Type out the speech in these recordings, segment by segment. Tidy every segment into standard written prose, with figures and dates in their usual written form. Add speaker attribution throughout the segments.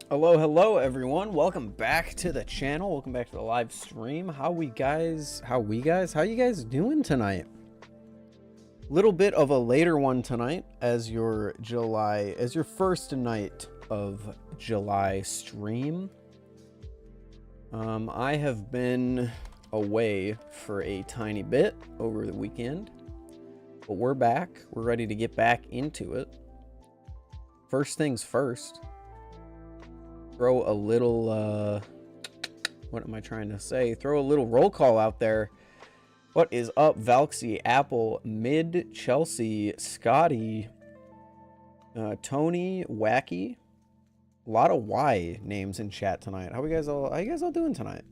Speaker 1: Hello everyone. Welcome back to the channel. Welcome back to the live stream. How you guys doing tonight? Little bit of a later one tonight as your first night of July stream. I have been away for a tiny bit over the weekend, but we're back. We're ready to get back into it. First things first. Throw a little, what am I trying to say? Throw a little roll call out there. What is up, Valksy, Apple, Mid, Chelsea, Scotty, Tony, Wacky? A lot of Y names in chat tonight. How you guys all doing tonight?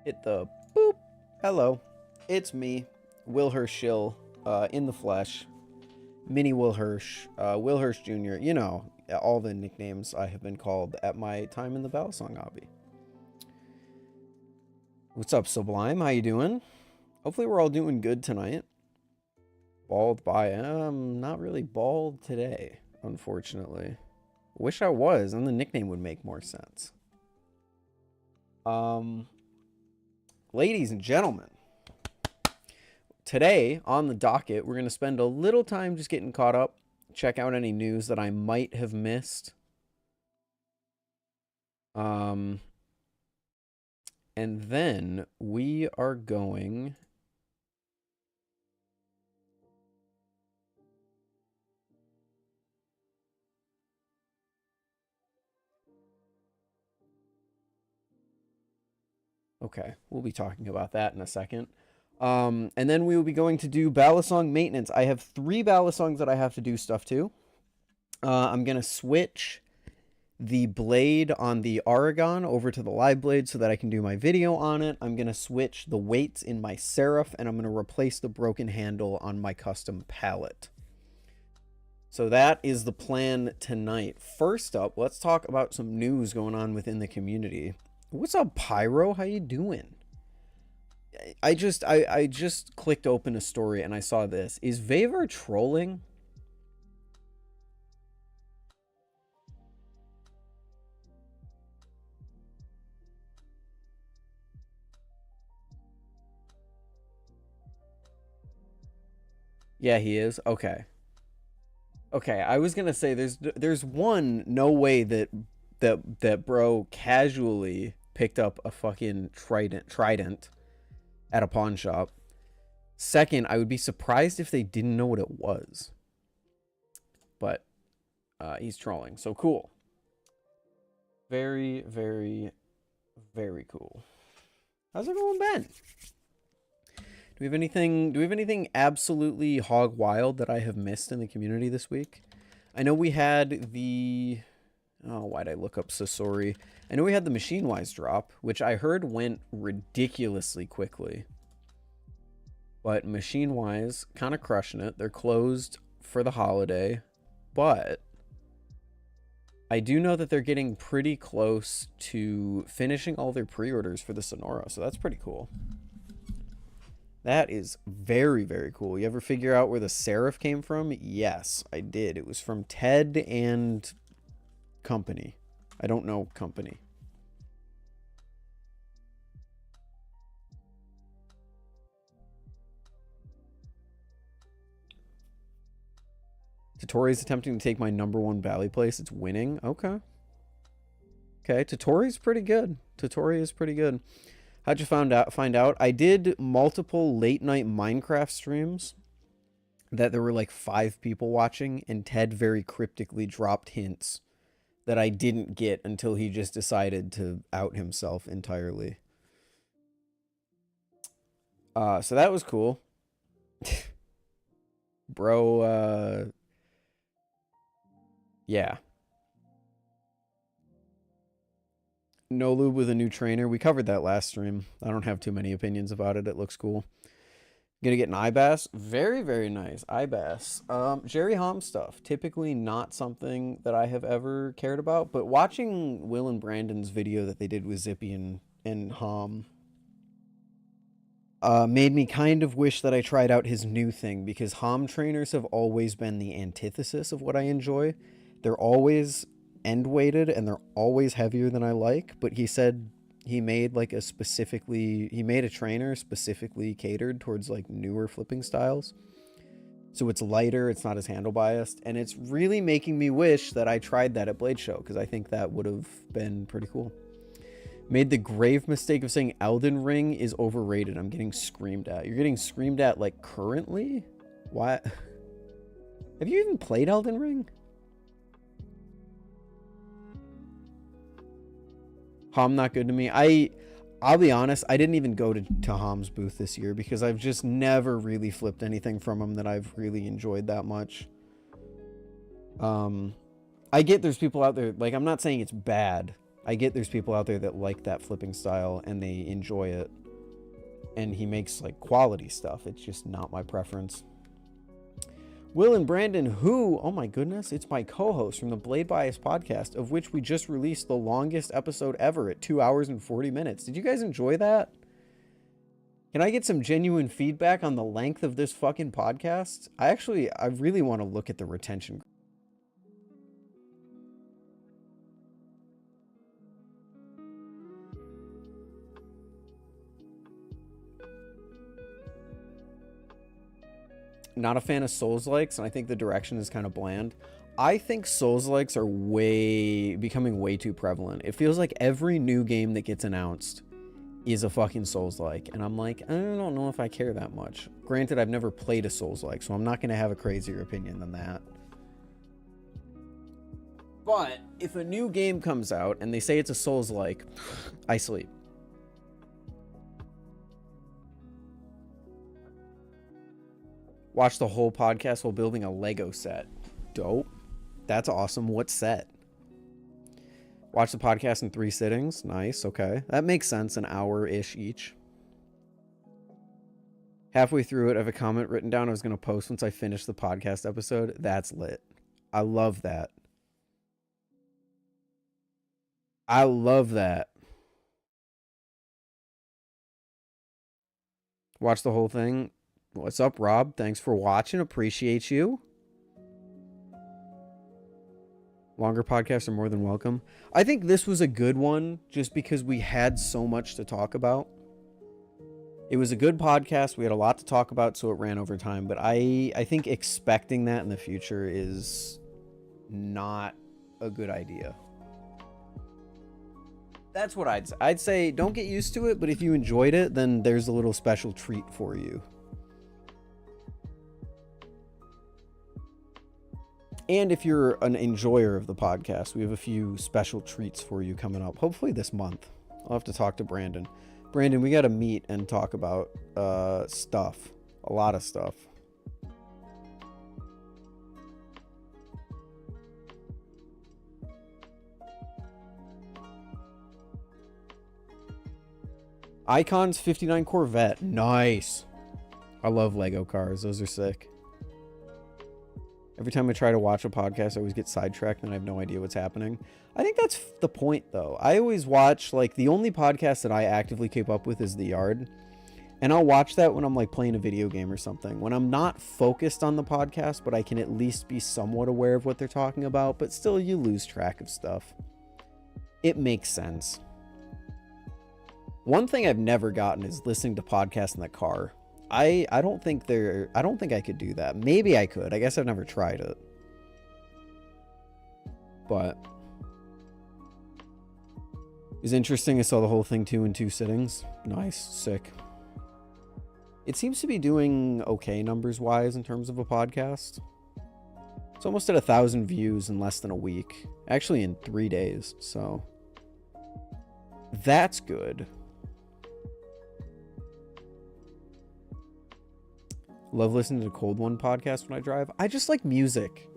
Speaker 1: Hit the boop. Hello, it's me, Will Hirsch, in the flesh. Mini Will Hirsch, Will Hirsch Jr., you know, all the nicknames I have been called at my time in the Balisong hobby. What's up, Sublime? How you doing? Hopefully we're all doing good tonight. Bald by, not really bald today, unfortunately. Wish I was, and the nickname would make more sense. Ladies and gentlemen, today on the docket, we're going to spend a little time just getting caught up. Check out any news that I might have missed. And then we are going... Okay, we'll be talking about that in a second. And then we will be going to do Balisong maintenance. I have 3 Balisongs that I have to do stuff to. I'm going to switch the blade on the Aragon over to the live blade so that I can do my video on it. I'm going to switch the weights in my Serif, and I'm going to replace the broken handle on my custom Pallet. So that is the plan tonight. First up, let's talk about some news going on within the community. What's up, Pyro? How you doing? I just clicked open a story and I saw this. Is Vavar trolling? Yeah, he is. Okay. Okay, I was gonna say there's one no way that bro casually picked up a fucking trident at a pawn shop. Second, I would be surprised if they didn't know what it was. But he's trolling, so cool. Very, very, very cool. How's everyone been? Do we have anything absolutely hog wild that I have missed in the community this week? I know we had the... Oh, why'd I look up Sasori? I know we had the Machine-Wise drop, which I heard went ridiculously quickly. But Machine-Wise, kind of crushing it. They're closed for the holiday. But I do know that they're getting pretty close to finishing all their pre-orders for the Sonora, so that's pretty cool. That is very, very cool. You ever figure out where the Serif came from? Yes, I did. It was from Ted and... company. I don't know company. Totori's attempting to take my #1 Valley place. It's winning. Okay. Okay, Totori's pretty good. Totori is pretty good. How'd you find out? I did multiple late night Minecraft streams that there were like 5 people watching, and Ted very cryptically dropped hints that I didn't get until he just decided to out himself entirely. So that was cool. Bro, yeah. No lube with a new trainer. We covered that last stream. I don't have too many opinions about it. It looks cool. Gonna get an IBAS. Very, very nice. IBAS. Jerry Hom stuff. Typically not something that I have ever cared about, but watching Will and Brandon's video that they did with Zippy and Hom made me kind of wish that I tried out his new thing, because Hom trainers have always been the antithesis of what I enjoy. They're always end weighted and they're always heavier than I like, but he said he made like he made a trainer specifically catered towards like newer flipping styles. So it's lighter, it's not as handle biased, and it's really making me wish that I tried that at Blade Show, because I think that would have been pretty cool. Made the grave mistake of saying Elden Ring is overrated. I'm getting screamed at. You're getting screamed at like currently? Why? Have you even played Elden Ring? Hom not good to me. I'll be honest, I didn't even go to Hom's booth this year because I've just never really flipped anything from him that I've really enjoyed that much. I get there's people out there, like, I'm not saying it's bad. I get there's people out there that like that flipping style and they enjoy it. And he makes, like, quality stuff. It's just not my preference. Will and Brandon, who, oh my goodness, it's my co-host from the Blade Bias podcast, of which we just released the longest episode ever at 2 hours and 40 minutes. Did you guys enjoy that? Can I get some genuine feedback on the length of this fucking podcast? I really want to look at the retention. Not a fan of Souls-likes, and I think the direction is kind of bland. I think Souls-likes are becoming way too prevalent. It feels like every new game that gets announced is a fucking Souls-like, and I'm like, I don't know if I care that much. Granted, I've never played a Souls-like, so I'm not going to have a crazier opinion than that. But if a new game comes out and they say it's a Souls-like, I sleep. Watch the whole podcast while building a Lego set. Dope. That's awesome. What set? Watch the podcast in 3 sittings. Nice. Okay. That makes sense. An hour-ish each. Halfway through it, I have a comment written down I was going to post once I finish the podcast episode. That's lit. I love that. I love that. Watch the whole thing. What's up, Rob? Thanks for watching. Appreciate you. Longer podcasts are more than welcome. I think this was a good one just because we had so much to talk about. It was a good podcast. We had a lot to talk about, so it ran over time. But I think expecting that in the future is not a good idea. That's what I'd say. Don't get used to it, but if you enjoyed it, then there's a little special treat for you. And if you're an enjoyer of the podcast, we have a few special treats for you coming up. Hopefully this month. I'll have to talk to Brandon. Brandon, we got to meet and talk about stuff. A lot of stuff. Icon's 59 Corvette. Nice. I love Lego cars. Those are sick. Every time I try to watch a podcast, I always get sidetracked and I have no idea what's happening. I think that's the point, though. I always watch, like, the only podcast that I actively keep up with is The Yard. And I'll watch that when I'm, like, playing a video game or something. When I'm not focused on the podcast, but I can at least be somewhat aware of what they're talking about. But still, you lose track of stuff. It makes sense. One thing I've never gotten is listening to podcasts in the car. I don't think I could do that. Maybe I could. I guess I've never tried it. But it was interesting. I saw the whole thing too in 2 sittings. Nice. Sick. It seems to be doing okay numbers wise in terms of a podcast. It's almost at 1,000 views in less than a week. Actually in 3 days. So that's good. Love listening to Cold One podcast when I drive. I just like music.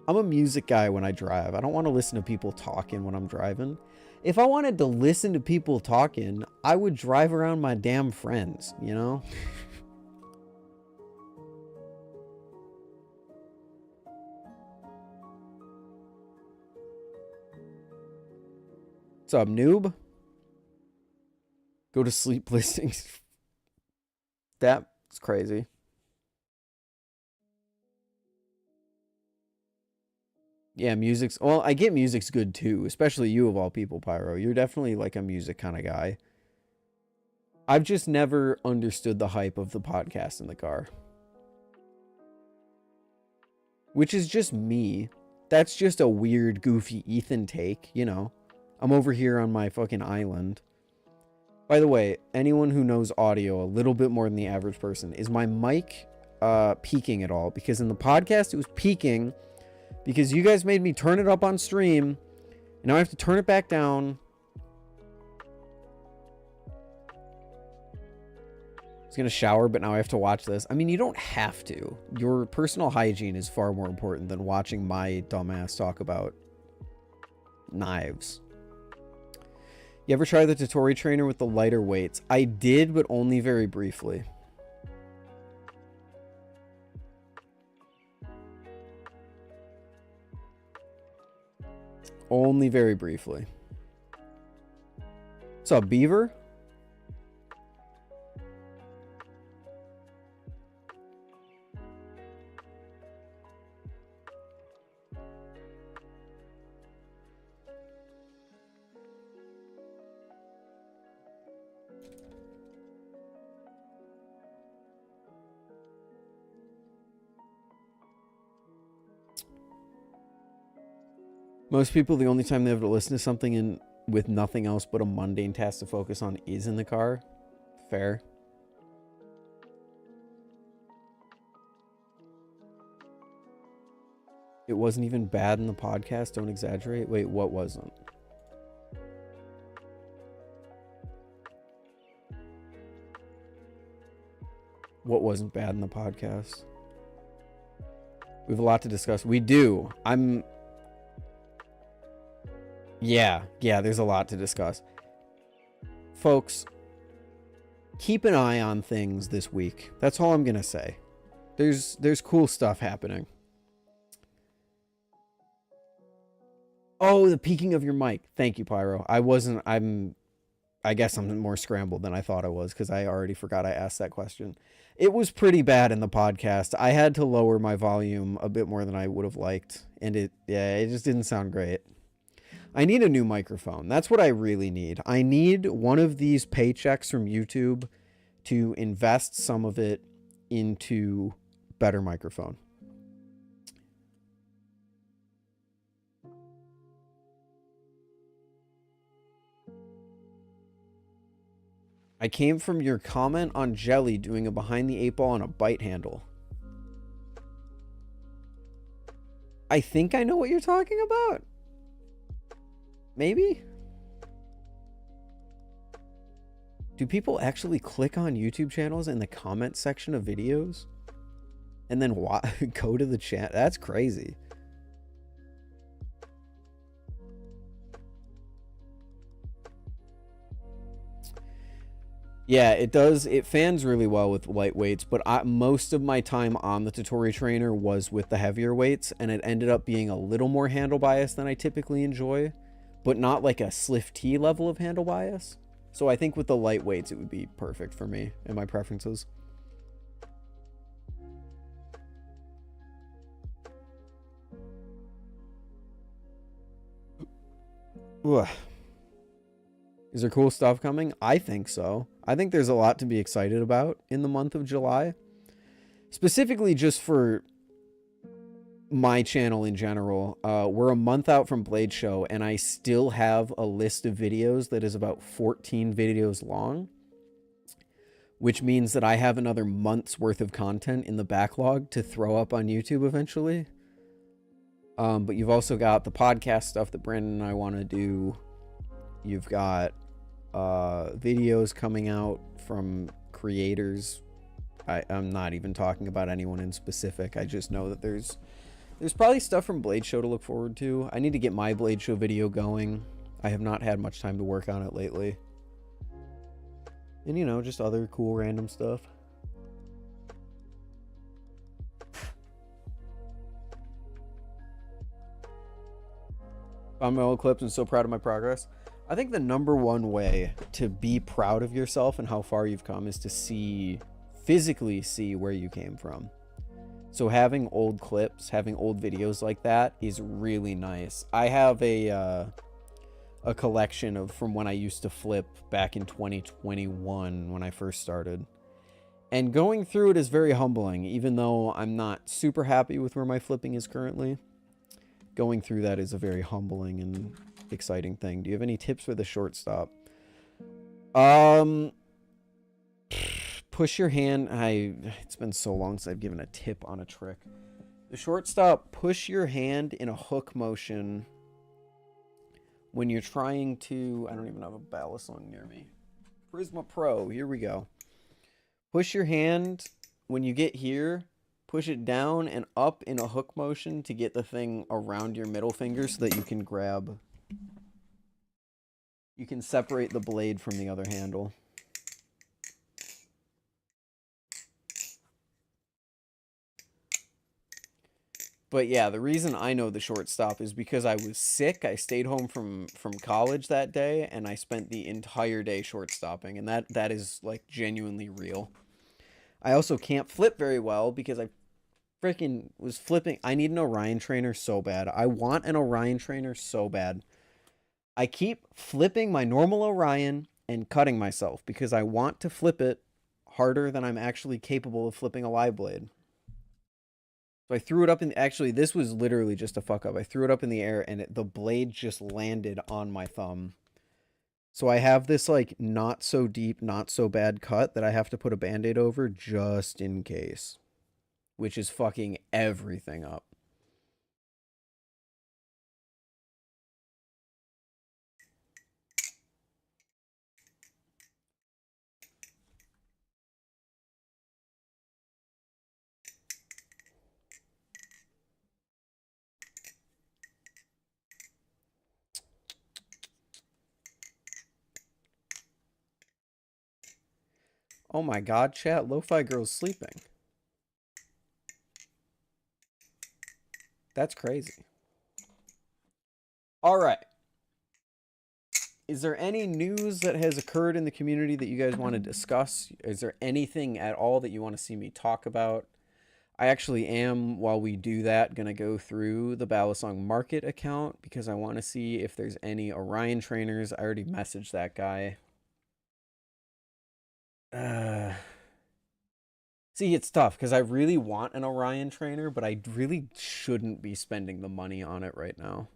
Speaker 1: I'm a music guy when I drive. I don't want to listen to people talking when I'm driving. If I wanted to listen to people talking, I would drive around my damn friends, you know? What's up, noob? Go to sleep listings. That's crazy. Yeah, music's... Well, I get music's good too, especially you of all people, Pyro. You're definitely like a music kind of guy. I've just never understood the hype of the podcast in the car. Which is just me. That's just a weird, goofy Ethan take, you know. I'm over here on my fucking island. By the way, anyone who knows audio a little bit more than the average person, is my mic peaking at all? Because in the podcast, it was peaking because you guys made me turn it up on stream, and now I have to turn it back down. I was going to shower, but now I have to watch this. I mean, you don't have to. Your personal hygiene is far more important than watching my dumbass talk about knives. You ever try the Totori trainer with the lighter weights? I did, but only very briefly. Only very briefly. What's up, Beaver? Most people, the only time they have to listen to something with nothing else but a mundane task to focus on is in the car. Fair. It wasn't even bad in the podcast. Don't exaggerate. Wait, what wasn't? What wasn't bad in the podcast? We have a lot to discuss. We do. Yeah, there's a lot to discuss. Folks, keep an eye on things this week. That's all I'm going to say. There's cool stuff happening. Oh, the peaking of your mic. Thank you, Pyro. I guess I'm more scrambled than I thought I was because I already forgot I asked that question. It was pretty bad in the podcast. I had to lower my volume a bit more than I would have liked. And it just didn't sound great. I need a new microphone. That's what I really need. I need one of these paychecks from YouTube to invest some of it into better microphone. I came from your comment on Jelly doing a behind the 8 ball on a bite handle. I think I know what you're talking about. Maybe? Do people actually click on YouTube channels in the comment section of videos? And then go to the chat? That's crazy. Yeah, it does. It fans really well with light weights, but most of my time on the Totori trainer was with the heavier weights, and it ended up being a little more handle bias than I typically enjoy, but not like a Sliff T level of handle bias. So I think with the light weights, it would be perfect for me and my preferences. Ugh. Is there cool stuff coming? I think so. I think there's a lot to be excited about in the month of July. Specifically just for my channel in general. We're a month out from Blade Show, and I still have a list of videos that is about 14 videos long, which means that I have another month's worth of content in the backlog to throw up on YouTube eventually. But you've also got the podcast stuff that Brandon and I want to do. You've got videos coming out from creators. I'm not even talking about anyone in specific. I just know that there's probably stuff from Blade Show to look forward to. I need to get my Blade Show video going. I have not had much time to work on it lately. And, you know, just other cool random stuff. I'm well clipped and so proud of my progress. I think the number one way to be proud of yourself and how far you've come is to physically see where you came from. So having old clips, having old videos like that is really nice. I have a collection of from when I used to flip back in 2021 when I first started. And going through it is very humbling, even though I'm not super happy with where my flipping is currently. Going through that is a very humbling and exciting thing. Do you have any tips for the shortstop? Push your hand. It's been so long since I've given a tip on a trick. The shortstop, push your hand in a hook motion when you're trying to... I don't even have a Balisong near me. Prisma Pro, here we go. Push your hand when you get here, push it down and up in a hook motion to get the thing around your middle finger so that you can grab... You can separate the blade from the other handle. But yeah, the reason I know the shortstop is because I was sick. I stayed home from college that day, and I spent the entire day shortstopping, and that is like genuinely real. I also can't flip very well because I freaking was flipping. I need an Orion trainer so bad. I want an Orion trainer so bad. I keep flipping my normal Orion and cutting myself because I want to flip it harder than I'm actually capable of flipping a live blade. So I threw it up in... Actually, this was literally just a fuck up. I threw it up in the air, and the blade just landed on my thumb. So I have this, like, not so deep, not so bad cut that I have to put a Band-Aid over just in case. Which is fucking everything up. Oh my god, chat, Lofi Girl's sleeping. That's crazy. Alright. Is there any news that has occurred in the community that you guys want to discuss? Is there anything at all that you want to see me talk about? I actually am, while we do that, going to go through the Balisong Market account because I want to see if there's any Orion trainers. I already messaged that guy. See, it's tough because I really want an Orion trainer, but I really shouldn't be spending the money on it right now.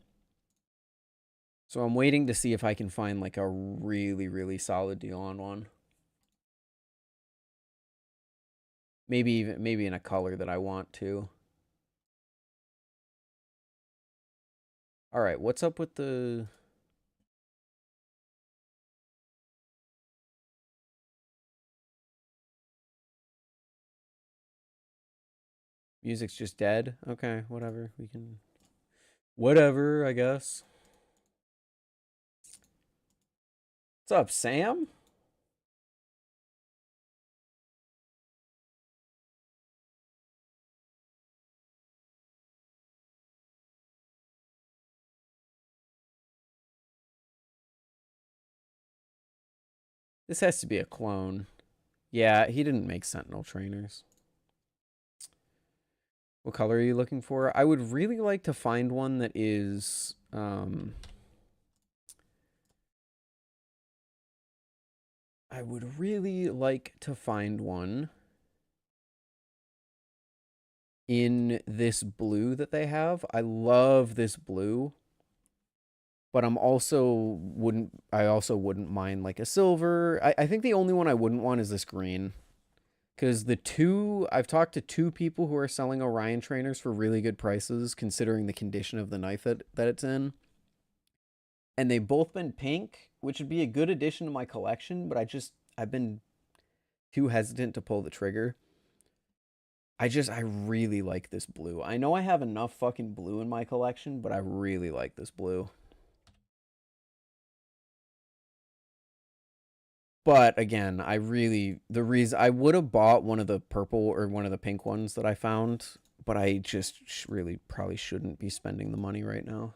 Speaker 1: So I'm waiting to see if I can find like a really, really solid deal on one. Maybe in a color that I want to. All right, what's up with the... Music's just dead? Okay, whatever. We can... Whatever, I guess. What's up, Sam? This has to be a clone. Yeah, he didn't make Sentinel trainers. What color are you looking for? I would really like to find one that is... I would really like to find one in this blue that they have. I love this blue. But I also wouldn't mind like a silver. I think the only one I wouldn't want is this green. Because I've talked to two people who are selling Orion trainers for really good prices, considering the condition of the knife that it's in. And they've both been pink, which would be a good addition to my collection, but I've been too hesitant to pull the trigger. I really like this blue. I know I have enough fucking blue in my collection, but I really like this blue. But again, I would have bought one of the purple or one of the pink ones that I found, but I just really probably shouldn't be spending the money right now.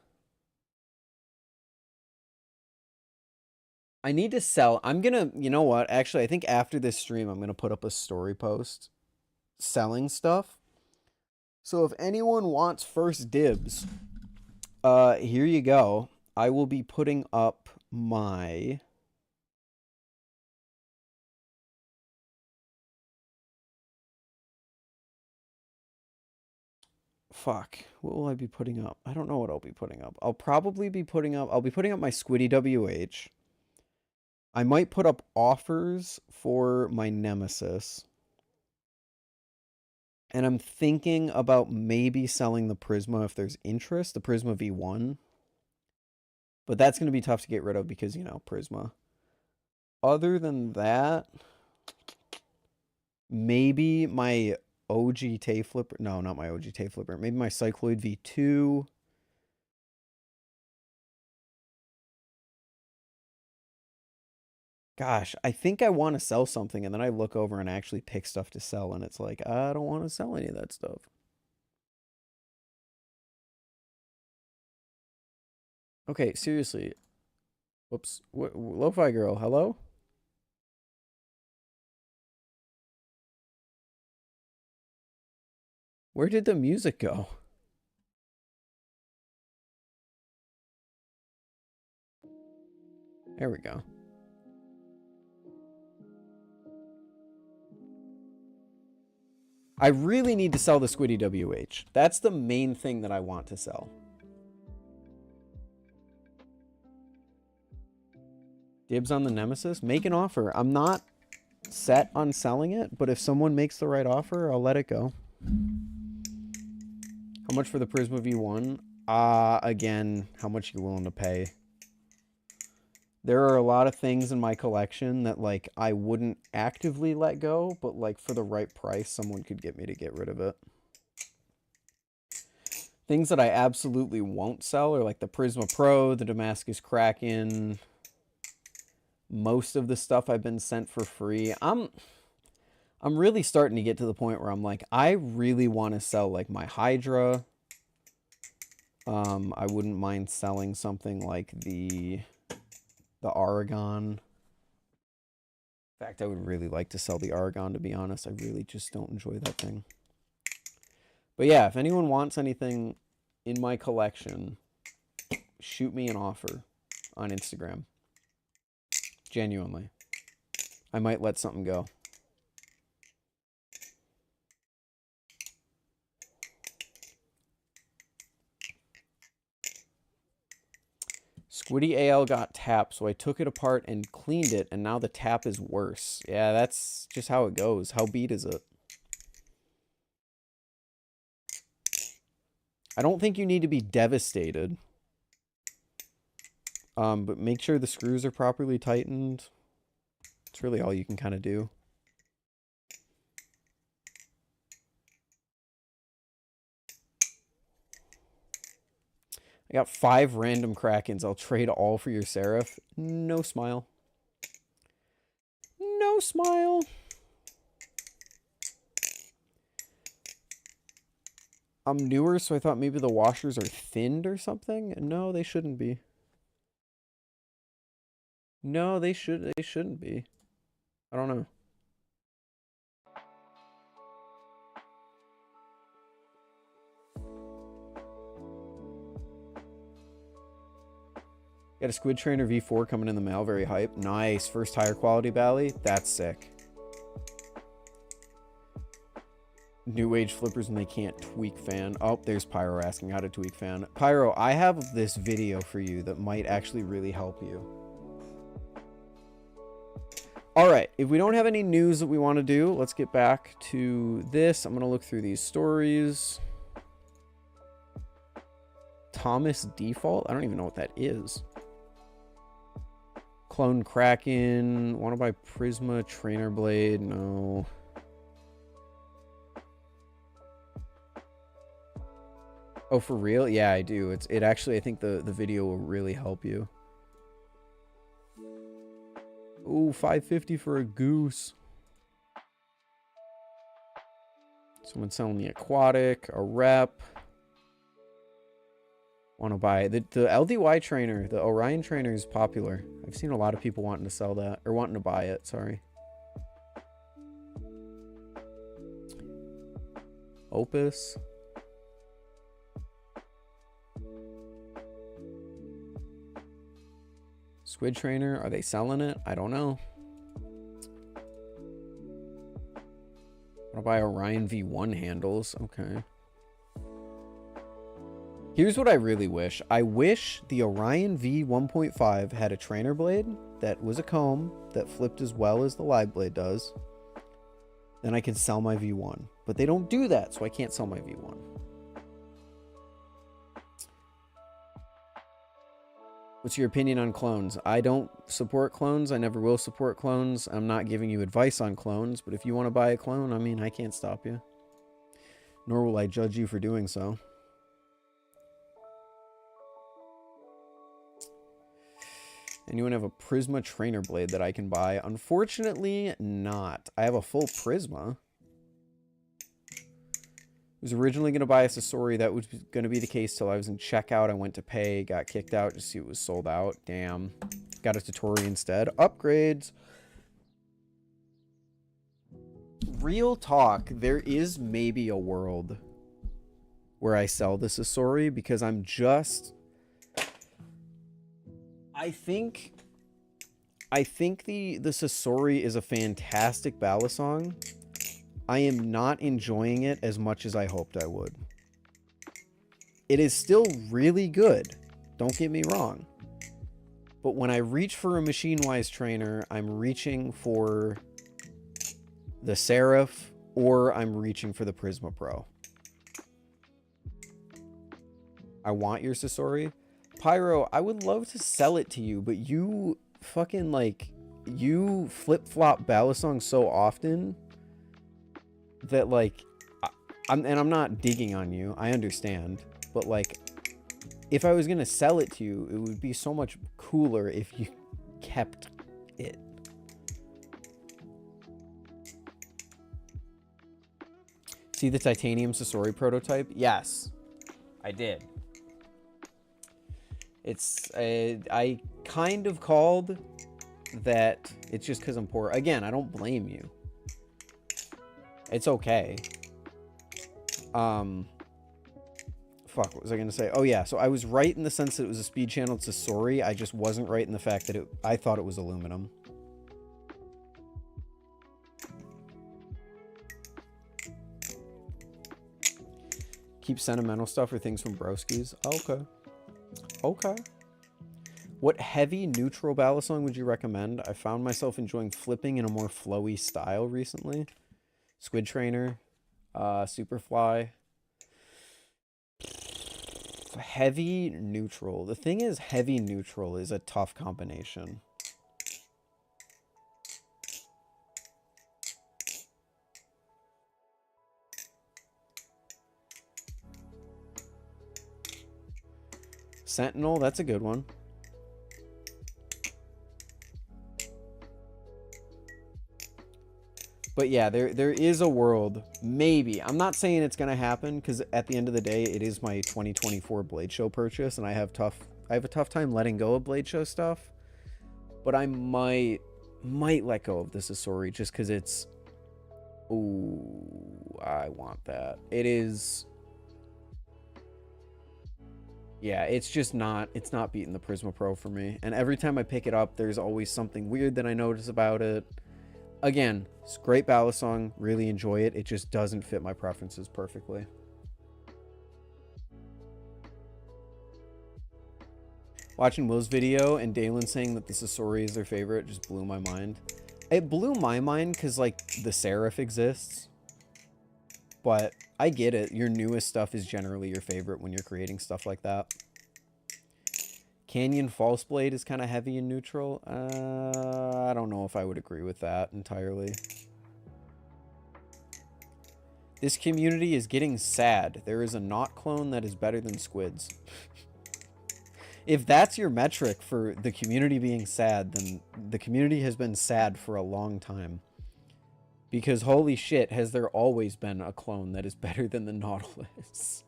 Speaker 1: I need to sell. You know what? Actually, I think after this stream, I'm gonna put up a story post selling stuff. So if anyone wants first dibs, here you go. I will be putting up my... Fuck. What will I be putting up? I don't know what I'll be putting up. I'll probably be putting up... I'll be putting up my Squiddy WH. I might put up offers for my Nemesis. And I'm thinking about maybe selling the Prisma if there's interest. The Prisma V1. But that's going to be tough to get rid of because, you know, Prisma. Other than that, maybe my OG Tay Flipper. No, not my OG Tay Flipper. Maybe my Cycloid V2. Gosh, I think I want to sell something, and then I look over and actually pick stuff to sell, and it's like, I don't want to sell any of that stuff. Okay, seriously. Whoops. Lofi Girl, hello? Where did the music go? There we go. I really need to sell the Squiddy WH. That's the main thing that I want to sell. Dibs on the Nemesis? Make an offer. I'm not set on selling it, but if someone makes the right offer, I'll let it go. How much for the Prisma V1? Again, how much you willing to pay? There are a lot of things in my collection that, like, I wouldn't actively let go, but, like, for the right price, someone could get me to get rid of it. Things that I absolutely won't sell are, like, the Prisma Pro, the Damascus Kraken. Most of the stuff I've been sent for free. I'm really starting to get to the point where I'm like, I really want to sell, like, my Hydra. I wouldn't mind selling something like the Aragon. In fact, I would really like to sell the Aragon, to be honest. I really just don't enjoy that thing. But yeah, if anyone wants anything in my collection, shoot me an offer on Instagram. Genuinely. I might let something go. Squiddy AL got tapped, so I took it apart and cleaned it, and now the tap is worse. Yeah, that's just how it goes. How beat is it? I don't think you need to be devastated. But make sure the screws are properly tightened. It's really all you can kind of do. I got 5 random Krakens. I'll trade all for your Serif. No smile. No smile. I'm newer, so I thought maybe the washers are thinned or something. No, they shouldn't be. No, they shouldn't be. I don't know. Got a Squid Trainer V4 coming in the mail. Very hype. Nice. First higher quality Bally. That's sick. New age flippers and they can't tweak fan. Oh, there's Pyro asking how to tweak fan. Pyro, I have this video for you that might actually really help you. All right, if we don't have any news that we want to do, let's get back to this. I'm going to look through these stories. Thomas Default? I don't even know what that is. Clone Kraken. Want to buy Prisma Trainer Blade? No. Oh, for real? Yeah, I do. It actually, I think the video will really help you. Ooh, $5.50 for a goose. Someone selling the aquatic, a rep. Want to buy the LDY trainer, the Orion trainer is popular. I've seen a lot of people wanting to sell that, or wanting to buy it, sorry. Opus. Squid Trainer, are they selling it? I don't know. I'll buy Orion V1 handles. Okay. Here's what I really wish. I wish the Orion V1.5 had a trainer blade that was a comb that flipped as well as the live blade does. Then I can sell my V1. But they don't do that, so I can't sell my V1. What's your opinion on clones? I don't support clones. I never will support clones. I'm not giving you advice on clones, but if you want to buy a clone, I mean, I can't stop you. Nor will I judge you for doing so. Anyone have a Prisma trainer blade that I can buy? Unfortunately, not. I have a full Prisma. I was originally going to buy a Sasori. That was going to be the case till I was in checkout. I went to pay, got kicked out to see it was sold out. Damn. Got a Totori instead. Upgrades. Real talk, there is maybe a world where I sell the Sasori because I'm just... I think the Sasori is a fantastic Balisong. I am not enjoying it as much as I hoped I would. It is still really good. Don't get me wrong. But when I reach for a machine-wise trainer, I'm reaching for the Serif or I'm reaching for the Prisma Pro. I want your Sasori. Pyro, I would love to sell it to you, but you fucking, like, you flip-flop Balisong so often that, like, I'm not digging on you. I understand. But, like, if I was going to sell it to you, it would be so much cooler if you kept it. See the titanium Sasori prototype? Yes, I did. It's, I kind of called that it's just because I'm poor. Again, I don't blame you. It's okay. Fuck, what was I going to say? Oh, yeah, so I was right in the sense that it was a speed channel. It's a Sasori. I just wasn't right in the fact that I thought it was aluminum. Keep sentimental stuff or things from broskies. Okay. Okay. What heavy neutral Balisong would you recommend? I found myself enjoying flipping in a more flowy style recently. Squid Trainer, Superfly. Heavy neutral. The thing is, heavy neutral is a tough combination. Sentinel, that's a good one. But yeah, there is a world, maybe. I'm not saying it's going to happen because at the end of the day, it is my 2024 Blade Show purchase and I have a tough time letting go of Blade Show stuff. But I might let go of this Sasori just because it's... Ooh, I want that. It is... Yeah, it's just not... It's not beating the Prisma Pro for me. And every time I pick it up, there's always something weird that I notice about it. Again, it's a great Balisong. Really enjoy it. It just doesn't fit my preferences perfectly. Watching Will's video and Dalen saying that the Sasori is their favorite just blew my mind. It blew my mind because, like, the Serif exists. But I get it. Your newest stuff is generally your favorite when you're creating stuff like that. Canyon False Blade is kind of heavy and neutral. I don't know if I would agree with that entirely. This community is getting sad. There is a knot clone that is better than squids. If that's your metric for the community being sad, then the community has been sad for a long time. Because holy shit, has there always been a clone that is better than the Nautilus?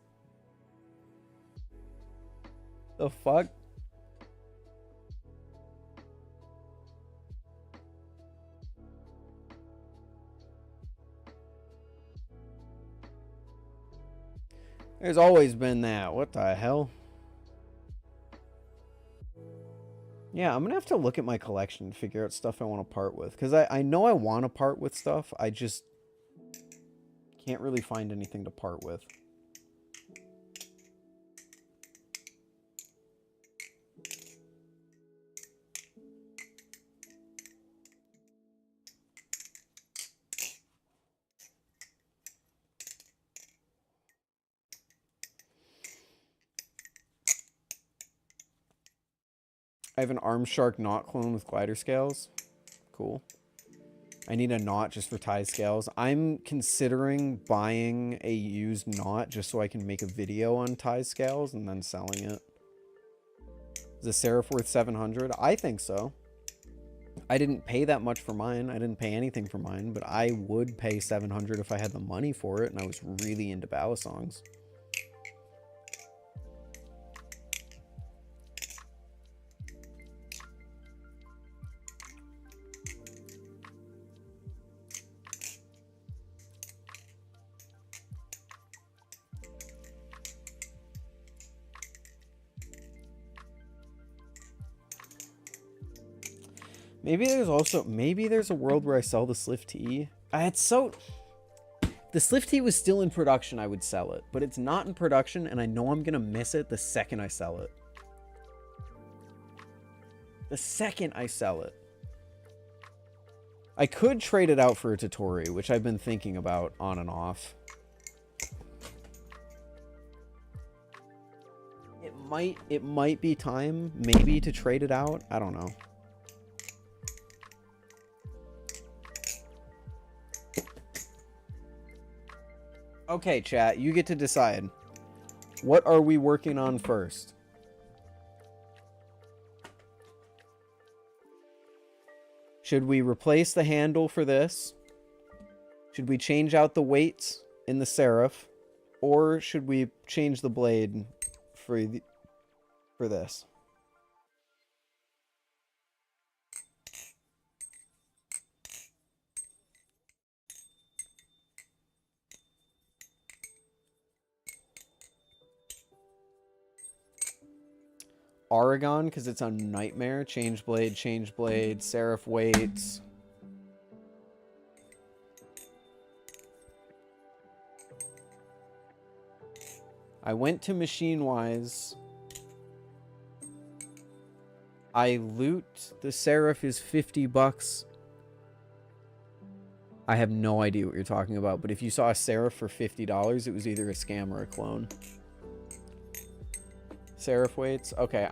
Speaker 1: The fuck? There's always been that. What the hell? Yeah, I'm gonna have to look at my collection and figure out stuff I want to part with. Because I know I want to part with stuff. I just can't really find anything to part with. I have an arm shark knot clone with glider scales. Cool. I need a knot just for tie scales. I'm considering buying a used knot just so I can make a video on tie scales and then selling it. Is a Serif worth 700? I think so. I didn't pay that much for mine. I didn't pay anything for mine, but I would pay 700 if I had the money for it and I was really into Balisongs. Maybe there's a world where I sell the Sliff Tea. It's so... The Sliff Tea was still in production, I would sell it. But it's not in production, and I know I'm going to miss it the second I sell it. The second I sell it. I could trade it out for a Totori, which I've been thinking about on and off. It might be time, maybe, to trade it out. I don't know. Okay, chat, you get to decide. What are we working on first? Should we replace the handle for this? Should we change out the weights in the Serif? Or should we change the blade for this? Aragon, because it's a nightmare. Change blade, Serif weights. I went to Machine-Wise. I loot. The Serif is 50 bucks. I have no idea what you're talking about, but if you saw a Serif for $50, it was either a scam or a clone. Serif weights. Okay,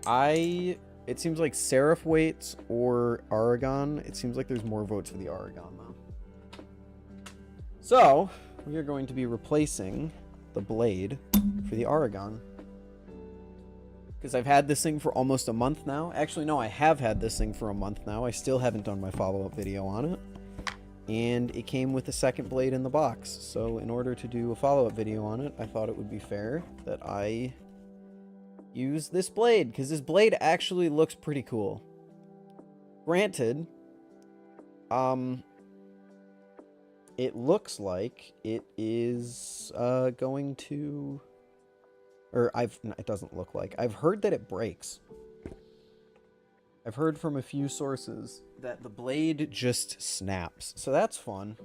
Speaker 1: it seems like Serif weights or Aragon. It seems like there's more votes for the Aragon, though. So, we are going to be replacing the blade for the Aragon. Because I've had this thing for almost a month now. Actually, no, I have had this thing for a month now. I still haven't done my follow-up video on it. And it came with a second blade in the box. So, in order to do a follow-up video on it, I thought it would be fair that I use this blade, because this blade actually looks pretty cool. Granted, it looks like it is going to, or it doesn't look like. I've heard that it breaks. I've heard from a few sources that the blade just snaps, so that's fun.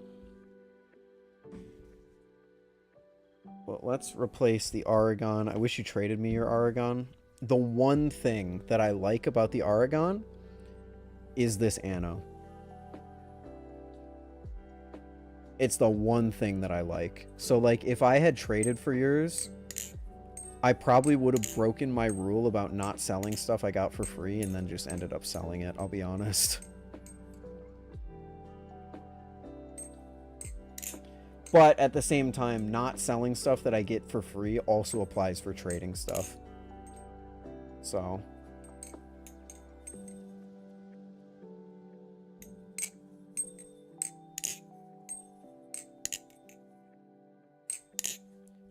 Speaker 1: Well, let's replace the Aragon. I wish you traded me your Aragon. The one thing that I like about the Aragon is this Anno. It's the one thing that I like. So, like, if I had traded for yours, I probably would have broken my rule about not selling stuff I got for free and then just ended up selling it, I'll be honest. But at the same time, not selling stuff that I get for free also applies for trading stuff. So.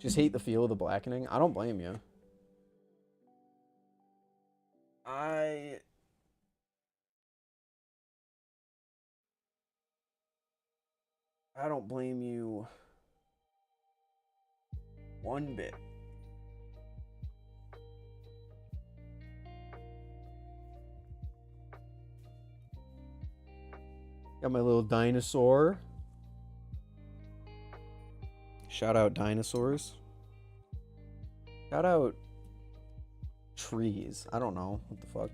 Speaker 1: Just hate the feel of the blackening. I don't blame you. I don't blame you one bit. Got my little dinosaur. Shout out dinosaurs. Shout out trees. I don't know. What the fuck?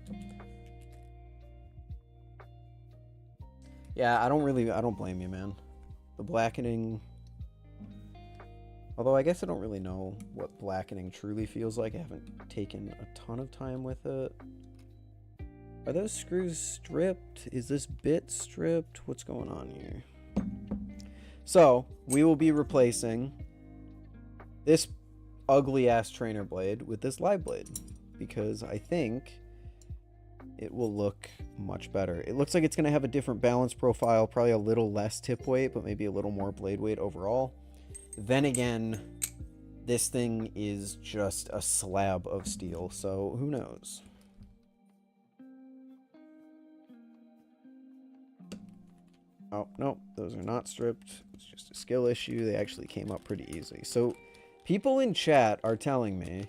Speaker 1: Yeah, I don't blame you, man. The blackening... Although I guess I don't really know what blackening truly feels like. I haven't taken a ton of time with it. Are those screws stripped? Is this bit stripped? What's going on here? So, we will be replacing this ugly-ass trainer blade with this live blade. Because I think it will look much better. It looks like it's going to have a different balance profile. Probably a little less tip weight, but maybe a little more blade weight overall. Then again, this thing is just a slab of steel, so who knows? Oh, no, those are not stripped. It's just a skill issue. They actually came up pretty easy. So, people in chat are telling me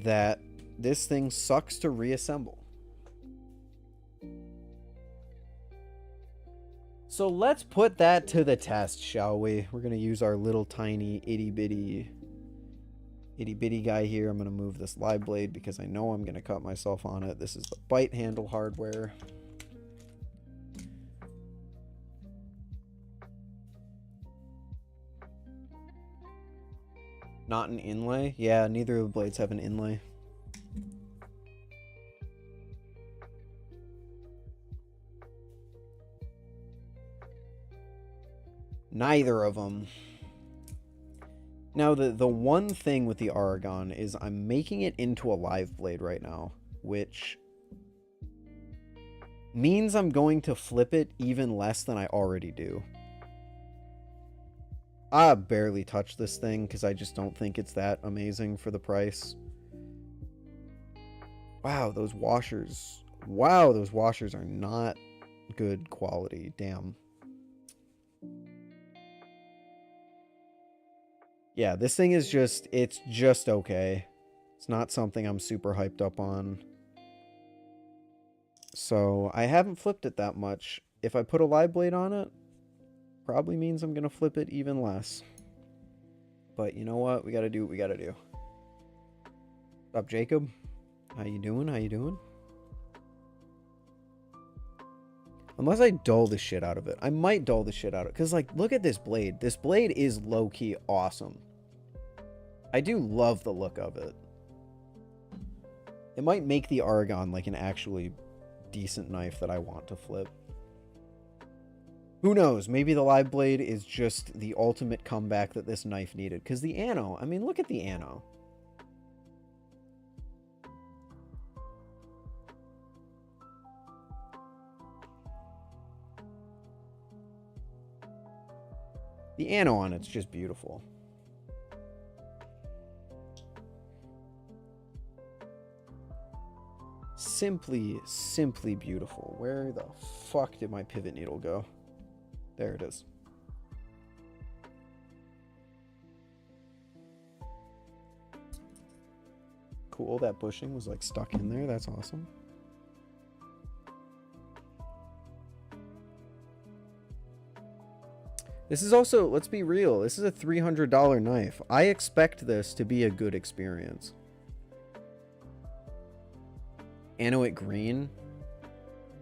Speaker 1: that this thing sucks to reassemble. So let's put that to the test, shall we? We're going to use our little tiny itty bitty guy here. I'm going to move this live blade because I know I'm going to cut myself on it. This is the bite handle hardware. Not an inlay? Yeah, neither of the blades have an inlay. Neither of them. Now, the one thing with the Aragon is I'm making it into a live blade right now, which means I'm going to flip it even less than I already do. I barely touch this thing because I just don't think it's that amazing for the price. Wow, those washers. Wow, those washers are not good quality. Damn. Yeah, this thing is just, it's just okay. It's not something I'm super hyped up on. So, I haven't flipped it that much. If I put a live blade on it, probably means I'm going to flip it even less. But you know what? We got to do what we got to do. What's up, Jacob? How you doing? How you doing? Unless I dull the shit out of it. I might dull the shit out of it. Because, like, look at this blade. This blade is low-key awesome. I do love the look of it. It might make the Aragon, like, an actually decent knife that I want to flip. Who knows? Maybe the live blade is just the ultimate comeback that this knife needed. Because the Anno, I mean, look at the Anno. The Anno on it's just beautiful. Simply beautiful. Where the fuck did my pivot needle go? There it is. Cool, that bushing was like stuck in there. That's awesome. This is also, let's be real, this is a $300 knife. I expect this to be a good experience. Anoit green.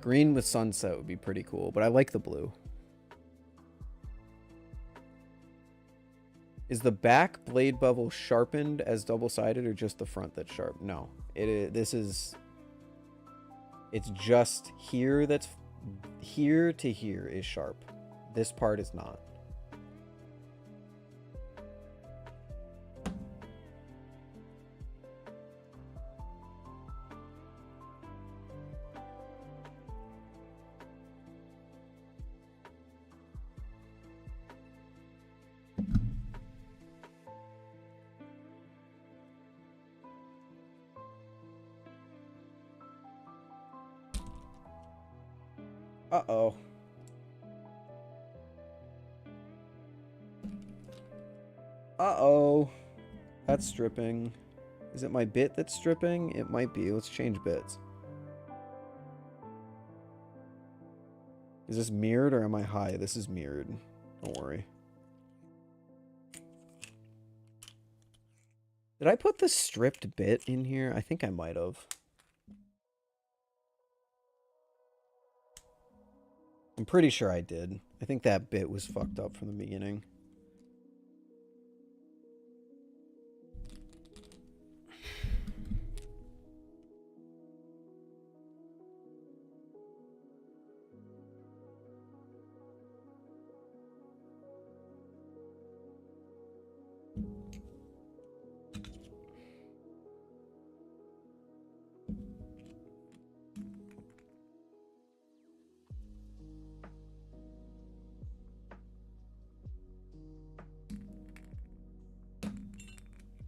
Speaker 1: Green with sunset would be pretty cool, but I like the blue. Is the back blade bevel sharpened as double-sided or just the front that's sharp? No. This is... It's just here that's... Here to here is sharp. This part is not. Uh-oh. Uh-oh. That's stripping. Is it my bit that's stripping? It might be. Let's change bits. Is this mirrored or am I high? This is mirrored. Don't worry. Did I put the stripped bit in here? I think I might have. I'm pretty sure I did. I think that bit was fucked up from the beginning.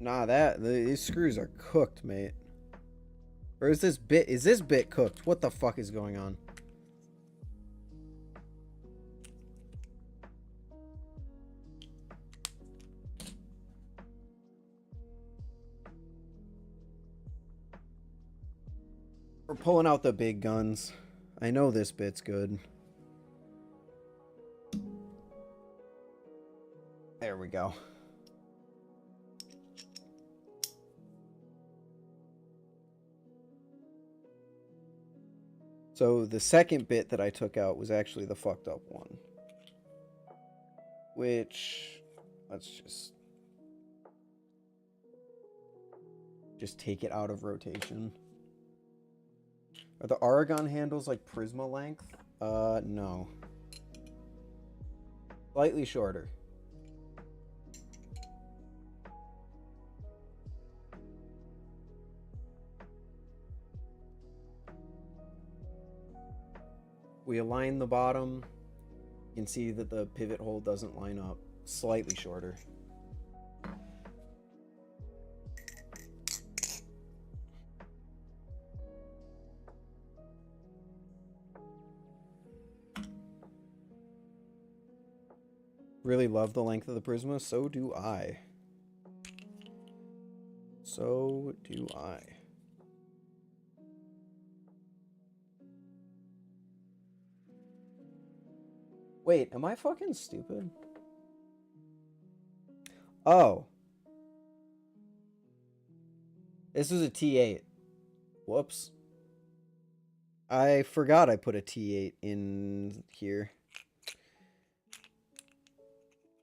Speaker 1: Nah, these screws are cooked, mate. Or is this bit cooked? What the fuck is going on? We're pulling out the big guns. I know this bit's good. There we go. So the second bit that I took out was actually the fucked up one. Which, let's just take it out of rotation. Are the Aragon handles like Prisma length? No. Slightly shorter. We align the bottom. You can see that the pivot hole doesn't line up. Slightly shorter. Really love the length of the Prisma. So do I. So do I. Wait, am I fucking stupid? Oh. This was a T8. Whoops. I forgot I put a T8 in here.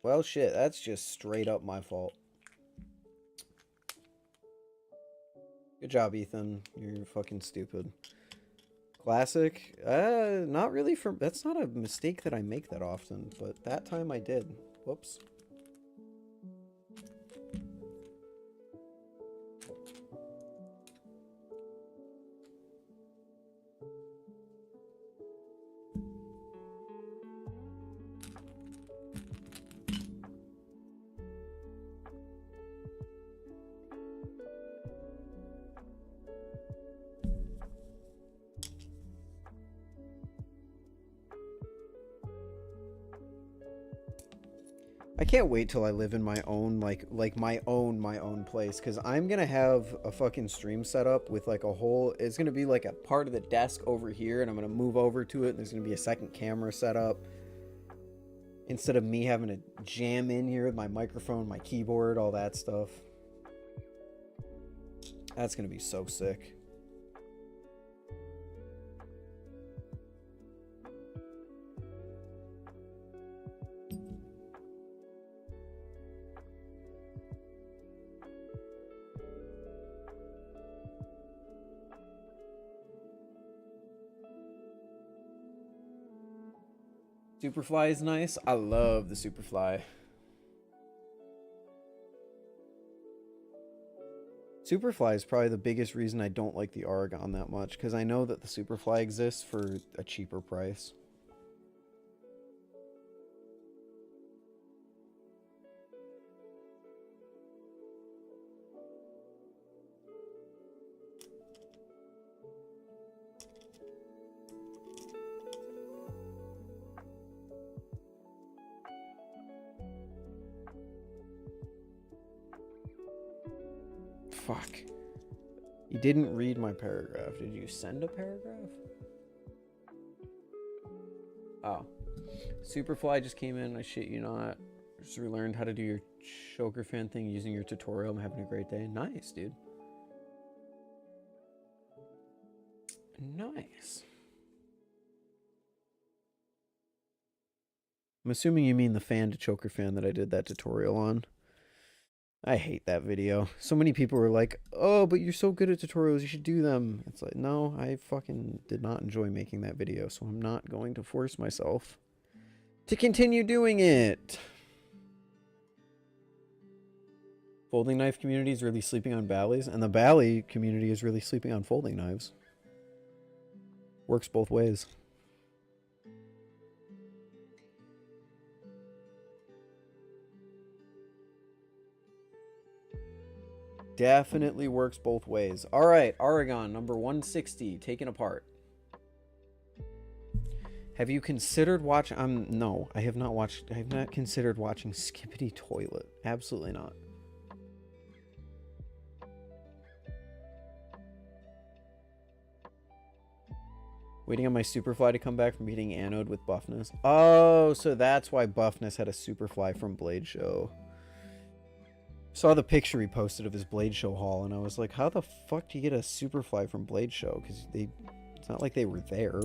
Speaker 1: Well, shit, that's just straight up my fault. Good job, Ethan. You're fucking stupid. Classic? Not really that's not a mistake that I make that often, but that time I did. Whoops. I can't wait till I live in my own, like my own place, because I'm gonna have a fucking stream set up with like a whole, it's gonna be like a part of the desk over here, and I'm gonna move over to it, and there's gonna be a second camera set up. Instead of me having to jam in here with my microphone, my keyboard, all that stuff. That's gonna be so sick. Superfly is nice. I love the Superfly. Superfly is probably the biggest reason I don't like the Aragon that much, because I know that the Superfly exists for a cheaper price. Fuck. You didn't read my paragraph. Did you send a paragraph? Oh. Superfly just came in. I shit you not. Just relearned how to do your choker fan thing using your tutorial. I'm having a great day. Nice, dude. Nice. I'm assuming you mean the fan to choker fan that I did that tutorial on. I hate that video. So many people were like, oh, but you're so good at tutorials, you should do them. It's like, no, I fucking did not enjoy making that video, so I'm not going to force myself to continue doing it. Folding knife community is really sleeping on Bally's, and the Bally community is really sleeping on folding knives. Works both ways. Definitely works both ways. All right, Aragon, number 160, taken apart. Have you considered watching... no, I have not watched... I have not considered watching Skippity Toilet. Absolutely not. Waiting on my Superfly to come back from beating Anode with Buffness. Oh, so that's why Buffness had a Superfly from Blade Show. Saw the picture he posted of his Blade Show haul, and I was like, how the fuck do you get a Superfly from Blade Show? Because it's not like they were there.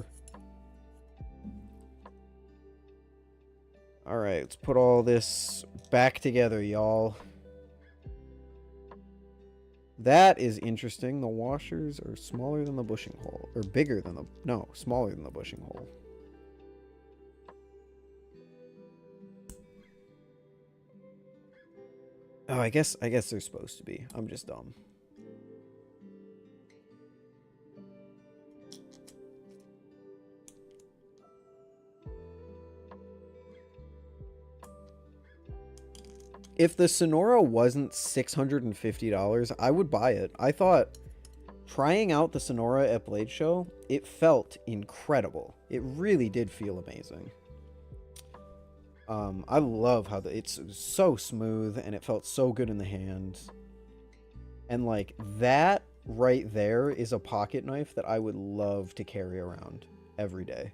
Speaker 1: Alright, let's put all this back together, y'all. That is interesting. The washers are smaller than the bushing hole. Or bigger than the... no, smaller than the bushing hole. Oh, I guess they're supposed to be. I'm just dumb. If the Sonora wasn't $650, I would buy it. I thought trying out the Sonora at Blade Show, it felt incredible. It really did feel amazing. I love how it's so smooth and it felt so good in the hand. And like that right there is a pocket knife that I would love to carry around every day.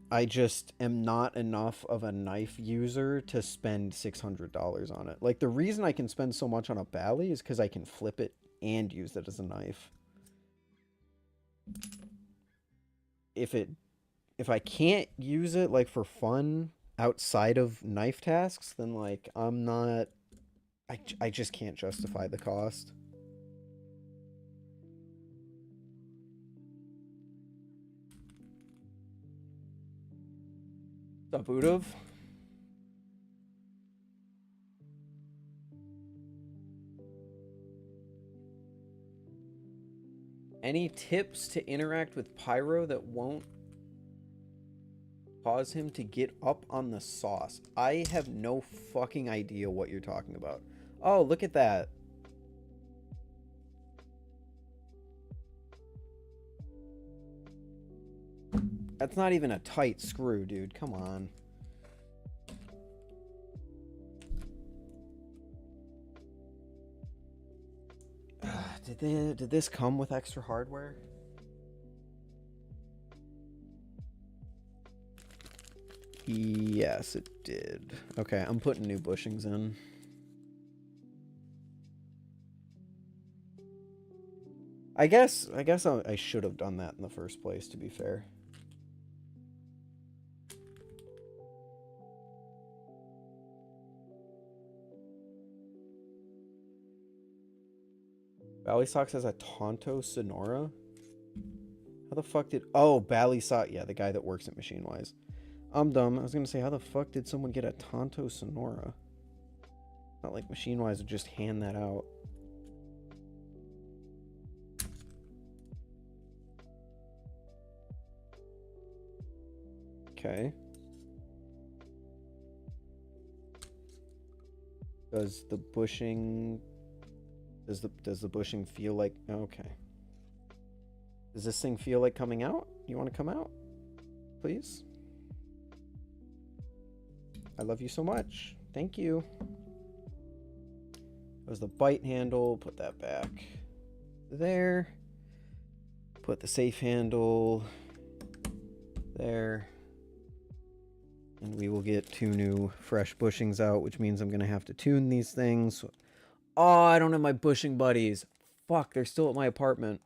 Speaker 1: I just am not enough of a knife user to spend $600 on it. Like, the reason I can spend so much on a Bally is because I can flip it and use it as a knife. If I can't use it, like, for fun outside of knife tasks, then, like, I'm not... I just can't justify the cost. What's up, Udav? Any tips to interact with Pyro that won't cause him to get up on the sauce? I have no fucking idea what you're talking about. Oh, look at that. That's not even a tight screw, dude. Come on. Did this come with extra hardware? Yes, it did. Okay, I'm putting new bushings in. I guess I should have done that in the first place, to be fair. Balisong has a Tonto Sonora? How the fuck did... oh, Balisong. Yeah, the guy that works at Machine Wise. I'm dumb. I was going to say, how the fuck did someone get a Tonto Sonora? Not like Machine Wise would just hand that out. Okay. Does the bushing... Does the bushing feel like... okay. Does this thing feel like coming out? You want to come out? Please? I love you so much. Thank you. That was the bite handle. Put that back there. Put the safe handle there. And we will get 2 new fresh bushings out, which means I'm going to have to tune these things. Oh, I don't have my bushing buddies. Fuck, they're still at my apartment.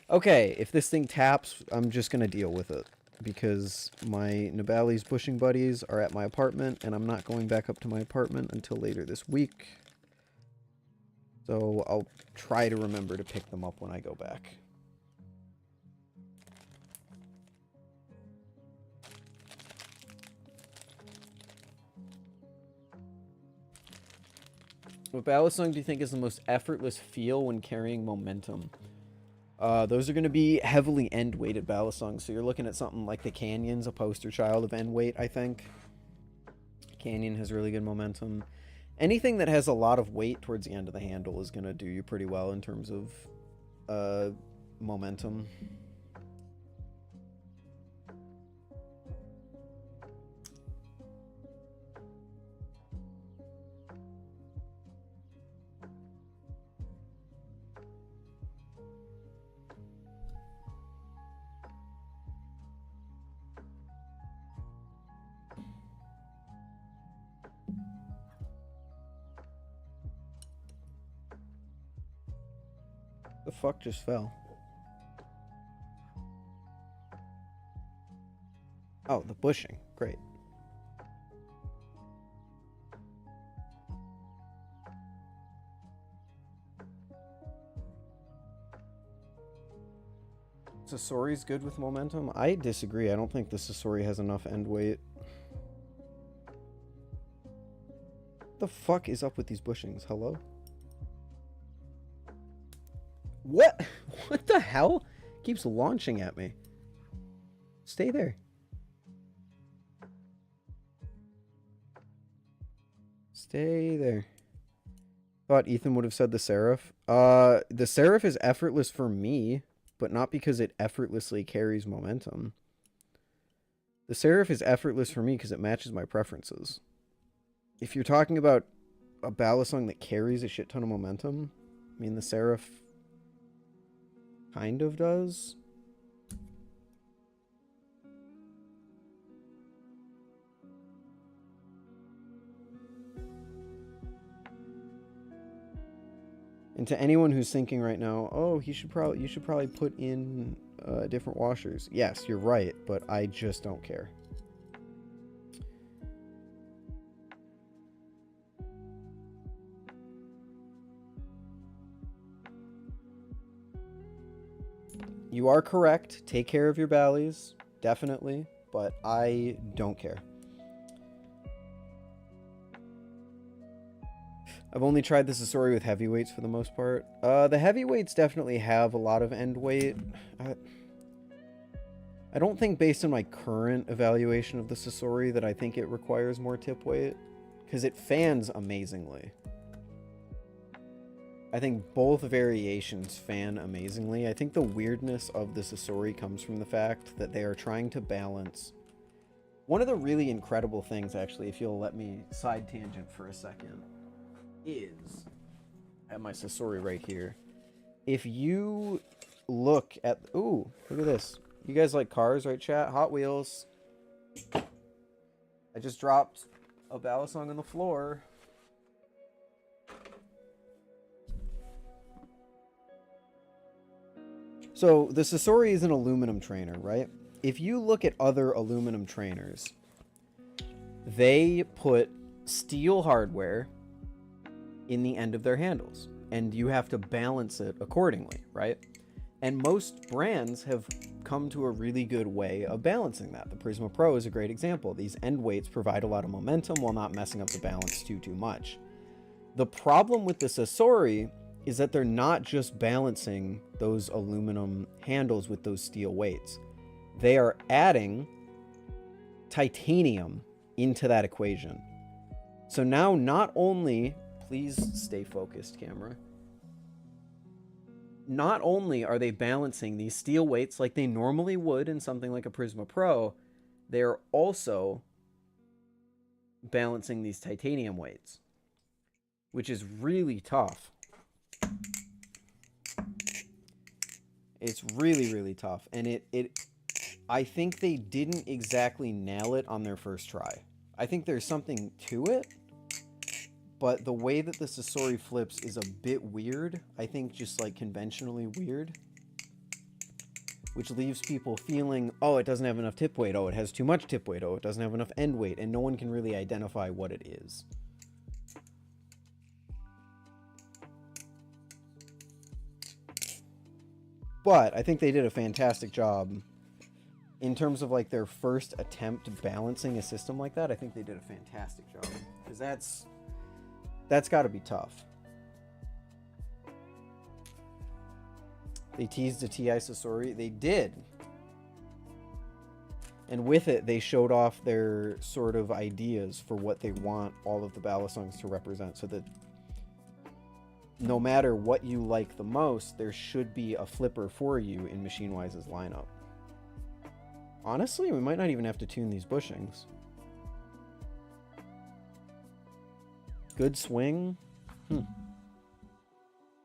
Speaker 1: Okay, if this thing taps, I'm just going to deal with it. Because my Nabali's bushing buddies are at my apartment, and I'm not going back up to my apartment until later this week. So I'll try to remember to pick them up when I go back. What Balisong do you think is the most effortless feel when carrying momentum? Those are going to be heavily end-weighted Balisong, so you're looking at something like the Canyon's a poster child of end weight, I think. Canyon has really good momentum. Anything that has a lot of weight towards the end of the handle is going to do you pretty well in terms of momentum. The fuck just fell? Oh, the bushing. Great. Sasori's good with momentum? I disagree. I don't think the Sasori has enough end weight. The fuck is up with these bushings? Hello? What? What the hell? Keeps launching at me. Stay there. Stay there. Thought Ethan would have said the Serif. The Serif is effortless for me, but not because it effortlessly carries momentum. The Serif is effortless for me because it matches my preferences. If you're talking about a Balisong that carries a shit ton of momentum, I mean, the Serif kind of does. And to anyone who's thinking right now, oh, you should probably put in different washers. Yes, you're right, but I just don't care. You are correct. Take care of your ballies, definitely, but I don't care. I've only tried the Sasori with heavyweights for the most part. The heavyweights definitely have a lot of end weight. I don't think based on my current evaluation of the Sasori that I think it requires more tip weight, because it fans amazingly. I think both variations fan amazingly. I think the weirdness of the Sasori comes from the fact that they are trying to balance. One of the really incredible things, actually, if you'll let me side tangent for a second, is at my Sasori right here. If you look at... Ooh, look at this. You guys like cars, right, chat? Hot Wheels. I just dropped a Balisong on the floor. So the Sasori is an aluminum trainer, right? If you look at other aluminum trainers, they put steel hardware in the end of their handles, and you have to balance it accordingly, right? And most brands have come to a really good way of balancing that. The Prisma Pro is a great example. These end weights provide a lot of momentum while not messing up the balance too much. The problem with the Sasori is that they're not just balancing those aluminum handles with those steel weights. They are adding titanium into that equation. So now not only, please stay focused, camera. Not only are they balancing these steel weights like they normally would in something like a Prisma Pro, they are also balancing these titanium weights, which is really tough. It's really, really tough. And I think they didn't exactly nail it on their first try. I think there's something to it, but the way that the Sasori flips is a bit weird. I think just like conventionally weird, which leaves people feeling, oh, it doesn't have enough tip weight. Oh, it has too much tip weight. Oh, it doesn't have enough end weight. And no one can really identify what it is. But I think they did a fantastic job in terms of like their first attempt balancing a system like that. I think they did a fantastic job, because that's got to be tough. They teased a TI Sasori. They did. And with it, they showed off their sort of ideas for what they want all of the Balisongs to represent, so that no matter what you like the most, there should be a flipper for you in Machine Wise's lineup. Honestly, we might not even have to tune these bushings. Good swing?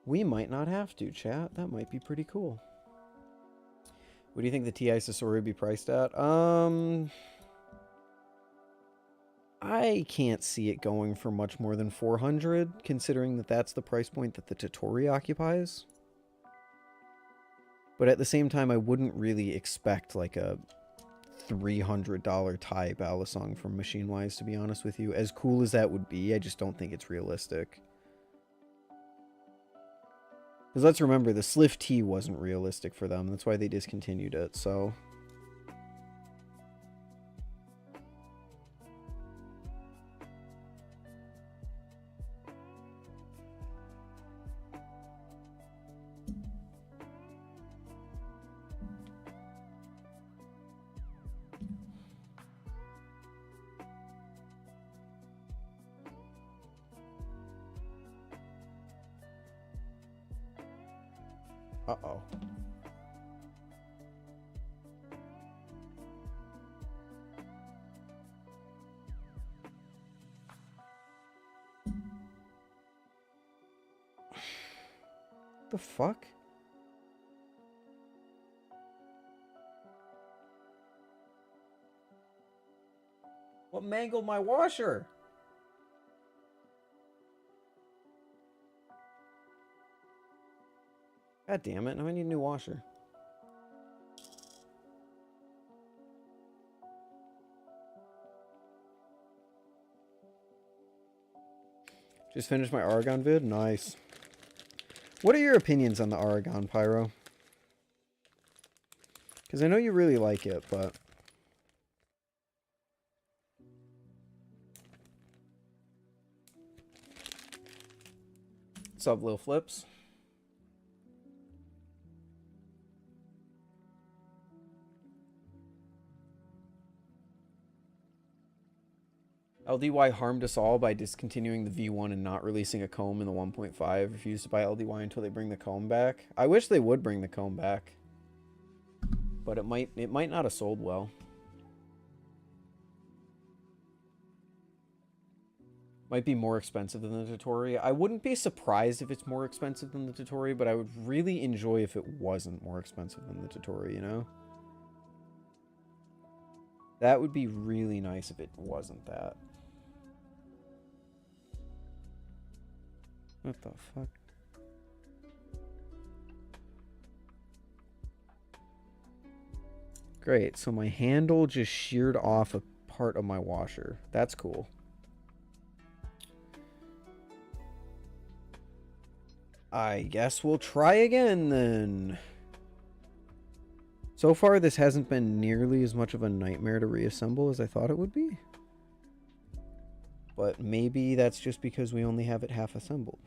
Speaker 1: We might not have to, chat. That might be pretty cool. What do you think the TI Sasori would be priced at? I can't see it going for much more than 400, considering that that's the price point that the Tottori occupies. But at the same time, I wouldn't really expect like a $300 Thai Balisong from Machine Wise, to be honest with you. As cool as that would be, I just don't think it's realistic. Because let's remember, the Sliff T wasn't realistic for them. That's why they discontinued it, so... Uh-oh. The fuck? What mangled my washer? God damn it, now I need a new washer. Just finished my Aragon vid? Nice. What are your opinions on the Aragon, Pyro? Because I know you really like it, but... What's up, Lil Flips? LDY harmed us all by discontinuing the V1 and not releasing a comb in the 1.5. Refused to buy LDY until they bring the comb back. I wish they would bring the comb back. But it might not have sold well. Might be more expensive than the Tottori. I wouldn't be surprised if it's more expensive than the Tottori, but I would really enjoy if it wasn't more expensive than the Tottori, you know? That would be really nice if it wasn't that. What the fuck? Great, so my handle just sheared off a part of my washer. That's cool. I guess we'll try again then. So far, this hasn't been nearly as much of a nightmare to reassemble as I thought it would be. But maybe that's just because we only have it half assembled.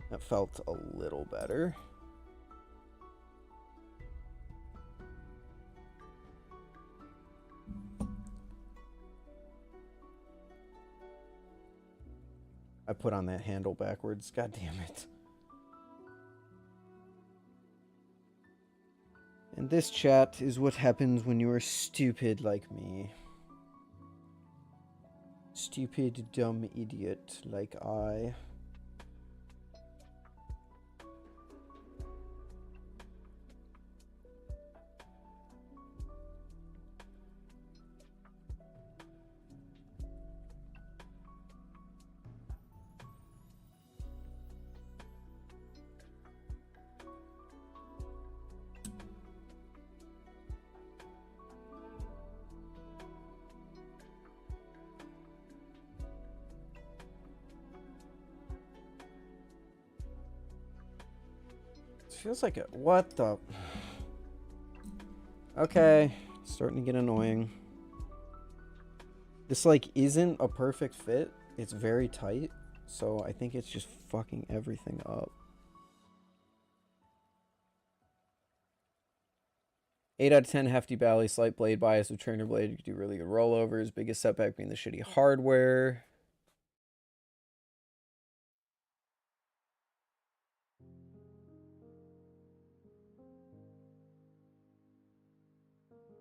Speaker 1: That felt a little better. I put on that handle backwards. God damn it. And this, chat, is what happens when you are stupid like me. Stupid, dumb idiot like I. Feels like it. What the? Okay, starting to get annoying. This like isn't a perfect fit. It's very tight, so I think it's just fucking everything up. 8 out of 10 hefty bally, slight blade bias with trainer blade. You can do really good rollovers. Biggest setback being the shitty hardware.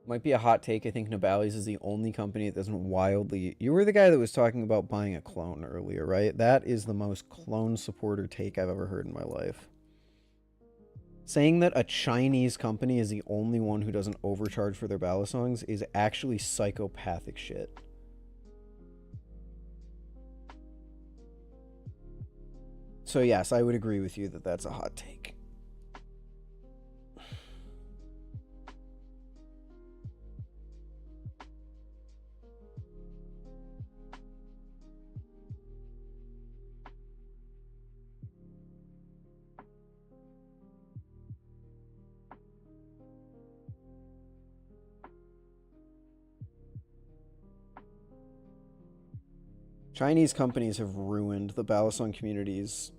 Speaker 1: Might be a hot take. I think Nabali's is the only company that doesn't wildly... You were the guy that was talking about buying a clone earlier, right? That is the most clone supporter take I've ever heard in my life. Saying that a Chinese company is the only one who doesn't overcharge for their Balisongs is actually psychopathic shit. So yes, I would agree with you that that's a hot take. Chinese companies have ruined the Balisong community's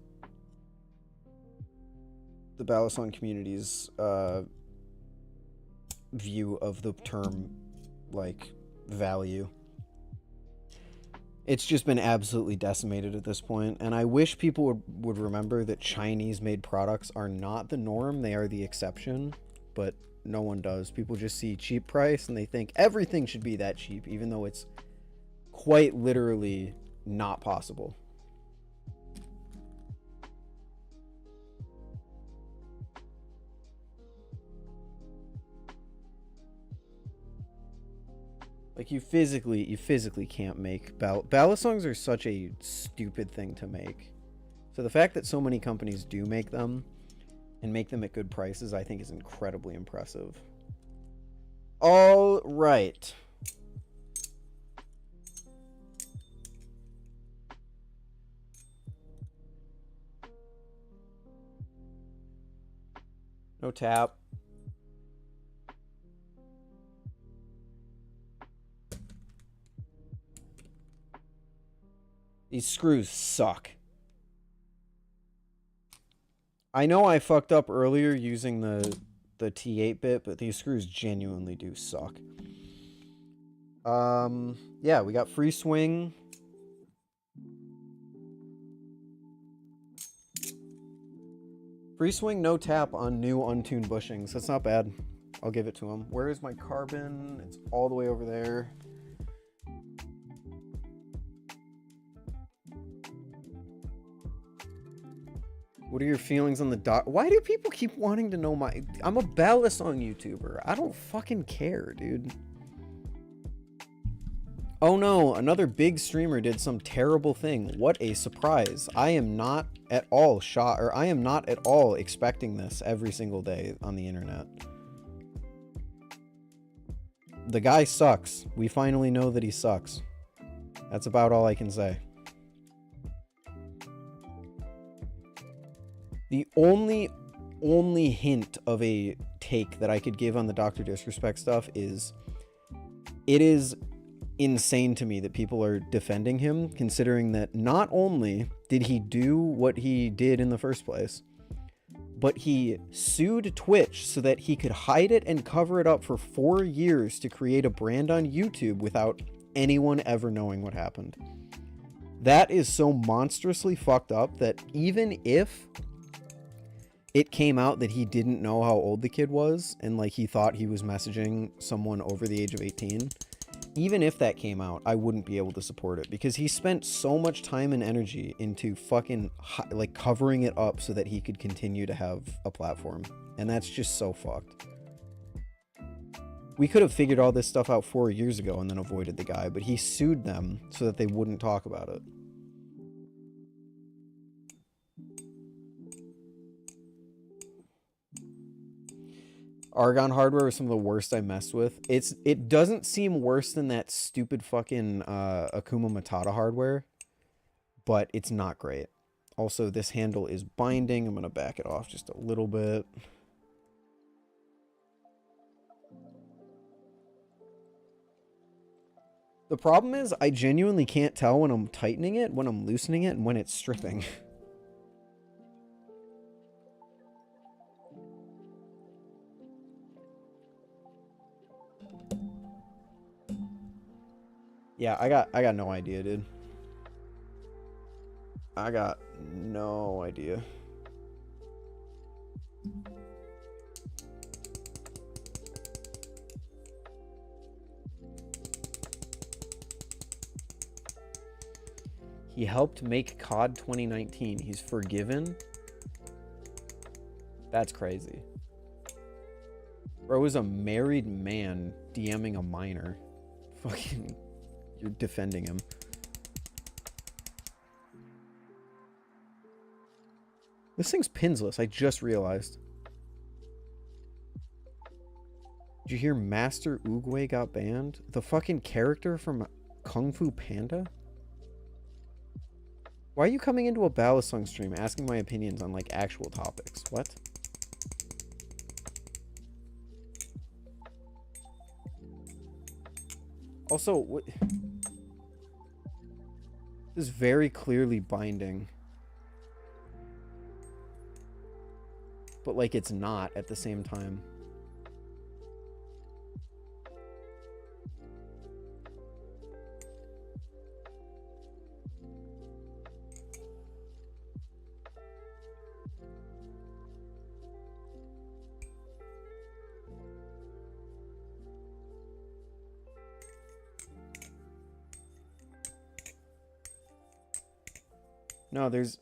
Speaker 1: view of the term, like, value. It's just been absolutely decimated at this point, and I wish people would remember that Chinese-made products are not the norm, they are the exception, but no one does. People just see cheap price, and they think everything should be that cheap, even though it's quite literally not possible. Like, you physically can't make Balisongs are such a stupid thing to make. So the fact that so many companies do make them and make them at good prices, I think is incredibly impressive. All right. No tap. These screws suck. I know I fucked up earlier using the T8 bit, but these screws genuinely do suck. Yeah, we got free swing. Free swing, no tap on new untuned bushings. That's not bad. I'll give it to him. Where is my carbon? It's all the way over there. What are your feelings on the dot? Why do people keep wanting to know my... I'm a Balisong YouTuber. I don't fucking care, dude. Oh no, another big streamer did some terrible thing. What a surprise. I am not at all shocked, or I am not at all expecting this every single day on the internet. The guy sucks. We finally know that he sucks. That's about all I can say. The only hint of a take that I could give on the Dr. Disrespect stuff is it is insane to me that people are defending him, considering that not only did he do what he did in the first place, but he sued Twitch so that he could hide it and cover it up for 4 years to create a brand on YouTube without anyone ever knowing what happened. That is so monstrously fucked up that even if it came out that he didn't know how old the kid was and like he thought he was messaging someone over the age of 18, even if that came out, I wouldn't be able to support it because he spent so much time and energy into fucking like covering it up so that he could continue to have a platform. And that's just so fucked. We could have figured all this stuff out 4 years ago and then avoided the guy, but he sued them so that they wouldn't talk about it. Aragon hardware was some of the worst I messed with. It doesn't seem worse than that stupid fucking Akuma Matata hardware, but it's not great. Also, this handle is binding. I'm going to back it off just a little bit. The problem is I genuinely can't tell when I'm tightening it, when I'm loosening it, and when it's stripping. Yeah, I got no idea, dude. I got no idea. He helped make COD 2019. He's forgiven? That's crazy. Bro is a married man DMing a minor. Fucking... You're defending him. This thing's pinsless. I just realized. Did you hear Master Oogway got banned? The fucking character from Kung Fu Panda? Why are you coming into a Balisong stream asking my opinions on, like, actual topics? What? Also, what... This is very clearly binding. But, like, it's not at the same time. No, there's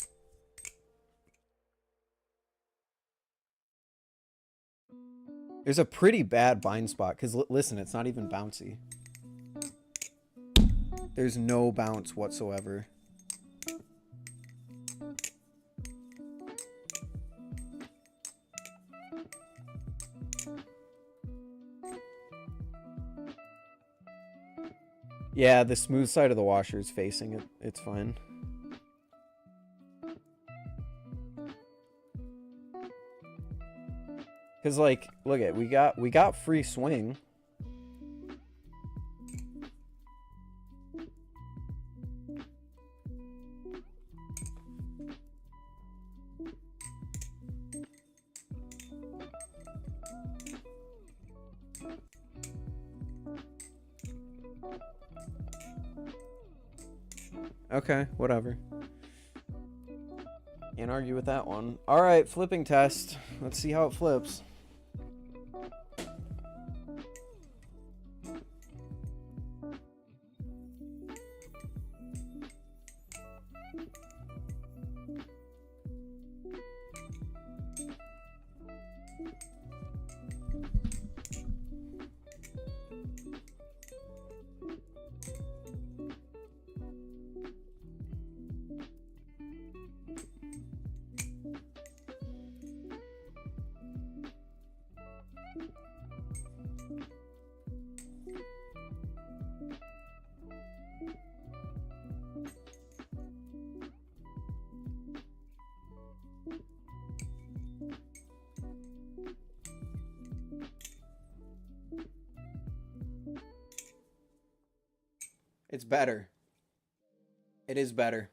Speaker 1: a pretty bad bind spot because listen, it's not even bouncy. There's no bounce whatsoever. Yeah, the smooth side of the washer is facing it. It's fine. Cause like, look at we got free swing. Okay, whatever. Can't argue with that one. All right, flipping test. Let's see how it flips. It's better. It is better.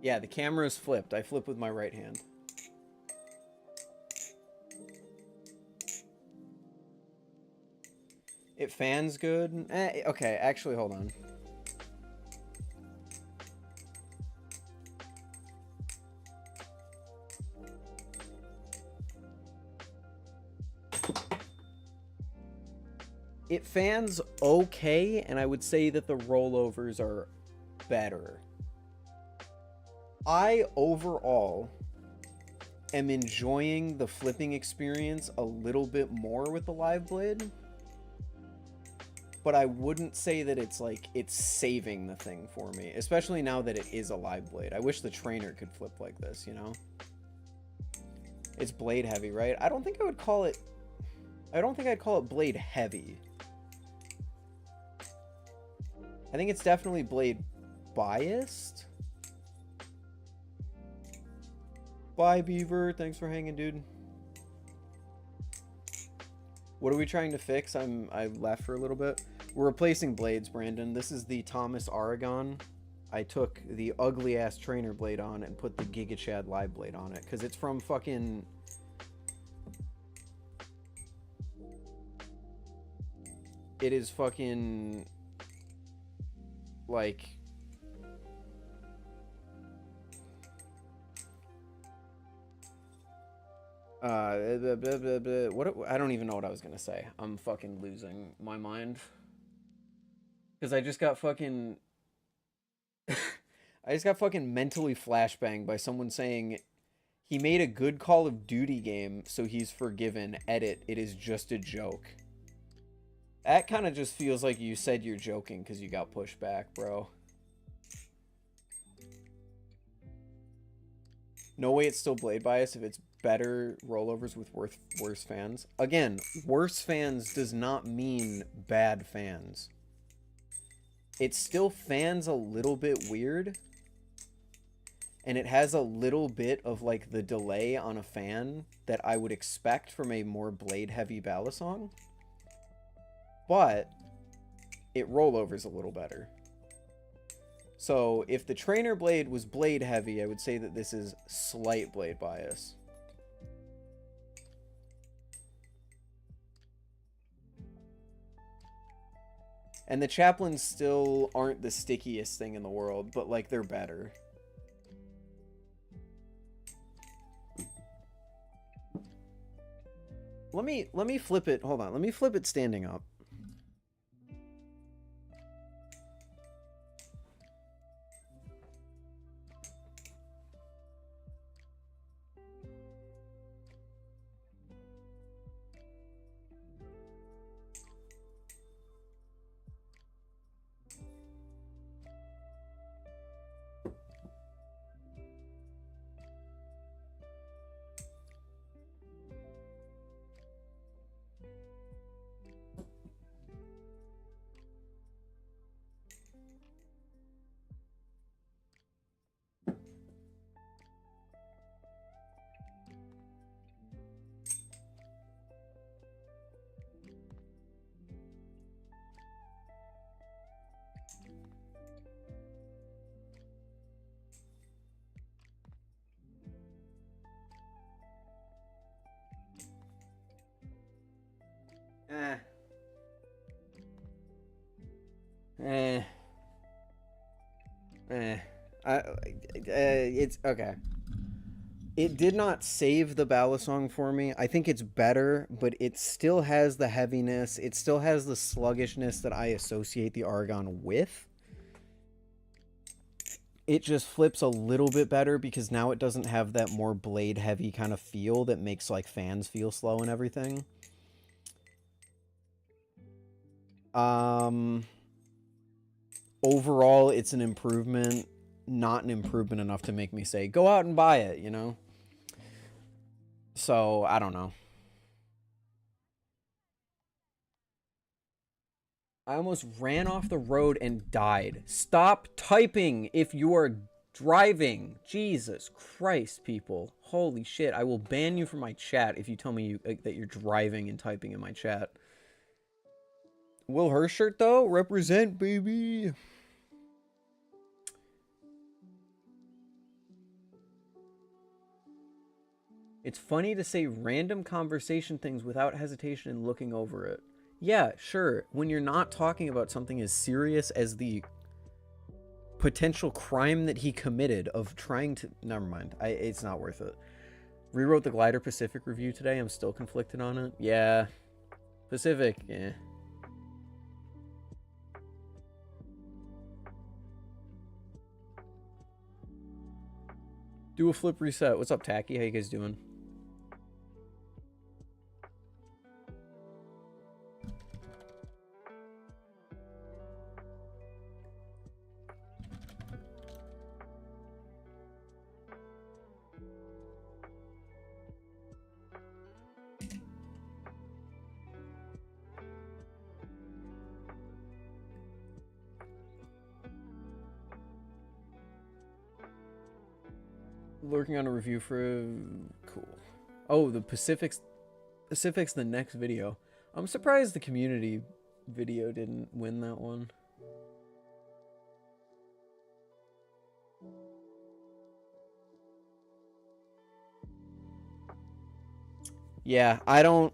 Speaker 1: Yeah, the camera is flipped. I flip with my right hand. It fans good. Okay, actually, hold on. It fans okay, and I would say that the rollovers are better. I, overall, am enjoying the flipping experience a little bit more with the live blade. But I wouldn't say that it's like, it's saving the thing for me. Especially now that it is a live blade. I wish the trainer could flip like this, you know? It's blade heavy, right? I don't think I would call it... I don't think I'd call it blade heavy. I think it's definitely blade biased. Bye, Beaver. Thanks for hanging, dude. What are we trying to fix? I left for a little bit. We're replacing blades, Brandon. This is the Thomas Aragon. I took the ugly-ass trainer blade on and put the Giga Chad live blade on it. Because it's from fucking... It is fucking... Like... What? I don't even know what I was gonna say. I'm fucking losing my mind. Because I just got fucking... I just got fucking mentally flashbanged by someone saying... He made a good Call of Duty game, so he's forgiven. Edit. It is just a joke. That kind of just feels like you said you're joking because you got pushed back, bro. No way it's still blade bias if it's better rollovers with worse fans. Again, worse fans does not mean bad fans. It still fans a little bit weird. And it has a little bit of like the delay on a fan that I would expect from a more blade heavy Balisong. But it rollovers a little better. So if the trainer blade was blade heavy, I would say that this is slight blade bias. And the Chaplains still aren't the stickiest thing in the world, but like they're better. Let me flip it. Hold on. Let me flip it standing up. It's okay. It did not save the Balisong for me. I think it's better, but it still has the heaviness. It still has the sluggishness that I associate the Aragon with. It just flips a little bit better because now it doesn't have that more blade heavy kind of feel that makes like fans feel slow and everything. Overall, it's an improvement. Not an improvement enough to make me say, go out and buy it, you know? So, I don't know. I almost ran off the road and died. Stop typing if you are driving. Jesus Christ, people. Holy shit. I will ban you from my chat if you tell me that you're driving and typing in my chat. Will Hershert, though? Represent, baby. It's funny to say random conversation things without hesitation and looking over it. Yeah, sure. When you're not talking about something as serious as the potential crime that he committed of trying to... Never mind. It's not worth it. Rewrote the Glider Pacific review today. I'm still conflicted on it. Yeah. Pacific, eh. Do a flip reset. What's up, Tacky? How you guys doing? Working on a review for... Cool. Oh, the Pacific's the next video. I'm surprised the community video didn't win that one. Yeah, I don't...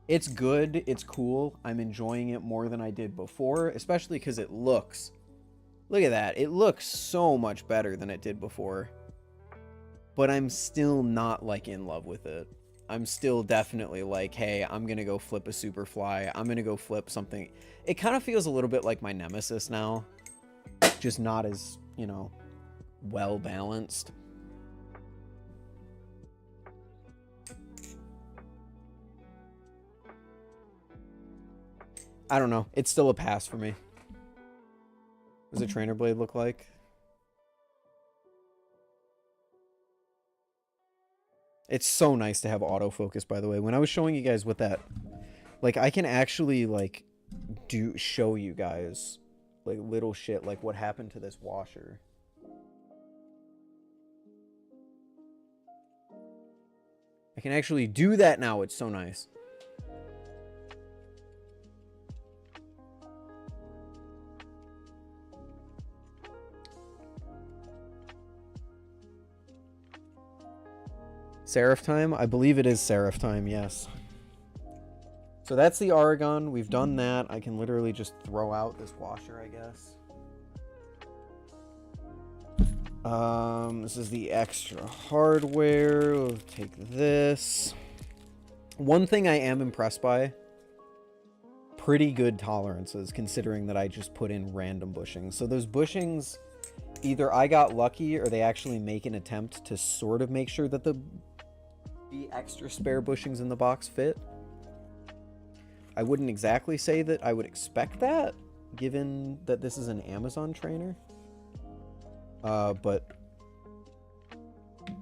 Speaker 1: It's good. It's cool. I'm enjoying it more than I did before, especially because it looks... Look at that. It looks so much better than it did before. But I'm still not, like, in love with it. I'm still definitely like, hey, I'm going to go flip a Superfly. I'm going to go flip something. It kind of feels a little bit like my Nemesis now. Just not as, you know, well-balanced. I don't know. It's still a pass for me. What does a trainer blade look like? It's so nice to have autofocus, by the way. When I was showing you guys what that... Like, I can actually, like, show you guys, like, little shit, like what happened to this washer. I can actually do that now. It's so nice. Serif time? I believe it is Serif time, yes. So that's the Aragon. We've done that. I can literally just throw out this washer, I guess. This is the extra hardware. We'll take this. One thing I am impressed by, pretty good tolerances, considering that I just put in random bushings. So those bushings, either I got lucky or they actually make an attempt to sort of make sure that the extra spare bushings in the box fit. I wouldn't exactly say that I would expect that, given that this is an Amazon trainer. But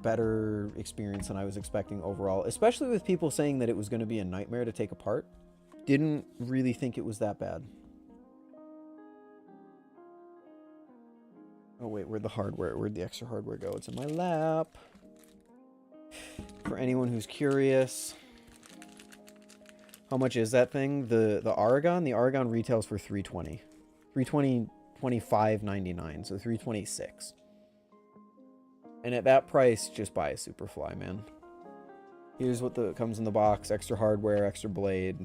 Speaker 1: better experience than I was expecting overall, especially with people saying that it was going to be a nightmare to take apart. Didn't really think it was that bad. Oh wait, where'd the extra hardware go? It's in my lap. For anyone who's curious, how much is that thing? The Aragon? The Aragon retails for $320. $25.99, so $326. And at that price, just buy a Superfly, man. Here's what comes in the box: extra hardware, extra blade,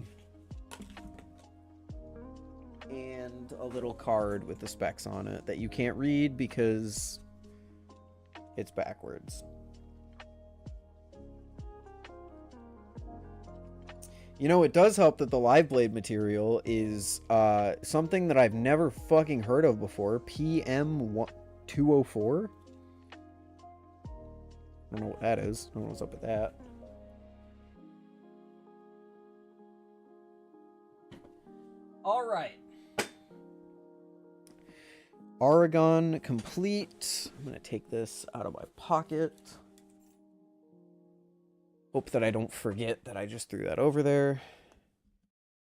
Speaker 1: and a little card with the specs on it that you can't read because it's backwards. You know, it does help that the live blade material is something that I've never fucking heard of before. PM204? I don't know what that is. I don't know what's up with that. All right. Aragon complete. I'm going to take this out of my pocket. Hope that I don't forget that I just threw that over there.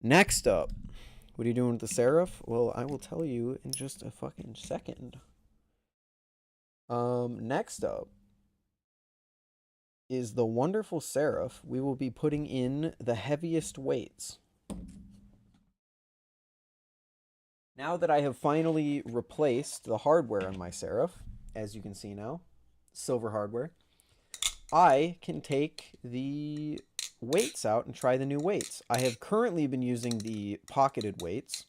Speaker 1: Next up, what are you doing with the Serif? Well, I will tell you in just a fucking second. Next up is the wonderful Serif. We will be putting in the heaviest weights. Now that I have finally replaced the hardware on my Serif, as you can see now, silver hardware, I can take the weights out and try the new weights. I have currently been using the pocketed weights,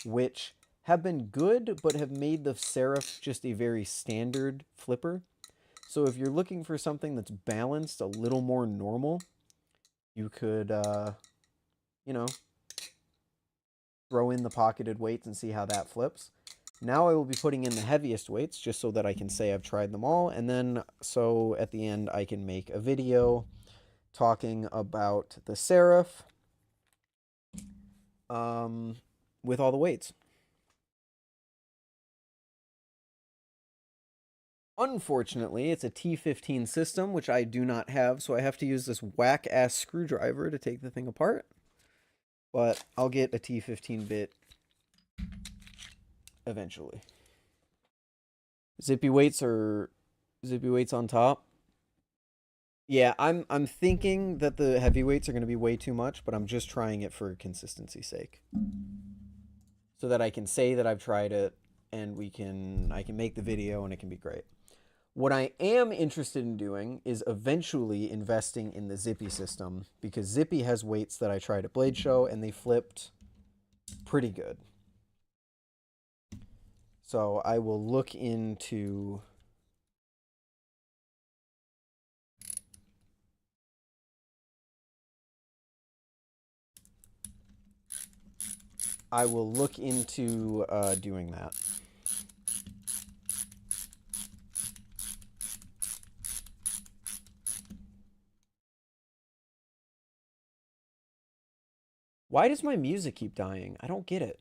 Speaker 1: which have been good, but have made the Serif just a very standard flipper. So if you're looking for something that's balanced, a little more normal, you could, you know, throw in the pocketed weights and see how that flips. Now I will be putting in the heaviest weights just so that I can say I've tried them all. And then so at the end I can make a video talking about the Serif with all the weights. Unfortunately, it's a T15 system, which I do not have, so I have to use this whack-ass screwdriver to take the thing apart. But I'll get a T15 bit eventually. Zippy weights on top. Yeah, I'm thinking that the heavyweights are going to be way too much, but I'm just trying it for consistency's sake. So that I can say that I've tried it and I can make the video and it can be great. What I am interested in doing is eventually investing in the Zippy system, because Zippy has weights that I tried at Blade Show and they flipped pretty good. So I will look into doing that. Why does my music keep dying? I don't get it.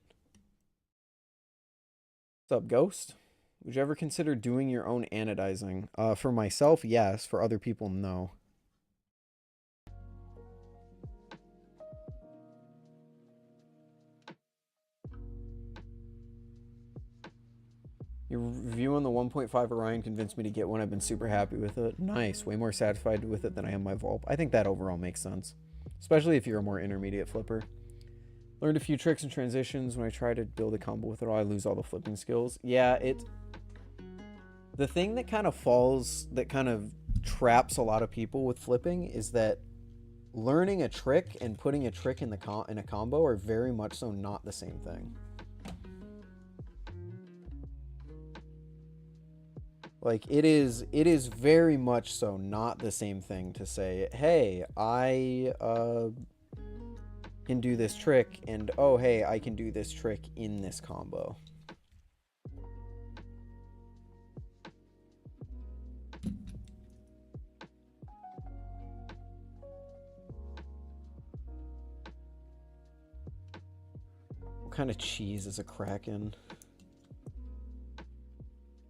Speaker 1: What's up, Ghost? Would you ever consider doing your own anodizing? For myself, yes. For other people, no. Your review on the 1.5 Orion convinced me to get one. I've been super happy with it. Nice. Way more satisfied with it than I am my Vulp. I think that overall makes sense. Especially if you're a more intermediate flipper. Learned a few tricks and transitions. When I try to build a combo with it all, I lose all the flipping skills. Yeah, the thing that kind of traps a lot of people with flipping is that learning a trick and putting a trick in a combo are very much so not the same thing. Like, it is very much so not the same thing to say, hey, I can do this trick, and oh, hey, I can do this trick in this combo. What kind of cheese is a Kraken?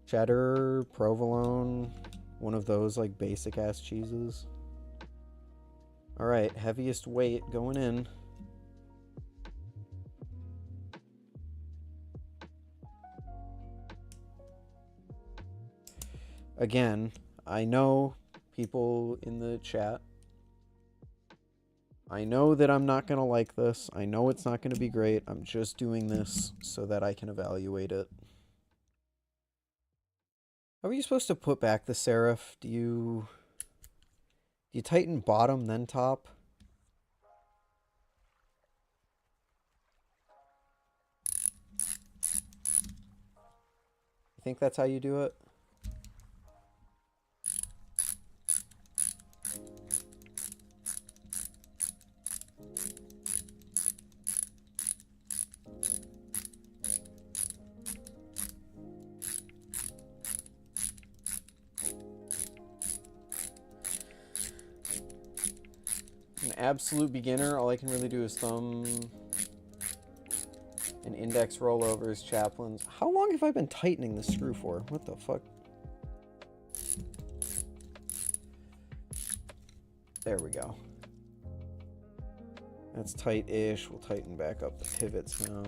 Speaker 1: Cheddar, provolone, one of those like basic ass cheeses. All right, heaviest weight going in. Again, I know people in the chat. I know that I'm not going to like this. I know it's not going to be great. I'm just doing this so that I can evaluate it. How are you supposed to put back the Serif? Do you tighten bottom then top? I think that's how you do it. An absolute beginner, all I can really do is thumb and index rollovers, chaplains. How long have I been tightening the screw for? What the fuck? There we go. That's tight-ish. We'll tighten back up the pivots now.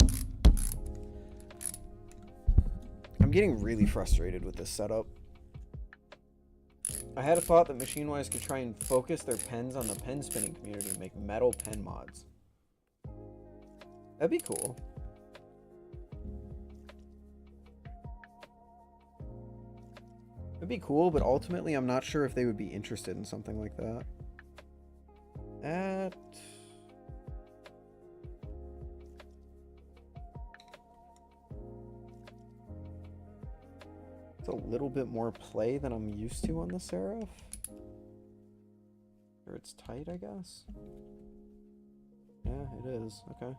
Speaker 1: I'm getting really frustrated with this setup. I had a thought that MachineWise could try and focus their pens on the pen spinning community and make metal pen mods. That'd be cool. It'd be cool, but ultimately I'm not sure if they would be interested in something like that. It's a little bit more play than I'm used to on the Serif. Or it's tight, I guess. Yeah, it is. Okay.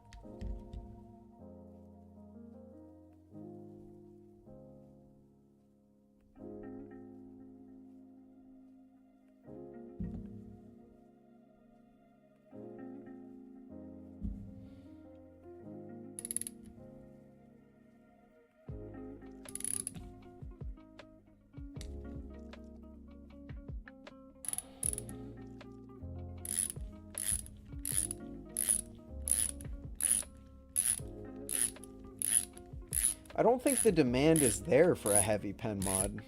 Speaker 1: I don't think the demand is there for a heavy pen mod.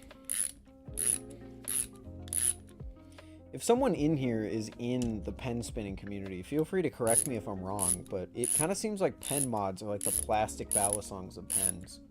Speaker 1: If someone in here is in the pen spinning community, feel free to correct me if I'm wrong, but it kind of seems like pen mods are like the plastic Balisongs of pens.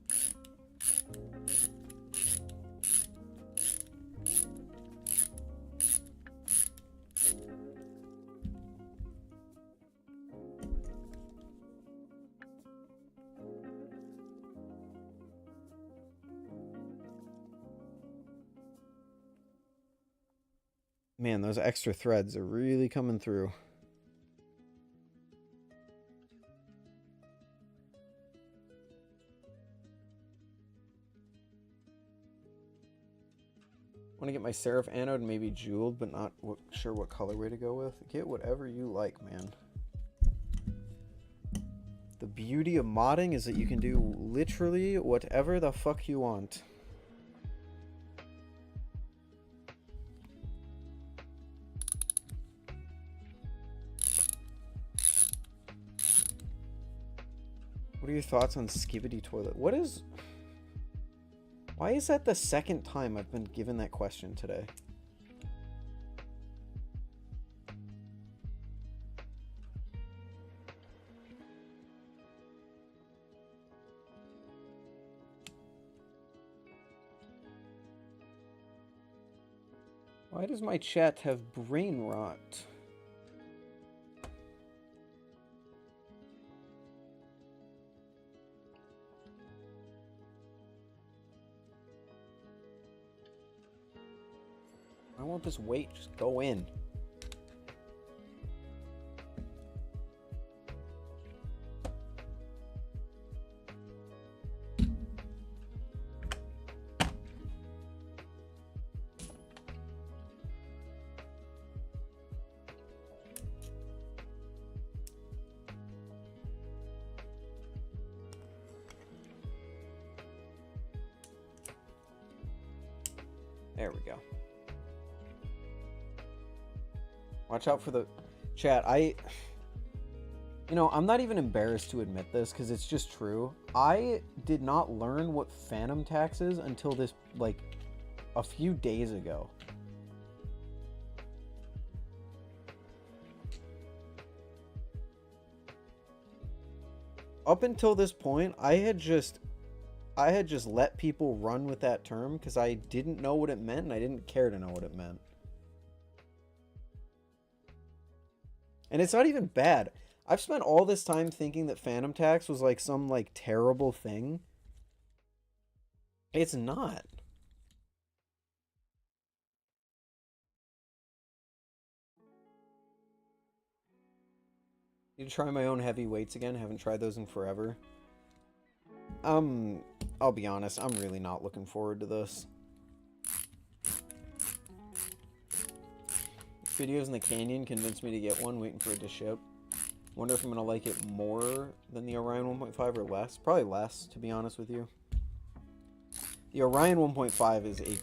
Speaker 1: Man, those extra threads are really coming through. Want to get my Serif anode maybe jeweled, but not sure what colorway to go with. Get whatever you like, man. The beauty of modding is that you can do literally whatever the fuck you want. What are your thoughts on Squiddy toilet? What is... Why is that the second time I've been given that question today? Why does my chat have brain rot? I want this weight just go in. There we go. Watch out for the chat. You know, I'm not even embarrassed to admit this because it's just true. I did not learn what phantom tax is until this, like, a few days ago. Up until this point, I had just let people run with that term because I didn't know what it meant and I didn't care to know what it meant. And it's not even bad. I've spent all this time thinking that phantom tax was like some like terrible thing. It's not. Need to try my own heavy weights again. Haven't tried those in forever. I'll be honest, I'm really not looking forward to this. Videos in the canyon convinced me to get one, waiting for it to ship. Wonder if I'm gonna like it more than the Orion 1.5 or less. Probably less, to be honest with you. The Orion 1.5 is a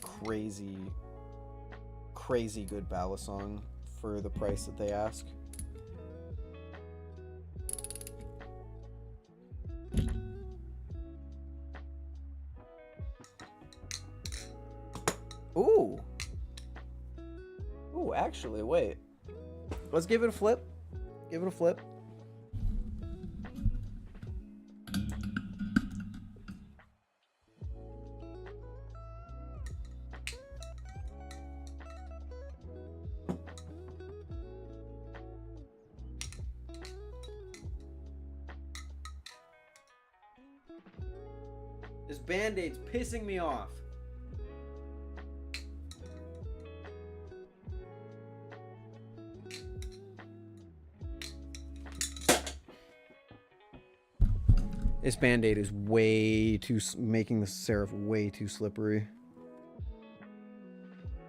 Speaker 1: crazy good Balisong for the price that they ask. Ooh. Ooh, actually, wait. Let's give it a flip. Give it a flip. Band-Aid's pissing me off. This Band-Aid is way too... making the Serif way too slippery.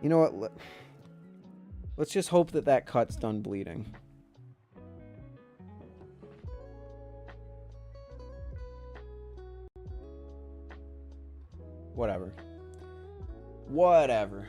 Speaker 1: You know what? Let's just hope that that cut's done bleeding. Whatever. Whatever.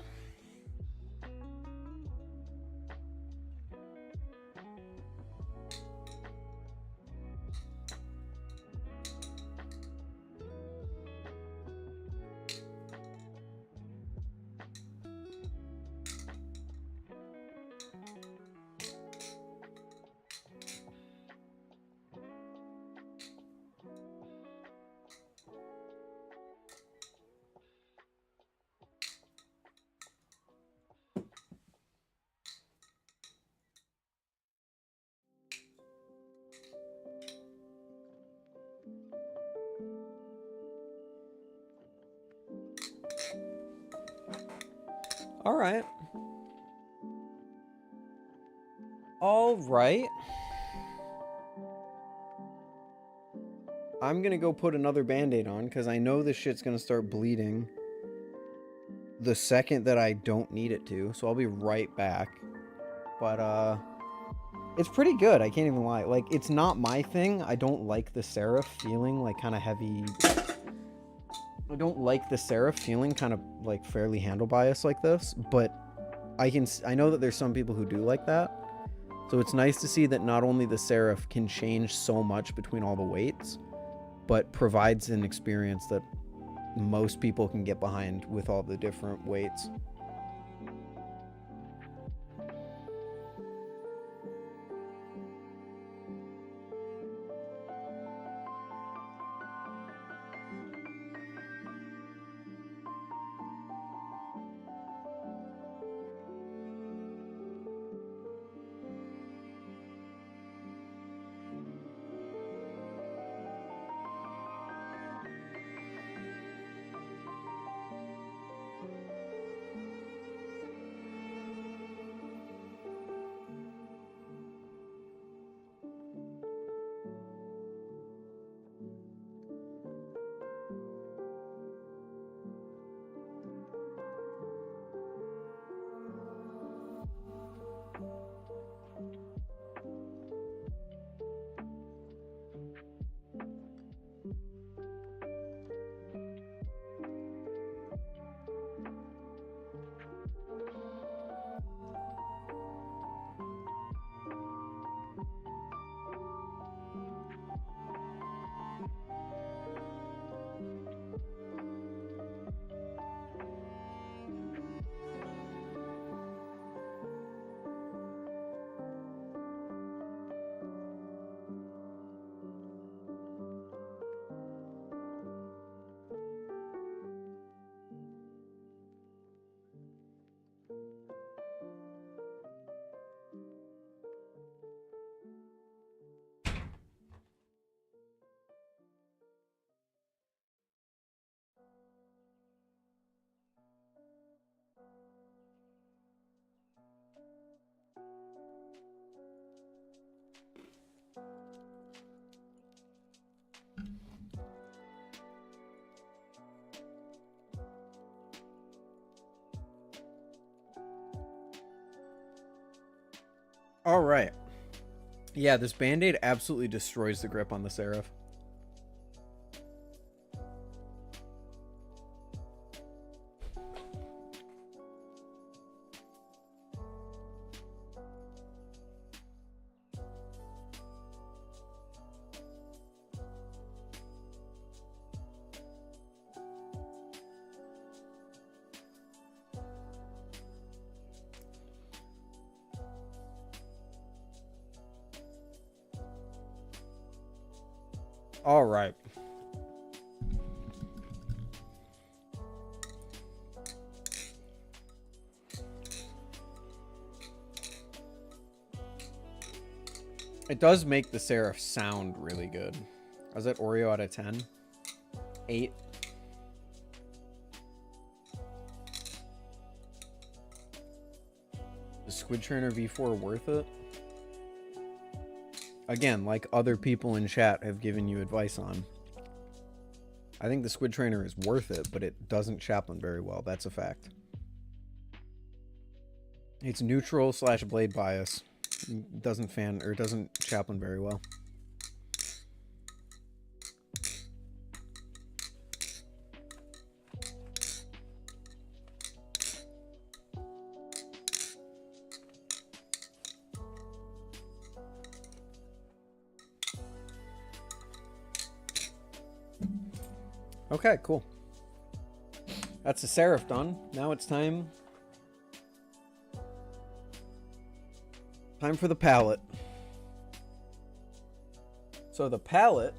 Speaker 1: All right. All right. I'm gonna go put another Band-Aid on because I know this shit's gonna start bleeding the second that I don't need it to. So I'll be right back. But it's pretty good. I can't even lie. Like, it's not my thing. I don't like the Serif feeling like kind of heavy. I don't like the Serif feeling kind of like fairly handle bias like this, but I know that there's some people who do like that. So it's nice to see that not only the Serif can change so much between all the weights, but provides an experience that most people can get behind with all the different weights. All right. Yeah, this Band-Aid absolutely destroys the grip on the Serif. All right. It does make the Serif sound really good. I was at Oreo out of 10. 8. Squid Trainer V4 worth it? Again, like other people in chat have given you advice on. I think the Squid Trainer is worth it, but it doesn't chaplain very well. That's a fact. It's neutral / blade bias. Doesn't chaplain very well. Okay, cool. That's the Serif done. Now it's time for the pallet. So the pallet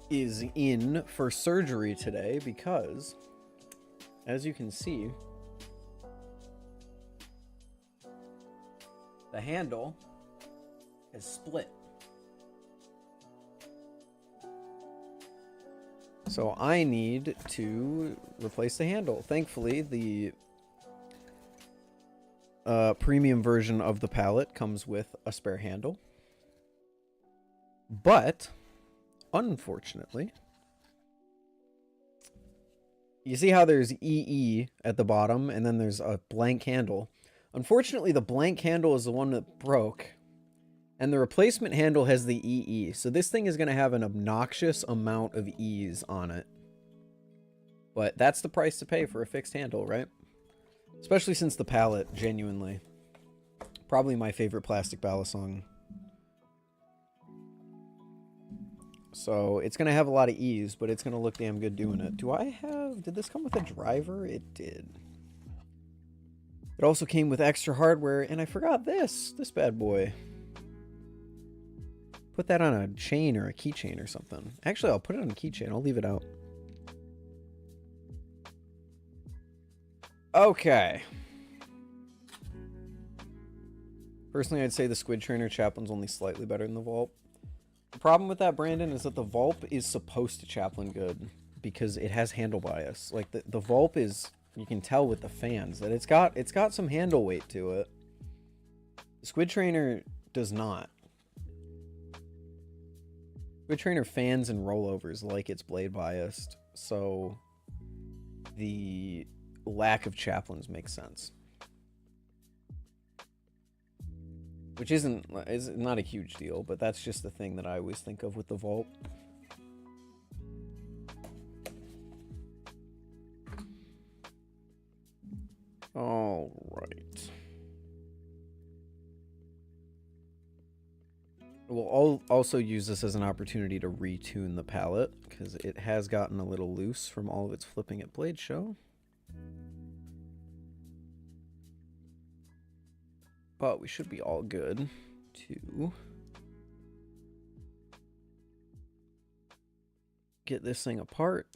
Speaker 1: is in for surgery today because, as you can see, the handle has split. So I need to replace the handle. Thankfully, the premium version of the pallet comes with a spare handle. But, unfortunately, you see how there's EE at the bottom and then there's a blank handle. Unfortunately, the blank handle is the one that broke. And the replacement handle has the EE. So this thing is going to have an obnoxious amount of E's on it. But that's the price to pay for a fixed handle, right? Especially since the pallet, genuinely. Probably my favorite plastic Balisong. So it's going to have a lot of E's, but it's going to look damn good doing it. Did this come with a driver? It did. It also came with extra hardware, and I forgot this bad boy. Put that on a chain or a keychain or something. Actually, I'll put it on a keychain. I'll leave it out. Okay. Personally, I'd say the Squid Trainer chaplain's only slightly better than the Vulp. The problem with that, Brandon, is that the Vulp is supposed to chaplain good because it has handle bias. Like the Vulp is, you can tell with the fans that it's got some handle weight to it. The Squid Trainer does not. Squid Trainer fans and rollovers like it's blade biased, so the lack of chaplains makes sense. Which is not a huge deal, but that's just the thing that I always think of with the Vulp. All right. We'll also use this as an opportunity to retune the palette, because it has gotten a little loose from all of its flipping at Blade Show. But we should be all good to get this thing apart.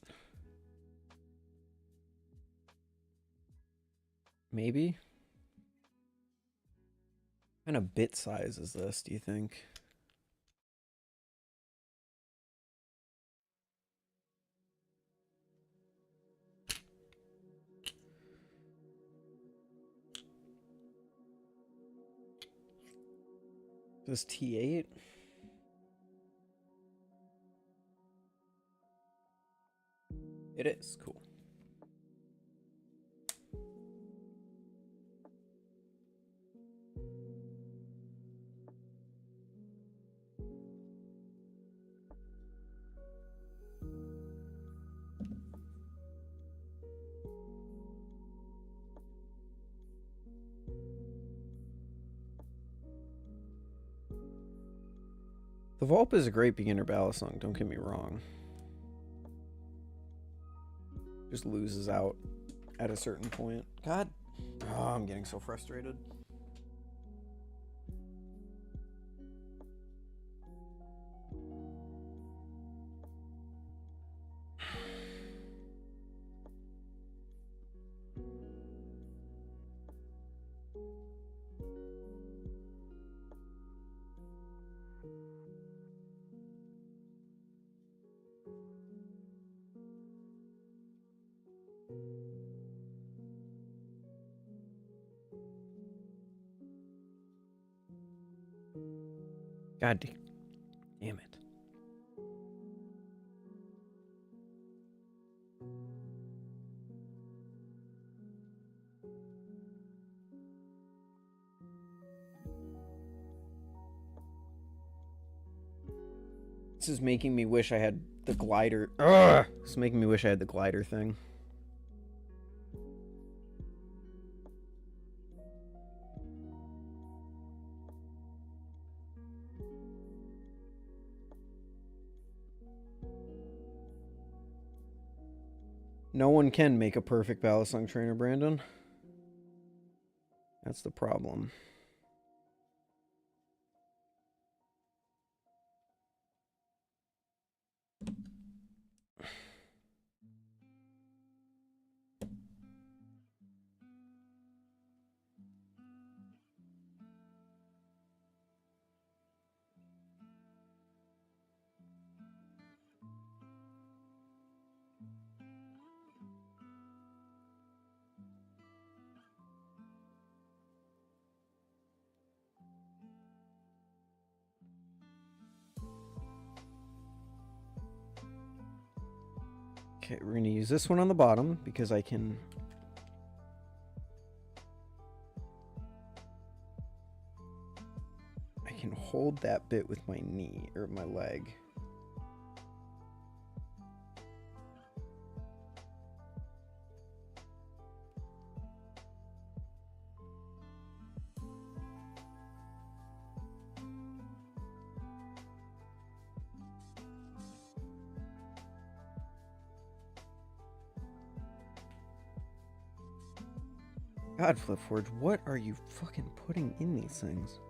Speaker 1: Maybe? What kind of bit size is this, do you think? This T8? It is cool. The Vulp is a great beginner Balisong, don't get me wrong. Just loses out at a certain point. God, oh, I'm getting so frustrated. God damn it. This is making me wish I had the glider. Ugh! This is making me wish I had the glider thing. No one can make a perfect Balisong trainer, Brandon. That's the problem. Okay, we're going to use this one on the bottom because I can... hold that bit with my knee, or my leg. God, Flipforge, what are you fucking putting in these things?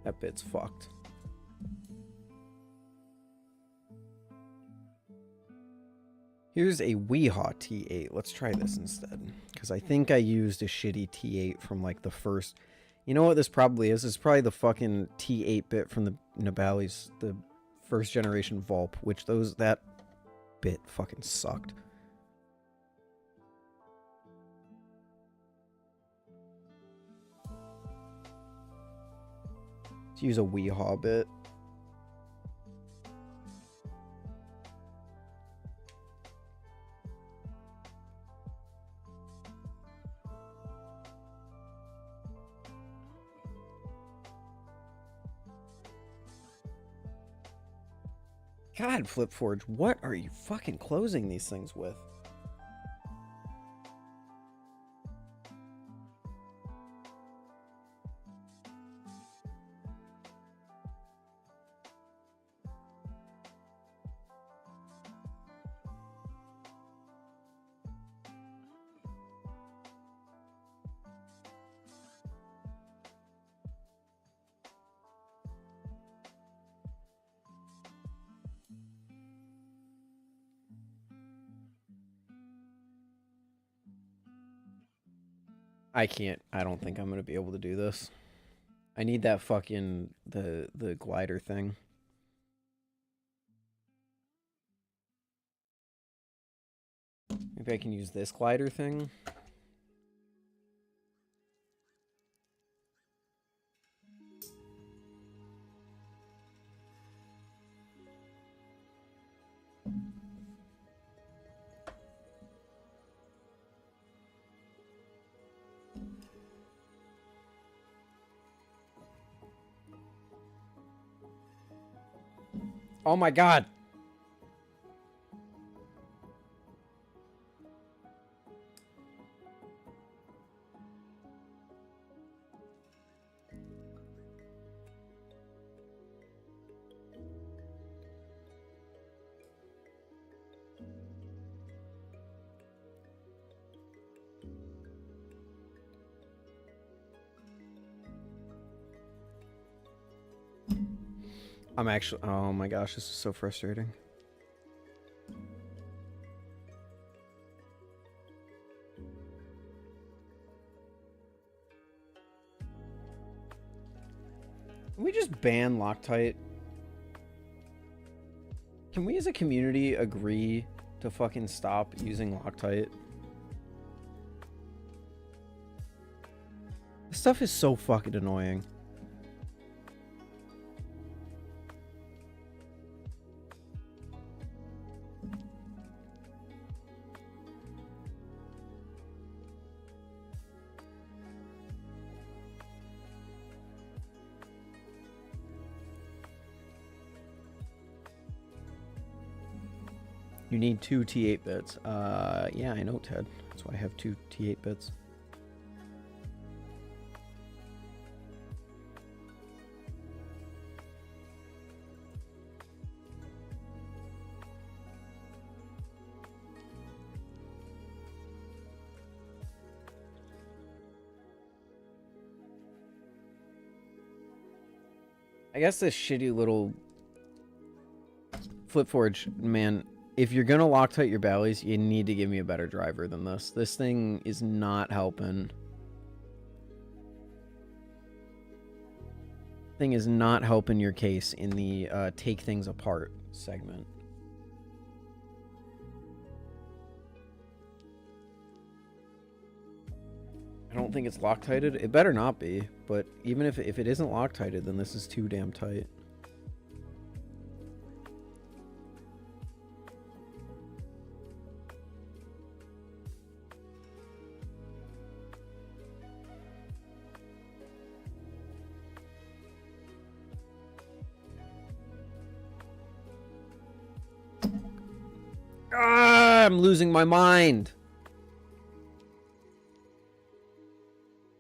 Speaker 1: That bit's fucked. Here's a Weehaw T8. Let's try this instead. Because I think I used a shitty T8 from like the first... You know what this probably is? It's probably the fucking T8 bit from the Nabali's, the first generation Vulp, which that bit fucking sucked. Let's use a Weehaw bit. God, Flipforge, what are you fucking closing these things with? I don't think I'm going to be able to do this. I need that fucking, the glider thing. Maybe I can use this glider thing. Oh my god. I'm actually, oh my gosh, this is so frustrating. Can we just ban Loctite? Can we as a community agree to fucking stop using Loctite? This stuff is so fucking annoying. You need 2 T8 bits. Yeah, I know, Ted. That's why I have 2 T8 bits. I guess this shitty little flip forge, man, if you're gonna Loctite your Bally's, you need to give me a better driver than this. This thing is not helping. Thing is not helping your case in the take things apart segment. I don't think it's Loctited. It better not be, but even if it isn't Loctited, then this is too damn tight. Ah, I'm losing my mind.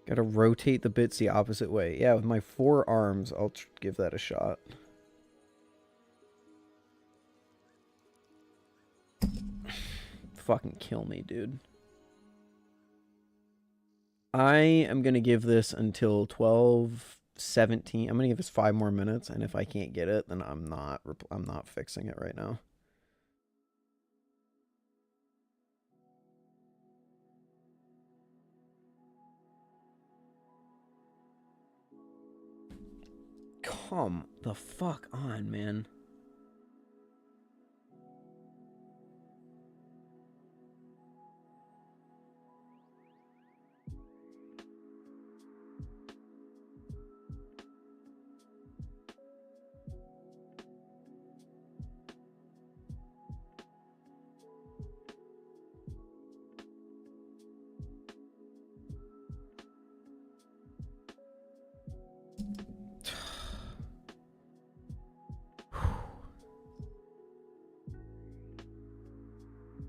Speaker 1: Gotta rotate the bits the opposite way. Yeah, with my 4 arms, I'll give that a shot. Fucking kill me, dude. I am gonna give this until 12:17. I'm gonna give this 5 more minutes, and if I can't get it, then I'm not fixing it right now. Come the fuck on, man.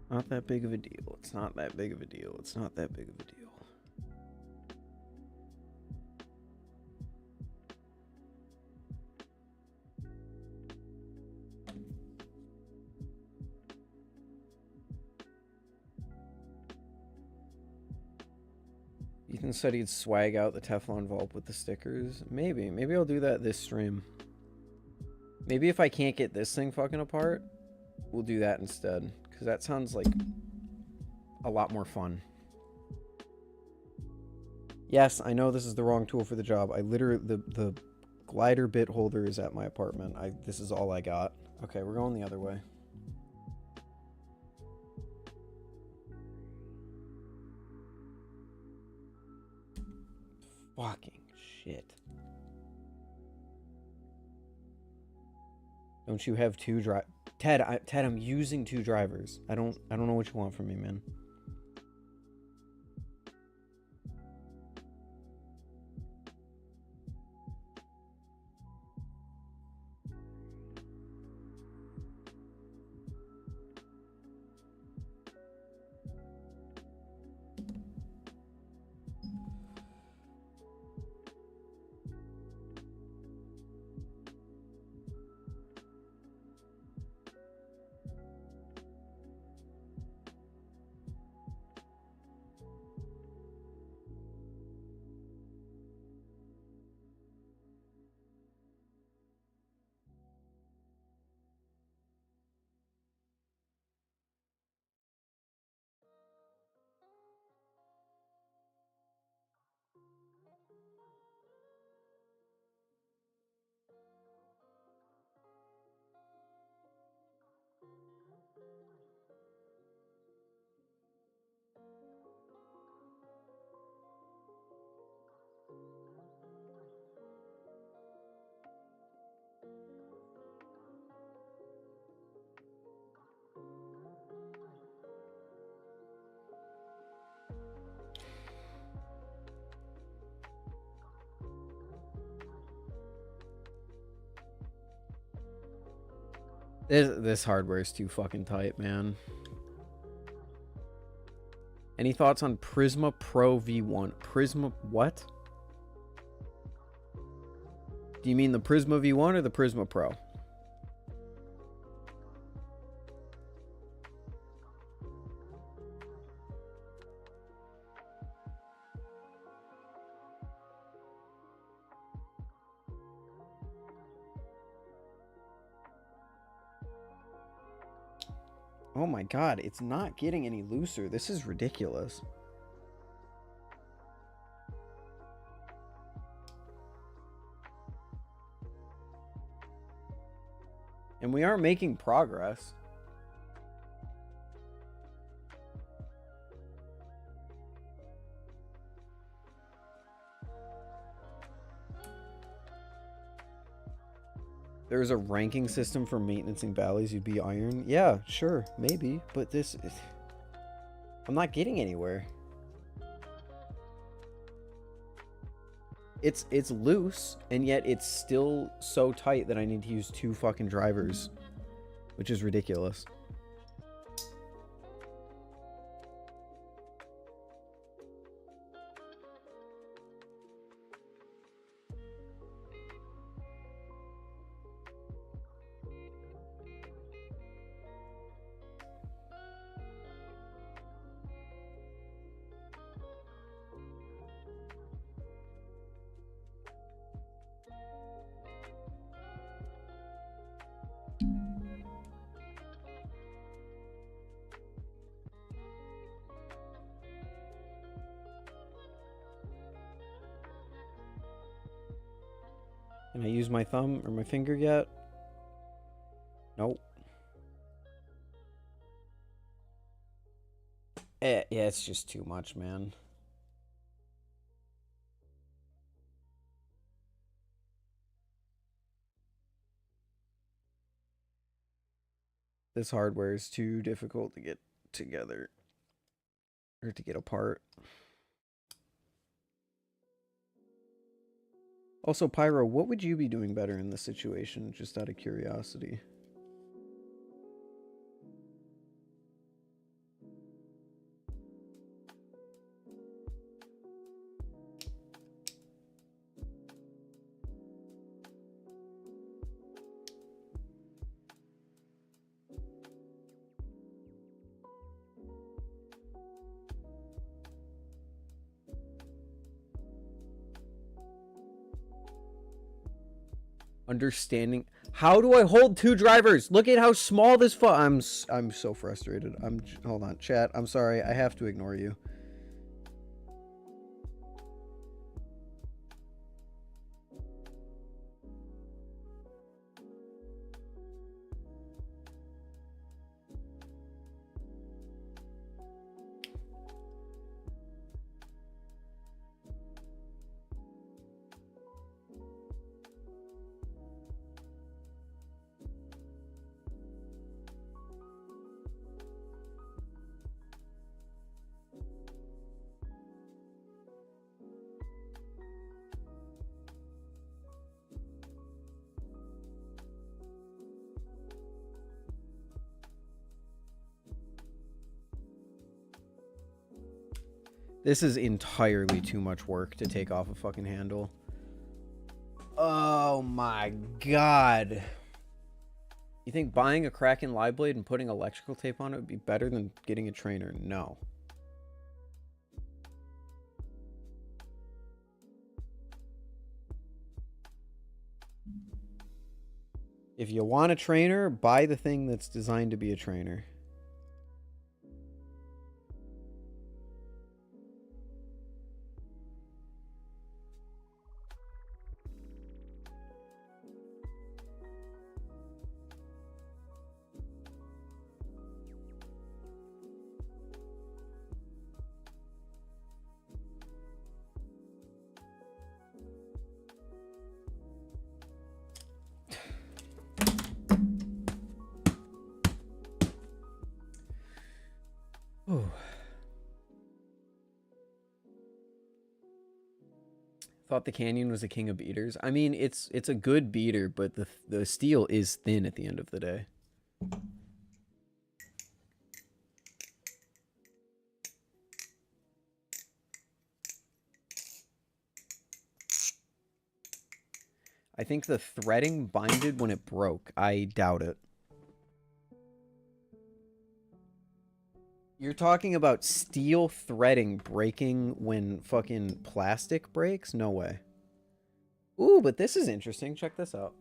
Speaker 1: Not that big of a deal. It's not that big of a deal. It's not that big of a deal. Ethan said he'd swag out the Teflon Vulp with the stickers. Maybe. Maybe I'll do that this stream. Maybe if I can't get this thing fucking apart, we'll do that instead. Because that sounds like a lot more fun. Yes, I know this is the wrong tool for the job. I literally, the glider bit holder is at my apartment. This is all I got. Okay, we're going the other way. Fucking shit. Don't you have 2 Ted, I'm using 2 drivers. I don't know what you want from me, man. This hardware is too fucking tight, man. Any thoughts on Prisma Pro V1? Prisma what? Do you mean the Prisma V1 or the Prisma Pro? Oh my god, it's not getting any looser. This is ridiculous. And we are making progress. There's a ranking system for maintenancing valleys. You'd be iron. Yeah, sure, maybe. But this is... I'm not getting anywhere. It's loose, and yet it's still so tight that I need to use 2 fucking drivers, which is ridiculous. Can I use my thumb or my finger yet? Nope. Yeah, it's just too much, man. This hardware is too difficult to get together. Or to get apart. Also, Pyro, what would you be doing better in this situation, just out of curiosity? Understanding. How do I hold 2 drivers? Look at how small this I'm so frustrated. Hold on, chat. I'm sorry. I have to ignore you. This is entirely too much work to take off a fucking handle. Oh my god. You think buying a Kraken live blade and putting electrical tape on it would be better than getting a trainer? No. If you want a trainer, buy the thing that's designed to be a trainer. Thought the Canyon was the king of beaters. I mean, it's a good beater, but the steel is thin at the end of the day. I think the threading binded when it broke. I doubt it. You're talking about steel threading breaking when fucking plastic breaks? No way. Ooh, but this is interesting. Check this out.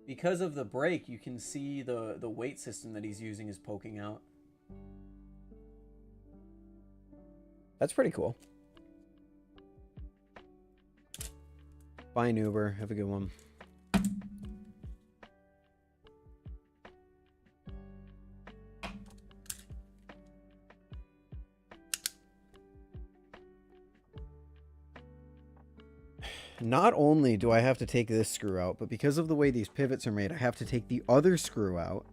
Speaker 1: Because of the break, you can see the weight system that he's using is poking out. That's pretty cool. Bye, Uber. Have a good one. Not only do I have to take this screw out, but because of the way these pivots are made, I have to take the other screw out.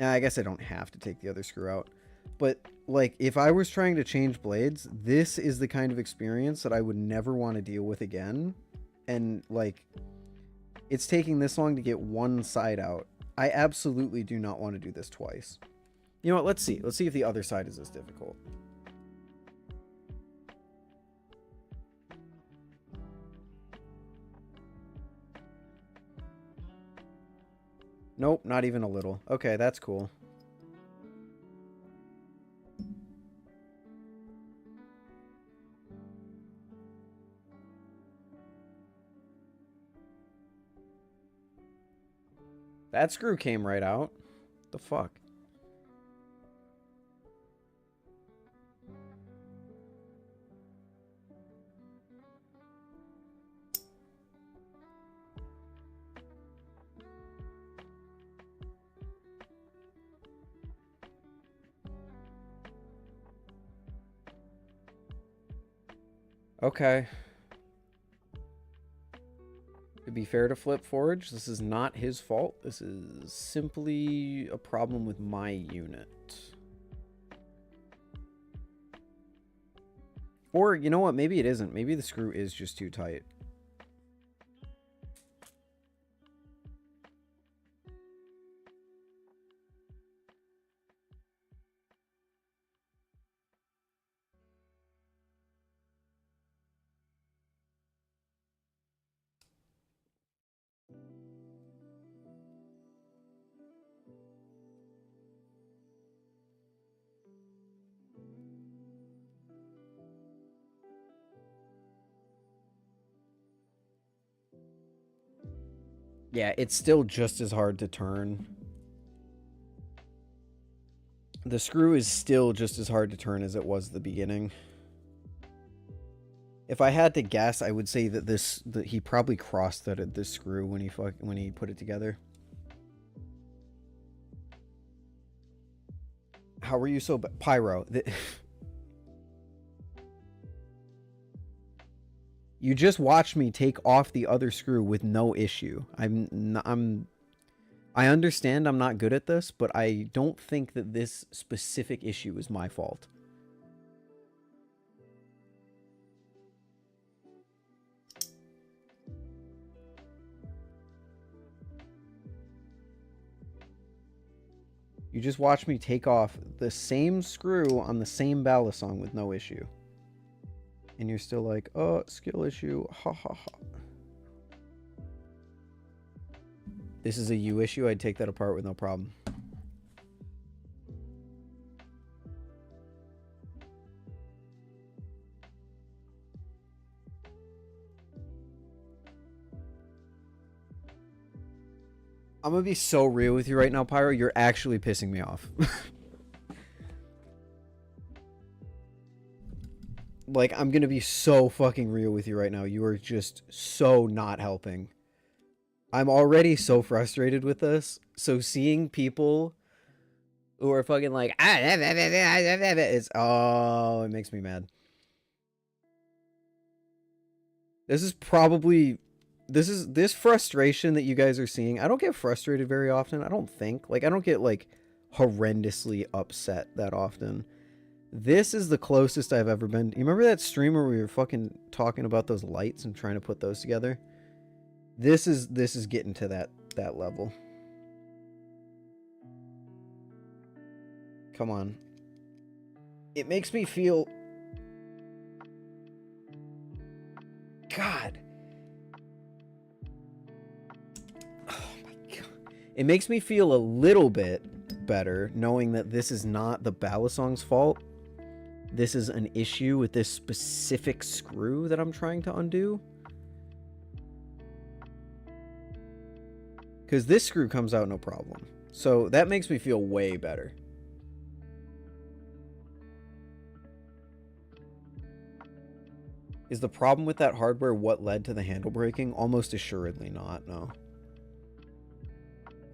Speaker 1: Yeah, I guess I don't have to take the other screw out. But, like, if I was trying to change blades, this is the kind of experience that I would never want to deal with again. And, like, it's taking this long to get one side out. I absolutely do not want to do this twice. You know what? Let's see. Let's see if the other side is as difficult. Nope, not even a little. Okay, that's cool. That screw came right out. The fuck? Okay. To be fair to Flip Forge, this is not his fault. This is simply a problem with my unit. Or, you know what? Maybe it isn't. Maybe the screw is just too tight. Yeah, it's still just as hard to turn. The screw is still just as hard to turn as it was at the beginning. If I had to guess, I would say that he probably cross-threaded this screw when he put it together. How were you so Pyro? You just watched me take off the other screw with no issue. I understand I'm not good at this, but I don't think that this specific issue is my fault. You just watched me take off the same screw on the same Balisong with no issue. And you're still like, oh, skill issue. Ha ha ha. This is a U issue. I'd take that apart with no problem. I'm gonna be so real with you right now, Pyro. You're actually pissing me off. Like, I'm gonna be so fucking real with you right now. You are just so not helping. I'm already so frustrated with this. So seeing people who are fucking like, it's, oh, it makes me mad. This is probably, this frustration that you guys are seeing. I don't get frustrated very often. I don't think. Like, I don't get, like, horrendously upset that often. This is the closest I've ever been. You remember that stream where we were fucking talking about those lights and trying to put those together? This is getting to that level. Come on. It makes me feel... God. Oh my God. It makes me feel a little bit better knowing that this is not the Balisong's fault. This is an issue with this specific screw that I'm trying to undo. Because this screw comes out no problem. So that makes me feel way better. Is the problem with that hardware what led to the handle breaking? Almost assuredly not, no.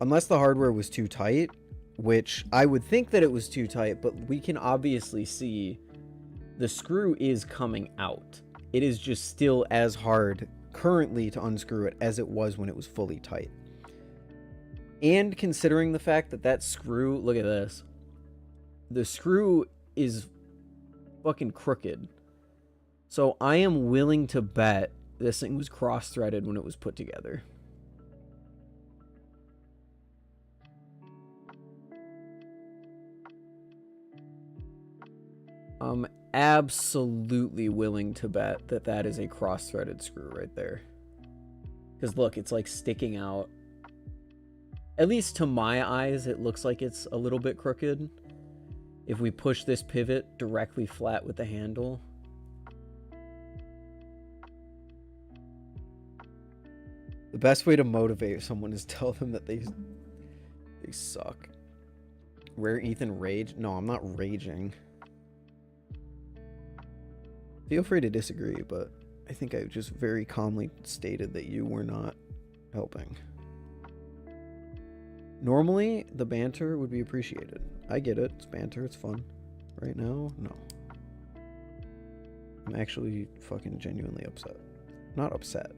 Speaker 1: Unless the hardware was too tight, which I would think that it was too tight, but we can obviously see the screw is coming out. It is just still as hard currently to unscrew it as it was when it was fully tight. And considering the fact that that screw, look at this. The screw is fucking crooked. So I am willing to bet this thing was cross-threaded when it was put together. I'm absolutely willing to bet that that is a cross-threaded screw right there. Because look, it's like sticking out. At least to my eyes, it looks like it's a little bit crooked. If we push this pivot directly flat with the handle. The best way to motivate someone is tell them that they suck. Rare Ethan rage? No, I'm not raging. Feel free to disagree, but I think I just very calmly stated that you were not helping. Normally, the banter would be appreciated. I get it. It's banter. It's fun. Right now, no. I'm actually fucking genuinely upset. Not upset.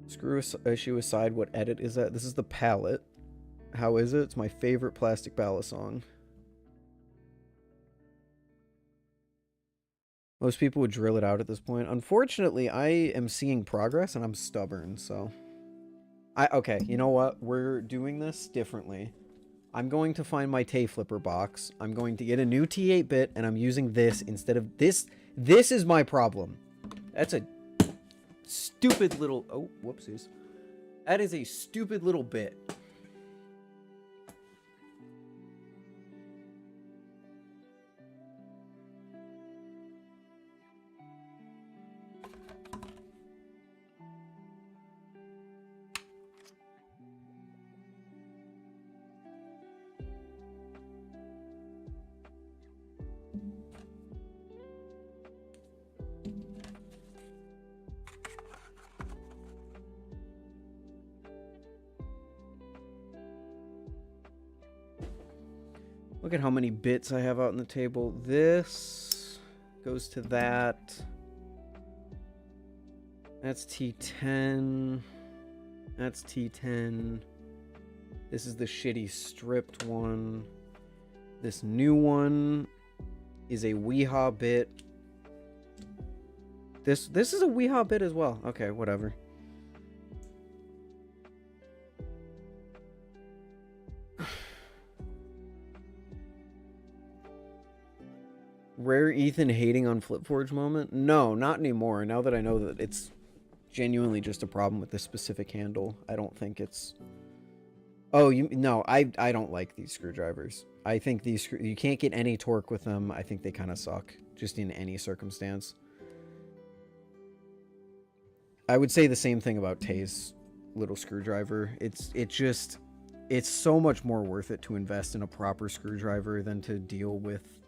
Speaker 1: Screw issue aside, what edit is that? This is the Pallet. How is it? It's my favorite plastic Balisong. Most people would drill it out at this point. Unfortunately, I am seeing progress and I'm stubborn, so... Okay, you know what? We're doing this differently. I'm going to find my Tay Flipper box. I'm going to get a new T8-bit and I'm using this instead of this. This is my problem. That's a stupid little... Oh, whoopsies. That is a stupid little bit. Look at how many bits I have out on the table. This goes to that. That's T10. That's T10. This is the shitty stripped one. This new one is a Weehaw bit. This is a Weehaw bit as well. Okay, whatever. Rare Ethan hating on FlipForge moment? No, not anymore. Now that I know that it's genuinely just a problem with this specific handle, I don't think it's... Oh, no, I don't like these screwdrivers. I think these you can't get any torque with them. I think they kind of suck, just in any circumstance. I would say the same thing about Tay's little screwdriver. It's so much more worth it to invest in a proper screwdriver than to deal with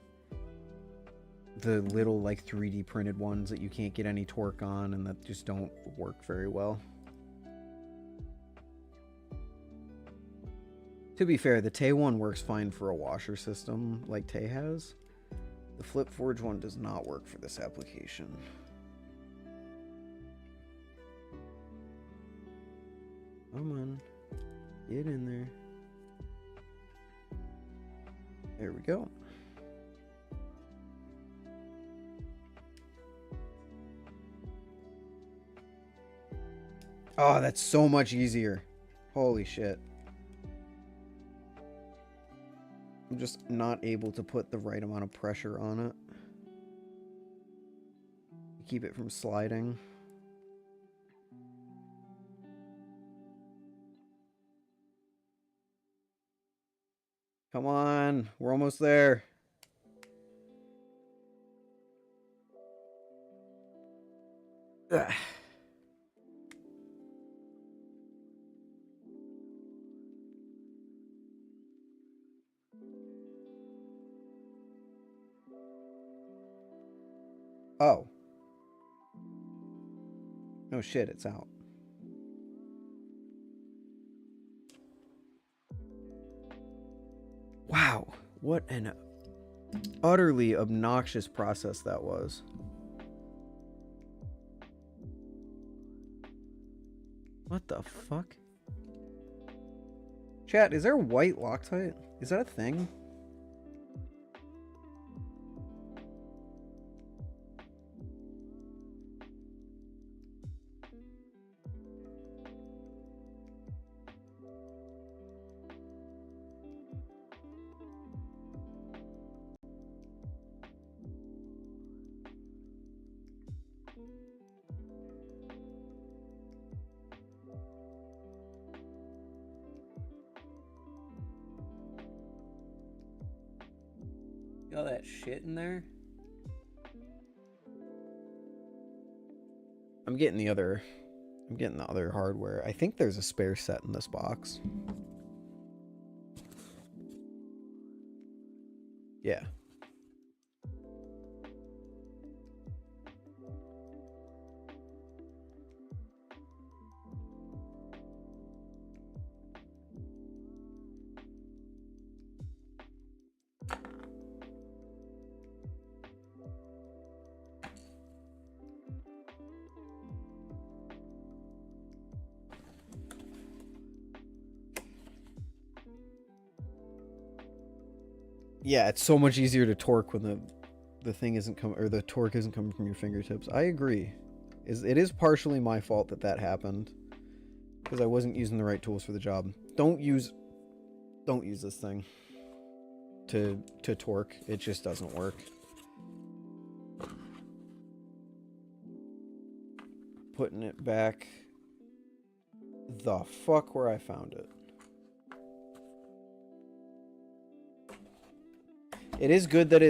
Speaker 1: the little like 3D printed ones that you can't get any torque on and that just don't work very well. To be fair, the Tay one works fine for a washer system like Tay has. The FlipForge one does not work for this application. Come on. Get in there. There we go. Oh, that's so much easier. Holy shit. I'm just not able to put the right amount of pressure on it. Keep it from sliding. Come on, we're almost there. Ugh. Oh. No shit, it's out. Wow, what an utterly obnoxious process that was. What the fuck? Chat, is there white Loctite? Is that a thing? All that shit in there? I'm getting the other hardware. I think there's a spare set in this box. Yeah. Yeah, it's so much easier to torque when the thing isn't coming, or the torque isn't coming from your fingertips. I agree. It is partially my fault that happened because I wasn't using the right tools for the job. Don't use this thing to torque. It just doesn't work. Putting it back the fuck where I found it. It is good that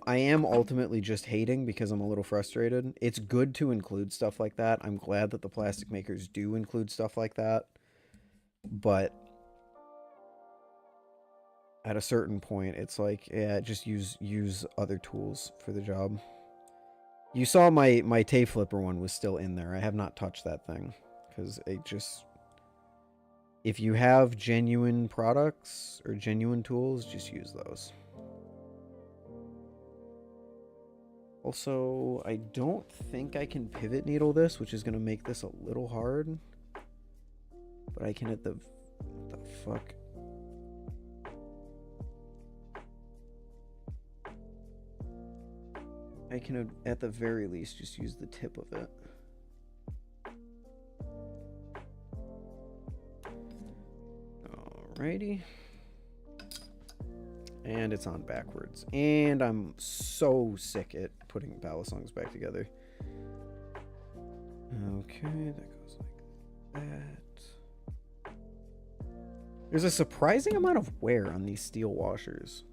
Speaker 1: I am ultimately just hating because I'm a little frustrated. It's good to include stuff like that. I'm glad that the plastic makers do include stuff like that. But at a certain point, it's like, yeah, just use other tools for the job. You saw my tape flipper one was still in there. I have not touched that thing because it just, if you have genuine products or genuine tools, just use those. Also, I don't think I can pivot needle this, which is going to make this a little hard. But I can what the fuck? I can, at the very least, just use the tip of it. Alrighty. And it's on backwards. And I'm so sick at putting Balisongs back together. Okay, that goes like that. There's a surprising amount of wear on these steel washers.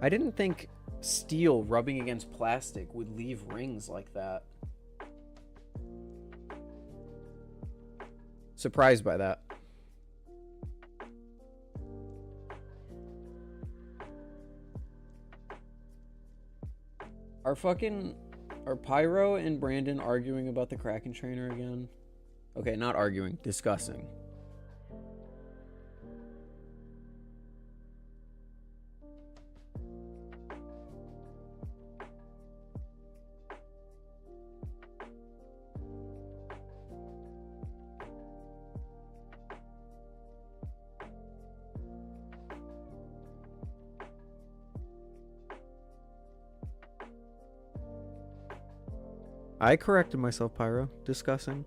Speaker 1: I didn't think steel rubbing against plastic would leave rings like that. Surprised by that. Are Pyro and Brandon arguing about the Kraken trainer again? Okay, not arguing, discussing. I corrected myself, Pyro. Discussing.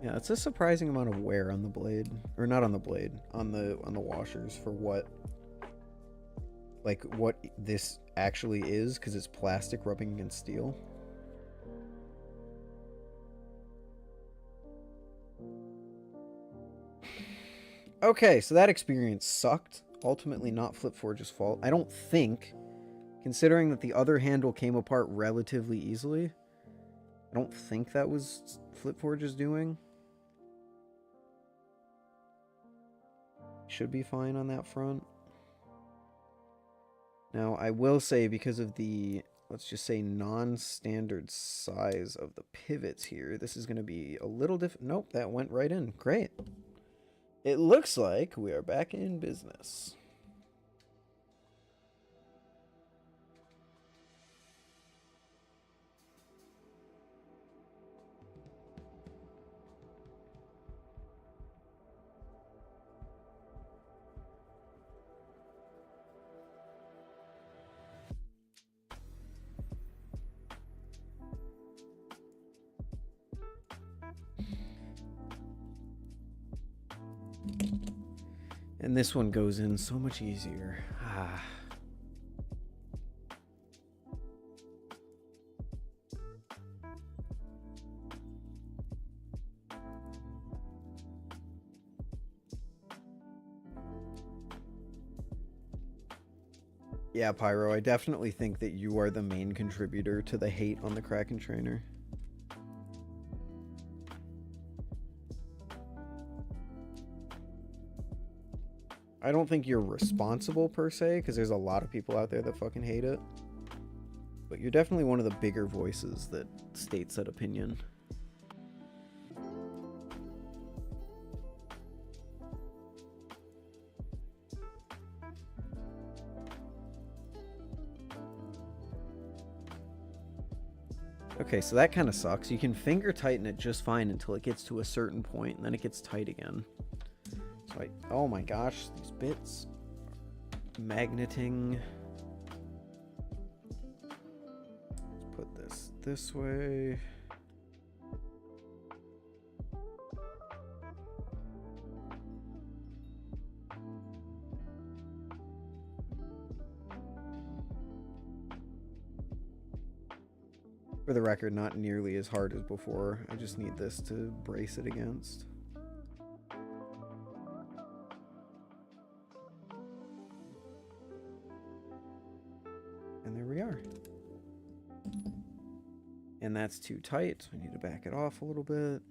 Speaker 1: Yeah, it's a surprising amount of wear on the blade, or not on the blade, on the washers for what, like what this actually is, because it's plastic rubbing against steel. Okay, so that experience sucked. Ultimately not FlipForge's fault. I don't think, considering that the other handle came apart relatively easily, I don't think that was FlipForge's doing. Should be fine on that front. Now, I will say, because of the, let's just say, non-standard size of the pivots here, this is going to be a little different. Nope, that went right in. Great. It looks like we are back in business. And this one goes in so much easier. Ah. Yeah, Pyro, I definitely think that you are the main contributor to the hate on the Kraken trainer. I don't think you're responsible per se, because there's a lot of people out there that fucking hate it. But you're definitely one of the bigger voices that states that opinion. Okay, so that kind of sucks. You can finger tighten it just fine until it gets to a certain point, and then it gets tight again. So oh my gosh, these bits. Magneting. Let's put this way. For the record, not nearly as hard as before. I just need this to brace it against. And there we are. And that's too tight, so I need to back it off a little bit.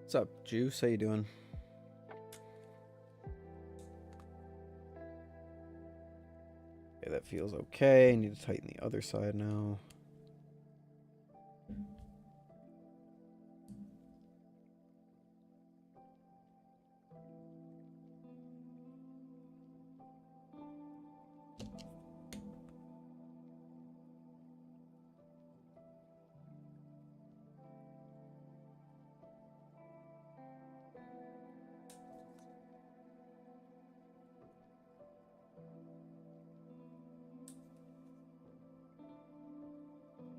Speaker 1: What's up, Juice? How you doing? Okay, that feels okay. I need to tighten the other side now.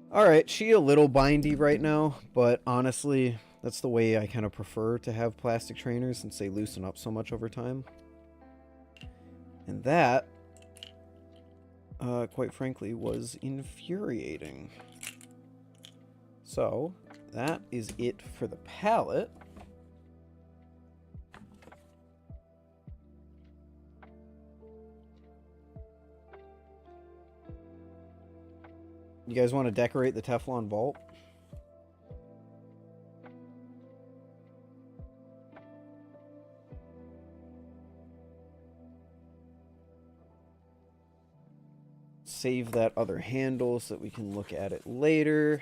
Speaker 1: Alright, she a little bindy right now, but honestly, that's the way I kind of prefer to have plastic trainers since they loosen up so much over time. And that quite frankly, was infuriating. So, that is it for the palette. You guys want to decorate the Teflon Vulp? Save that other handle so that we can look at it later.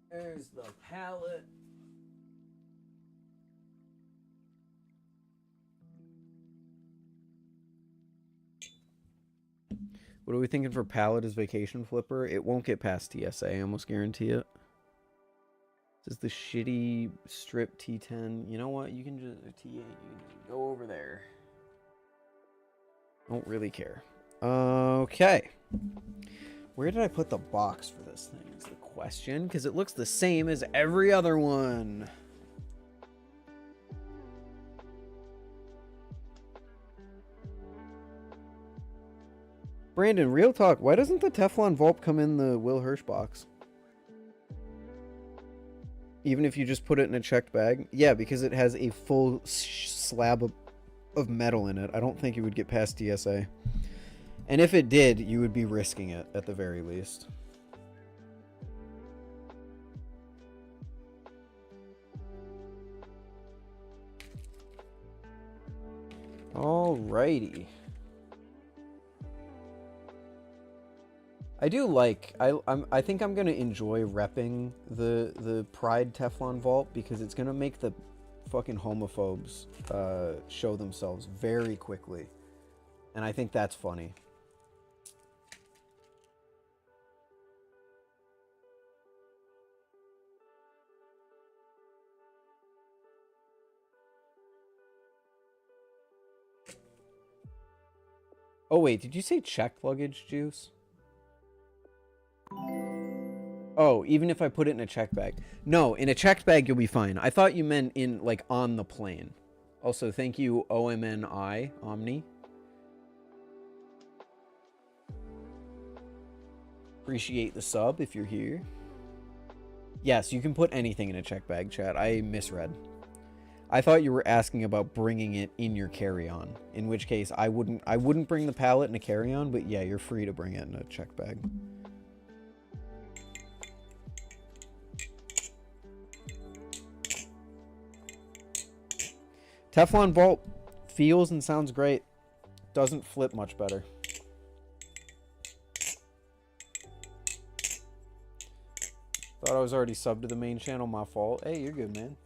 Speaker 1: There's the palette. What are we thinking for palette as vacation flipper? It won't get past TSA, I almost guarantee it. This is the shitty strip T10. You know what? You can just T8. You can just go over there. Don't really care. Okay. Where did I put the box for this thing is the question, because it looks the same as every other one. Brandon, real talk, why doesn't the Teflon Vulp come in the Will Hirsch box? Even if you just put it in a checked bag? Yeah, because it has a full slab of metal in it. I don't think it would get past TSA. And if it did, you would be risking it at the very least. Alrighty. I do like, I think I'm gonna enjoy repping the Pride Teflon Vault because it's gonna make the fucking homophobes show themselves very quickly, and I think that's funny. Oh wait, did you say checked luggage, Juice? Oh, even if I put it in a checked bag. No, in a checked bag you'll be fine. I thought you meant in, like, on the plane. Also, thank you, OMNI, Omni. Appreciate the sub if you're here. Yes, you can put anything in a checked bag, chat. I misread. I thought you were asking about bringing it in your carry-on. In which case, I wouldn't bring the pallet in a carry-on, but yeah, you're free to bring it in a checked bag. Teflon Vault feels and sounds great. Doesn't flip much better. Thought I was already subbed to the main channel, my fault. Hey, you're good, man.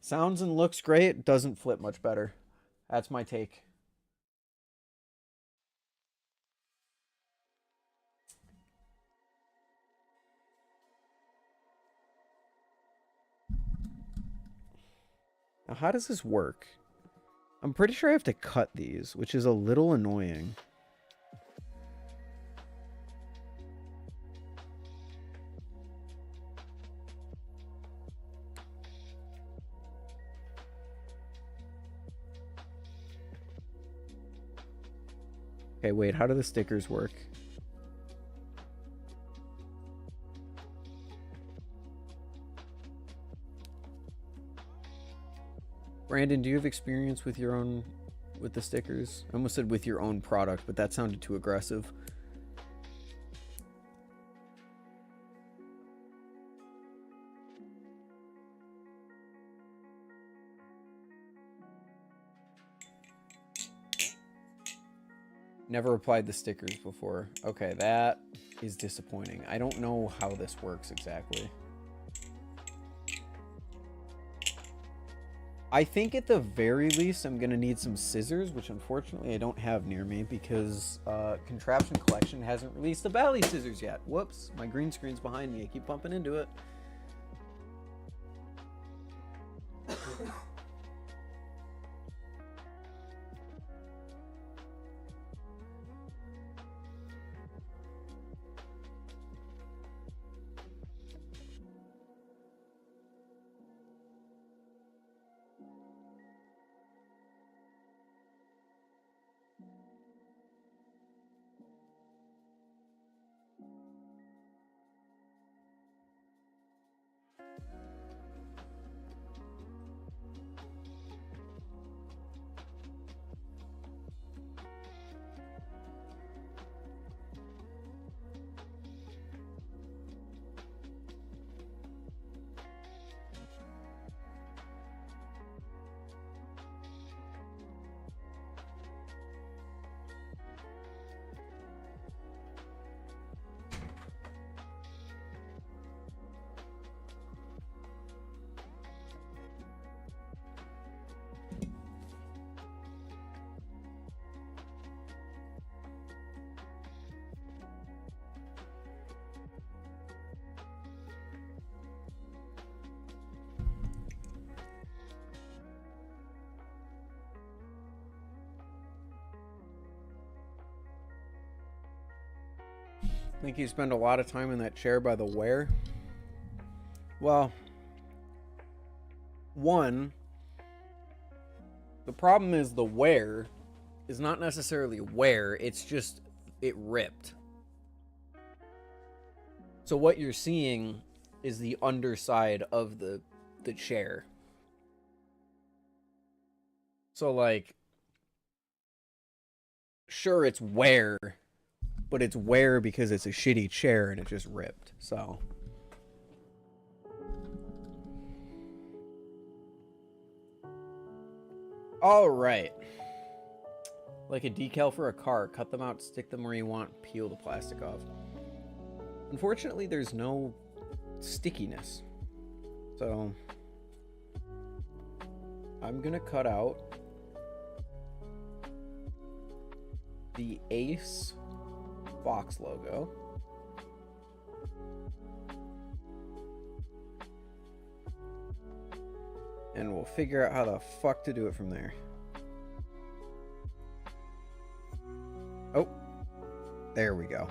Speaker 1: Sounds and looks great, doesn't flip much better. That's my take. Now, how does this work? I'm pretty sure I have to cut these, which is a little annoying. Okay, wait, how do the stickers work? Brandon, do you have experience with your own, with the stickers? I almost said with your own product, but that sounded too aggressive. Never applied the stickers before. Okay, that is disappointing. I don't know how this works exactly. I think at the very least I'm gonna need some scissors, which unfortunately I don't have near me because Contraption Collection hasn't released the Bally scissors yet. Whoops, my green screen's behind me. I keep bumping into it. Think you spend a lot of time in that chair by the wear? Well, one, the problem is the wear is not necessarily wear, it's just it ripped. So what you're seeing is the underside of the chair. So like, sure it's wear, but it's wear because it's a shitty chair and it just ripped. So all right, like a decal for a car, cut them out, stick them where you want, peel the plastic off. Unfortunately, there's no stickiness, so I'm gonna cut out the Ace Fox logo. And we'll figure out how the fuck to do it from there. Oh, there we go.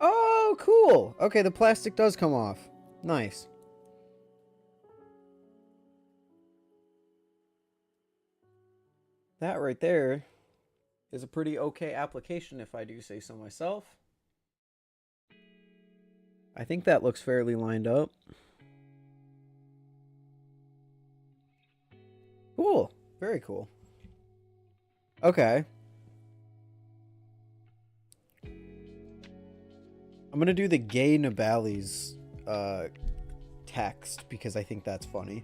Speaker 1: Oh, cool. Okay, the plastic does come off. Nice. That right there is a pretty okay application, if I do say so myself. I think that looks fairly lined up. Cool. Very cool. Okay. I'm gonna do the gay Nabali's text because I think that's funny.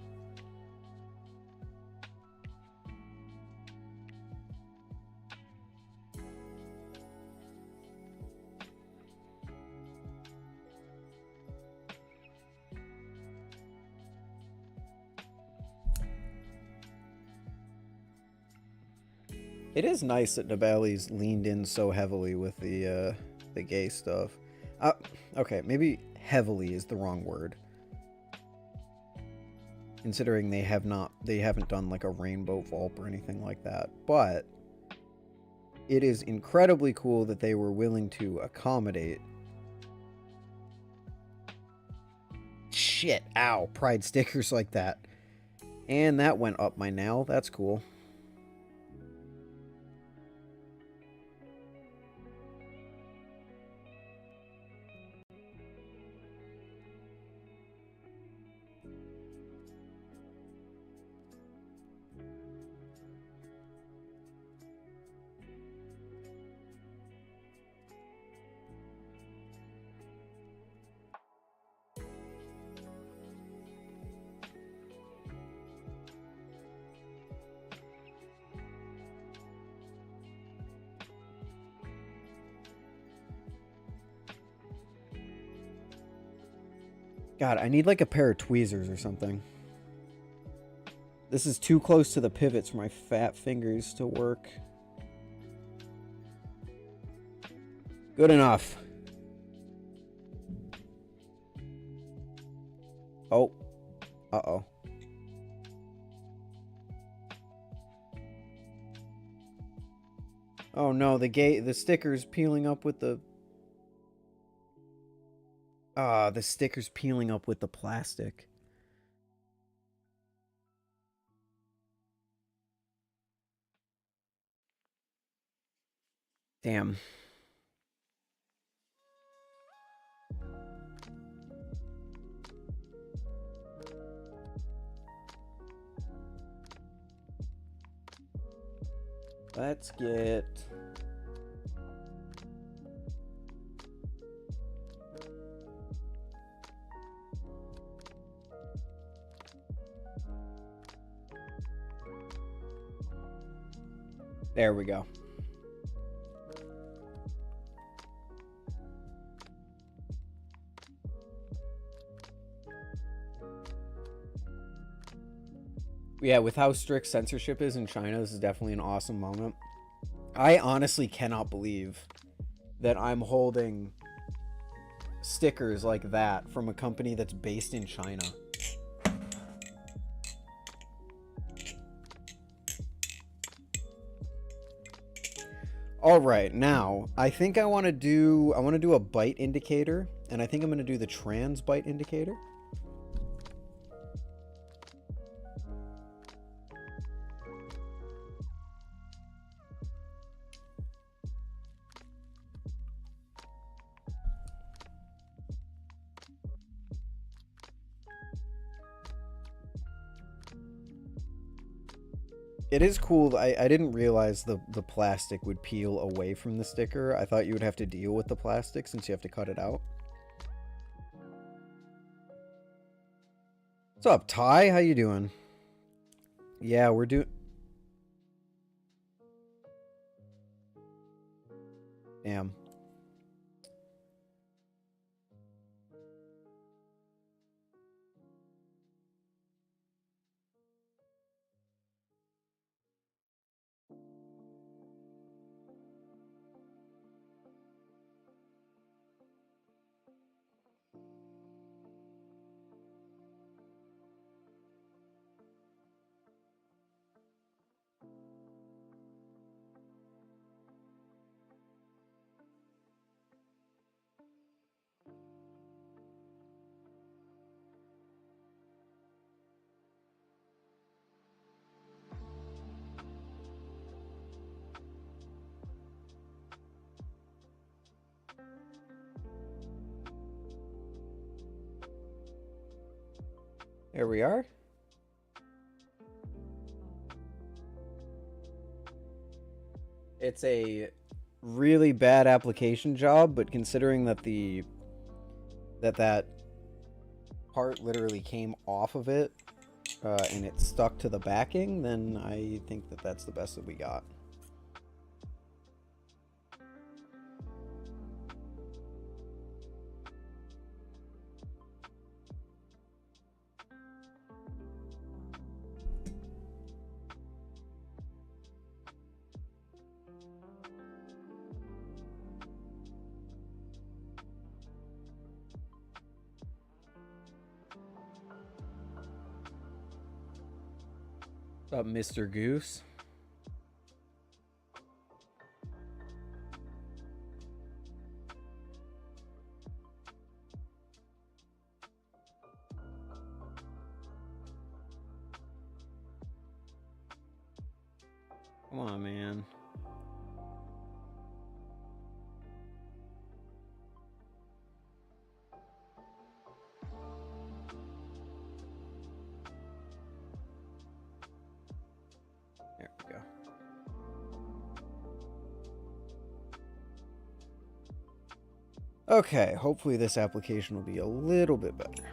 Speaker 1: It is nice that Nabali's leaned in so heavily with the gay stuff. Okay, maybe heavily is the wrong word, considering they haven't done like a rainbow Vulp or anything like that. But it is incredibly cool that they were willing to accommodate. Shit, ow, pride stickers like that. And that went up my nail. That's cool. God, I need like a pair of tweezers or something. This is too close to the pivots for my fat fingers to work. Good enough. Oh. Uh-oh. Oh no, the sticker's peeling up with the... the sticker's peeling up with the plastic. Damn. Let's get... There we go. Yeah, with how strict censorship is in China, this is definitely an awesome moment. I honestly cannot believe that I'm holding stickers like that from a company that's based in China. All right, now I think I want to do a bite indicator, and I think I'm going to do the trans bite indicator. It is cool. I didn't realize the plastic would peel away from the sticker. I thought you would have to deal with the plastic since you have to cut it out. What's up, Ty? How you doing? Yeah, we're doing... Damn. There we are. It's a really bad application job, but considering that that part literally came off of it and it stuck to the backing, then I think that that's the best that we got. What's up, Mr. Goose? Come on, man. There we go. Okay, hopefully this application will be a little bit better.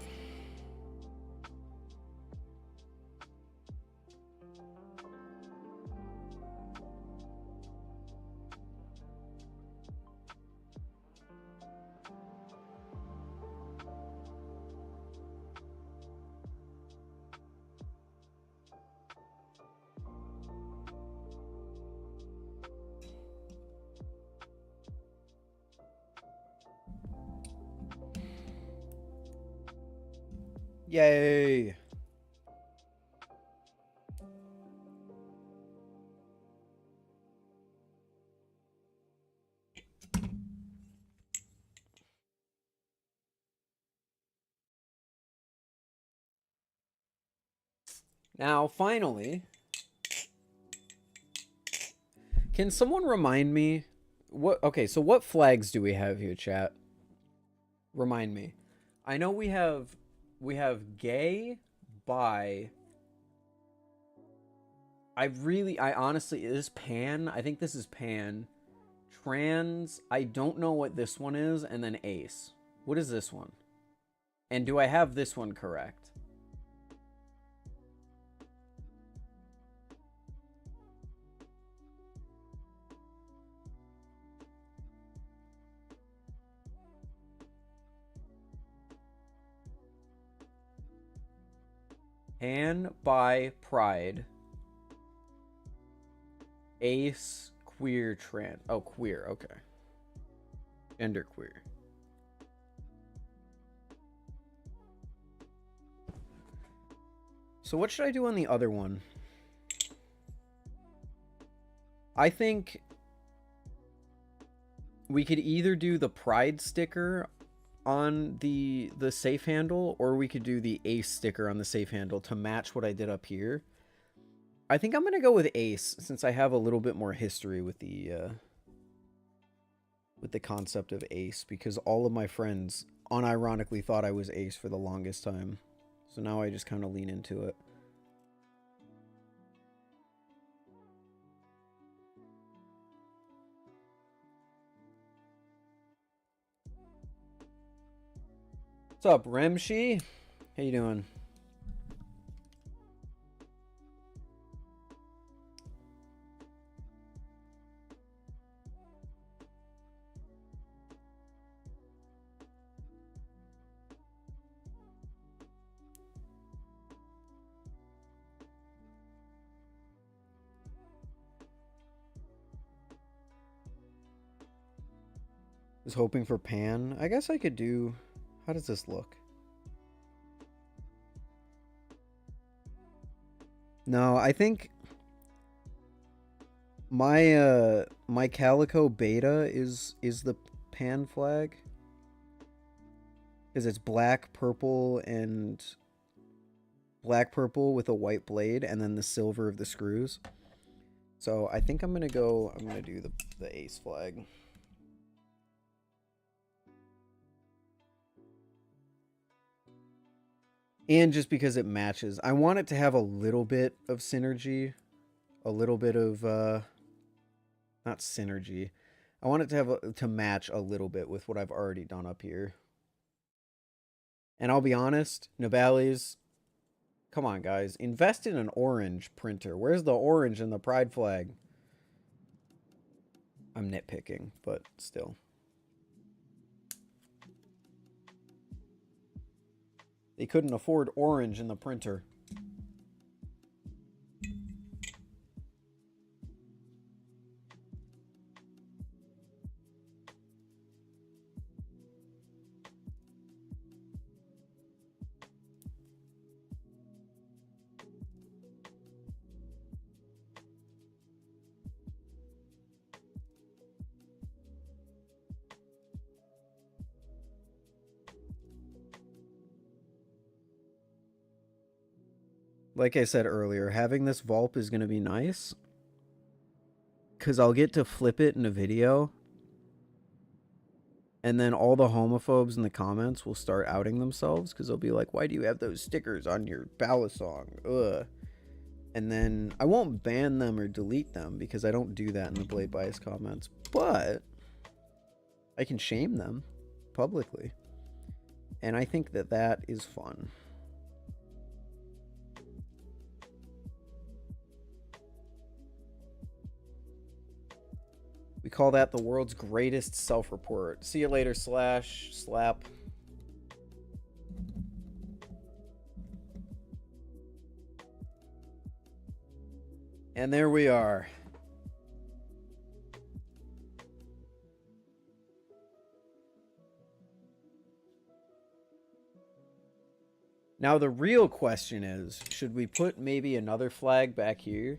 Speaker 1: Yay! Now, finally, can someone remind me what? Okay, so what flags do we have here, chat? Remind me. I know we have gay, bi, I honestly, is pan? I think this is pan. Trans, I don't know what this one is, and then ace. What is this one? And do I have this one correct? Pan by pride. Ace, queer, trans. Oh, queer, okay. Gender queer. So what should I do on the other one? I think we could either do the pride sticker on the safe handle, or we could do the ace sticker on the safe handle to match what I did up here. I think I'm going to go with ace, since I have a little bit more history with the concept of ace, because all of my friends unironically thought I was ace for the longest time. So now I just kind of lean into it. What's up, Remshi? How you doing? Was hoping for pan. I guess I could do... How does this look? No, I think my calico beta is the pan flag, because it's black, purple, and black, purple with a white blade, and then the silver of the screws. So I think I'm gonna do the ace flag. And just because it matches. I want it to have a little bit of synergy. A little bit of, not synergy. I want it to have to match a little bit with what I've already done up here. And I'll be honest, Nabali's, come on guys, invest in an orange printer. Where's the orange in the pride flag? I'm nitpicking, but still. They couldn't afford orange in the printer. Like I said earlier, having this Vulp is going to be nice, because I'll get to flip it in a video, and then all the homophobes in the comments will start outing themselves, because they'll be like, why do you have those stickers on your Balisong? Ugh. And then I won't ban them or delete them, because I don't do that in the bladebias comments, but I can shame them publicly. And I think that that is fun. We call that the world's greatest self-report. See you later, slash slap. And there we are. Now the real question is, should we put maybe another flag back here?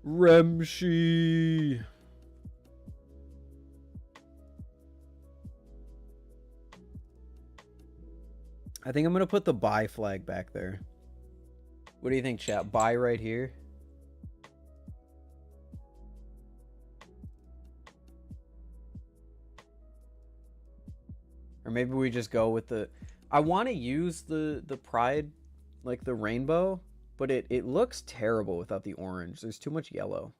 Speaker 1: Remshi. I think I'm going to put the buy flag back there. What do you think, chat? Buy right here? Or maybe we just go with the... I want to use the pride, like the rainbow, But it looks terrible without the orange. There's too much yellow.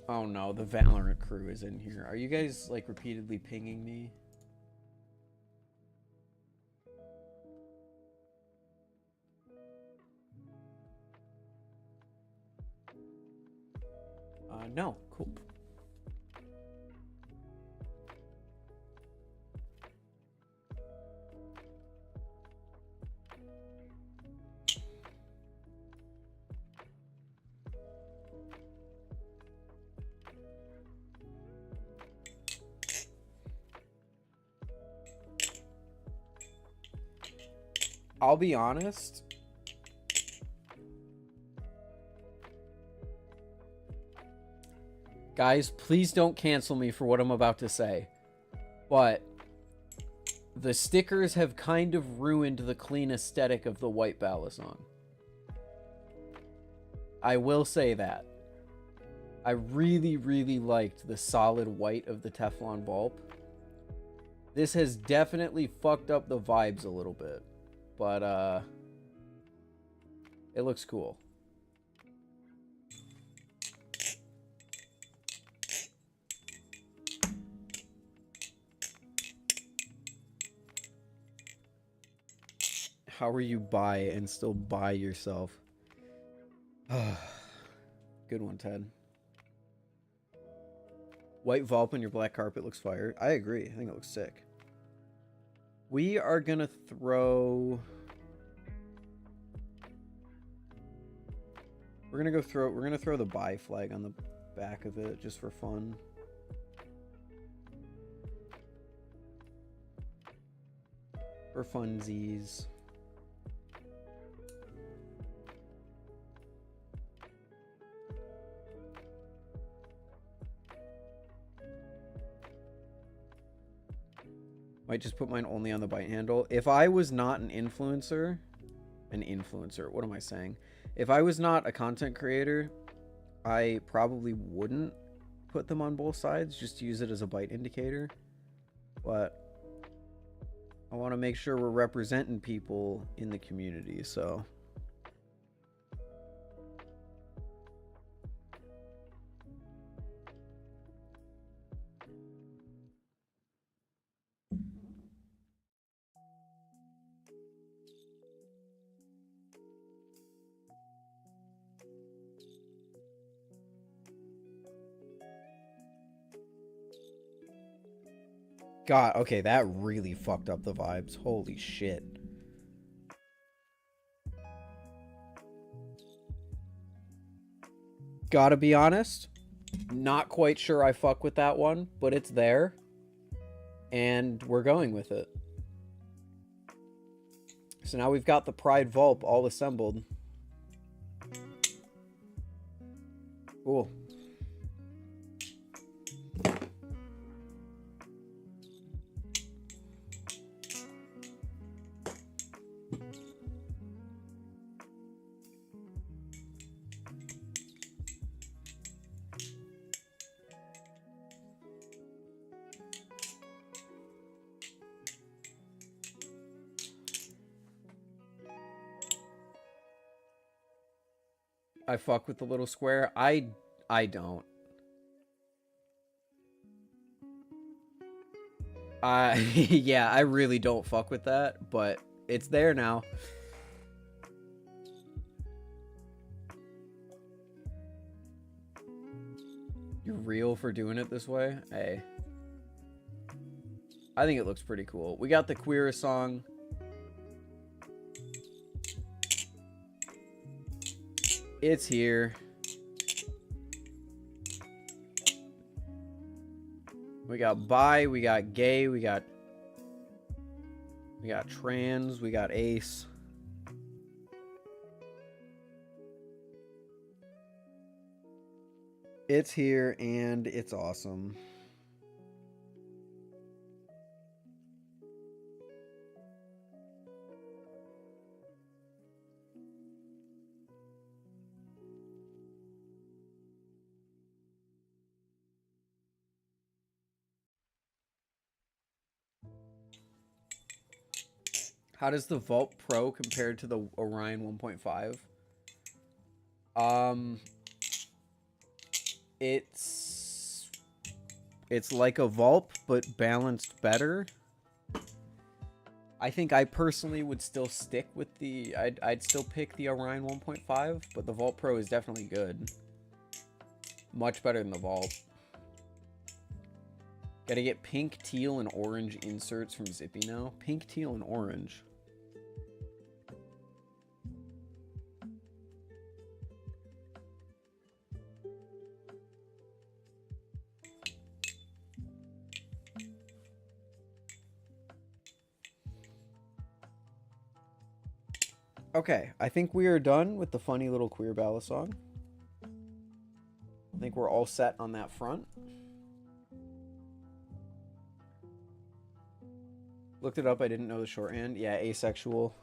Speaker 1: Oh no, the Valorant crew is in here. Are you guys like repeatedly pinging me? No, cool. I'll be honest. Guys, please don't cancel me for what I'm about to say. But the stickers have kind of ruined the clean aesthetic of the white Balisong. I will say that. I really, really liked the solid white of the Teflon Vulp. This has definitely fucked up the vibes a little bit. But, it looks cool. How are you buy and still buy yourself? Good one, Ted. White Vulp on your black carpet looks fire. I agree. I think it looks sick. We are gonna throw... We're gonna throw the buy flag on the back of it just for fun. For funsies. Might just put mine only on the bite handle. If I was not an influencer, what am I saying? If I was not a content creator, I probably wouldn't put them on both sides, just to use it as a bite indicator. But I want to make sure we're representing people in the community, so... God, okay, that really fucked up the vibes. Holy shit. Gotta be honest, not quite sure I fuck with that one, but it's there. And we're going with it. So now we've got the Pride Vulp all assembled. Cool. I fuck with the little square. I don't. Yeah, I really don't fuck with that, but it's there now. You're real for doing it this way? Hey. I think it looks pretty cool. We got the queer song. It's here. We got bi, we got gay, we got trans, we got ace. It's here and it's awesome. How does the Vulp Pro compare to the Orion 1.5? It's like a Vulp, but balanced better. I think I personally would still stick with the... I'd still pick the Orion 1.5, but the Vulp Pro is definitely good. Much better than the Vulp. Gotta get pink, teal, and orange inserts from Zippy now. Pink, teal, and orange. Okay, I think we are done with the funny little queer Balisong. I think we're all set on that front. Looked it up, I didn't know the shorthand. Yeah, asexual.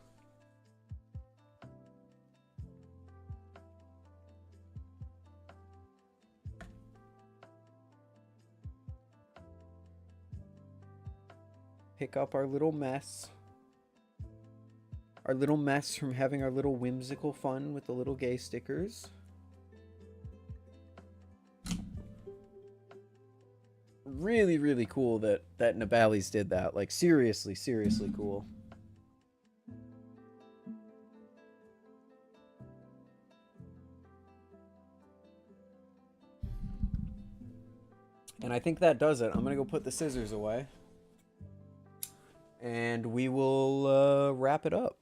Speaker 1: Pick up our little mess. Our little mess from having our little whimsical fun with the little gay stickers. Really, really cool that Nabali's did that. Like, seriously, seriously cool. And I think that does it. I'm gonna go put the scissors away. And we will wrap it up.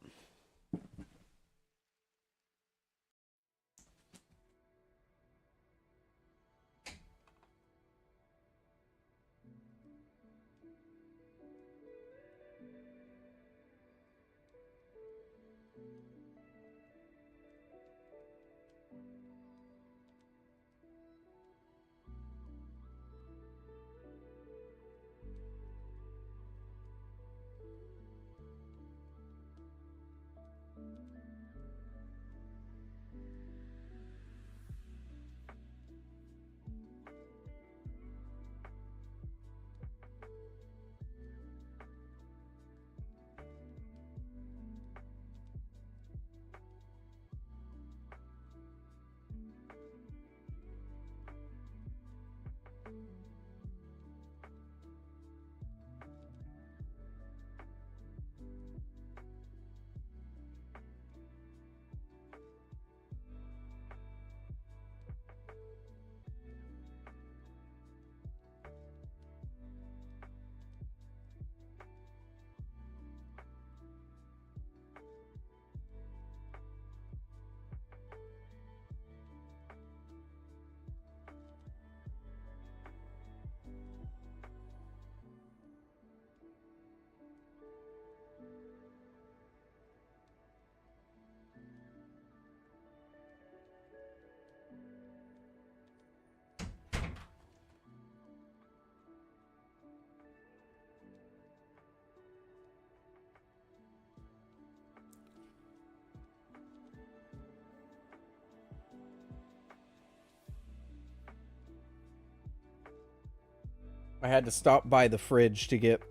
Speaker 1: I had to stop by the fridge to get